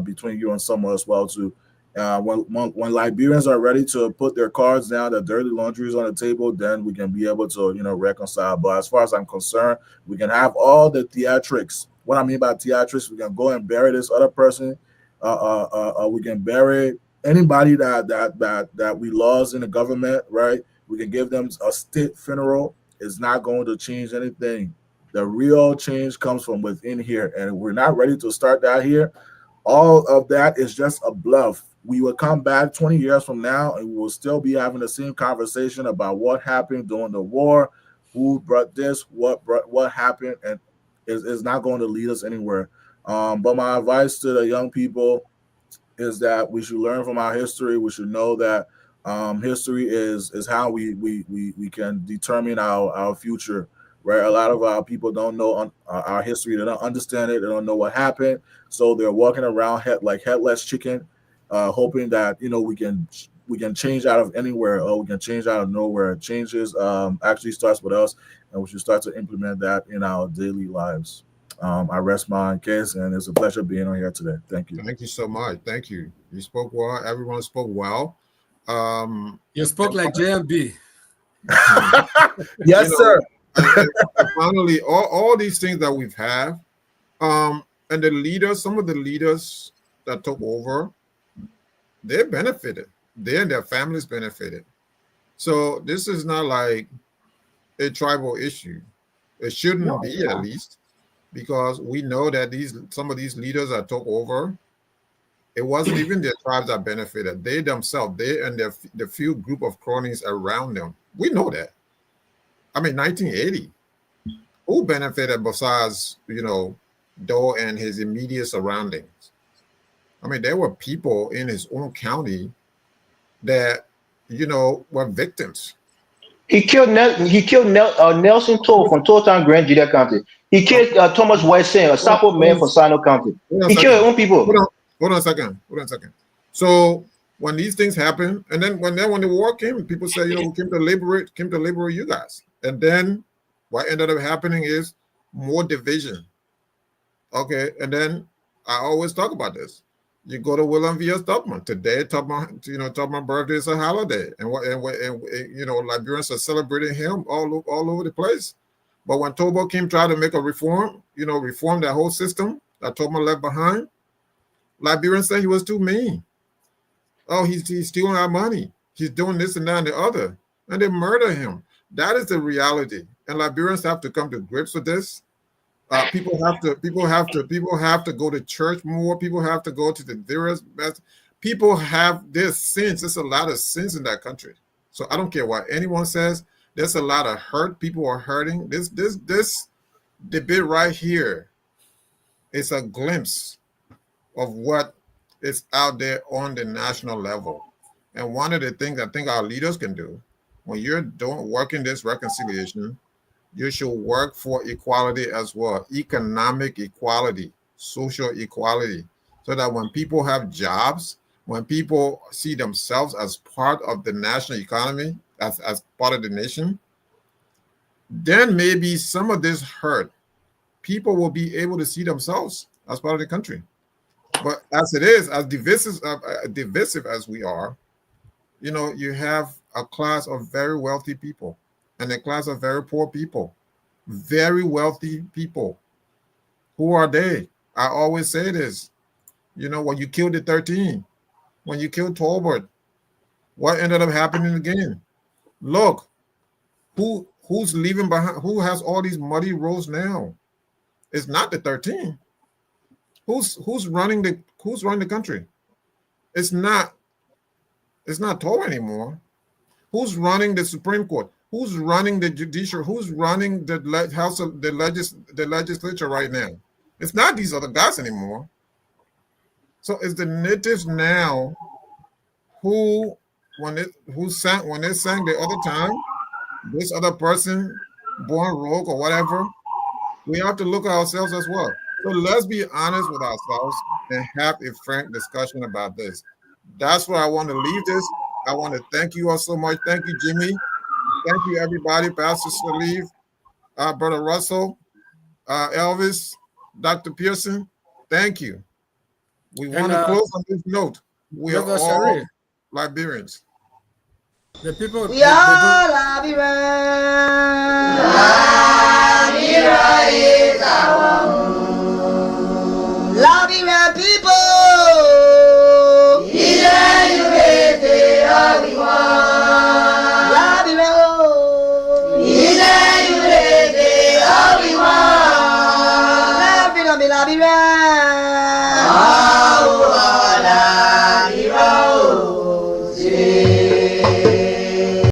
between you and someone as well too. When Liberians are ready to put their cards down, their dirty laundry is on the table, then we can be able to reconcile. But as far as I'm concerned, we can have all the theatrics. What I mean by theatrics, we can go and bury this other person. We can bury anybody that we lost in the government, right? We can give them a state funeral. It's not going to change anything. The real change comes from within here, and we're not ready to start that here. All of that is just a bluff. We will come back 20 years from now, and we will still be having the same conversation about what happened during the war, who brought this, what happened, and it's not going to lead us anywhere. But my advice to the young people is that we should learn from our history. We should know that history is how we can determine our future. Right, a lot of our people don't know our history. They don't understand it. They don't know what happened. So they're walking around like headless chicken, hoping that we can change out of anywhere, or we can change out of nowhere. Changes actually starts with us, and we should start to implement that in our daily lives. I rest my case, and it's a pleasure being on here today. Thank you. Thank you so much. Thank you. You spoke well. Everyone spoke well. You spoke like JMB. Yes, sir. And finally, all these things that we've had, and the leaders, some of the leaders that took over, they benefited. They and their families benefited. So this is not like a tribal issue. It shouldn't be, at least, because we know that some of these leaders that took over, it wasn't even their tribes that benefited. They themselves, they and the few group of cronies around them. We know that. I mean, 1980, who benefited besides, Doe and his immediate surroundings? I mean, there were people in his own county that, were victims. He killed Nelson Toll from Tolltown, Grand Julia County. He killed Thomas Whiteside, a Sapo man from Sino County. He killed his own people. Hold on a second. So when these things happen, and then when the war came, people say, we came to liberate you guys. And then what ended up happening is more division. Okay, and then I always talk about this. You go to William V.S. Tubman today. Tubman birthday is a holiday, and Liberians are celebrating him all over the place. But when Tobo Kim tried to make a reform, reform that whole system that Tubman left behind, Liberians said he was too mean. Oh, he's stealing our money. He's doing this and that and the other, and they murder him. That is the reality, and Liberians have to come to grips with this. People have to go to church more. People have to go to the various. People have there's sins. There's a lot of sins in that country. So I don't care what anyone says. There's a lot of hurt. People are hurting. This debate right here is a glimpse of what is out there on the national level. And one of the things I think our leaders can do, when you're working this reconciliation, you should work for equality as well, economic equality, social equality, so that when people have jobs, when people see themselves as part of the national economy, as part of the nation, then maybe some of this hurt, people will be able to see themselves as part of the country. But as it is, as divisive as we are, you know, you have a class of very wealthy people and a class of very poor people. Very wealthy people. Who are they? I always say this. You know, when you killed the 13, when you killed Tolbert, what ended up happening again? Look, who's leaving behind? Who has all these muddy roads now? It's not the 13. Who's running the country? It's not Tolbert anymore. Who's running the Supreme Court? Who's running the judiciary? Who's running the House of the legislature right now? It's not these other guys anymore. So it's the natives now who, when they sang the other time, this other person born rogue or whatever, we have to look at ourselves as well. So let's be honest with ourselves and have a frank discussion about this. That's where I want to leave this. I want to thank you all so much. Thank you, Jimmy. Thank you, everybody. Pastor Saliv, Brother Russell, Elvis, Dr. Pearson. Thank you. We want to close on this note. We are all Liberians. The people. We are Liberians. Liberia is our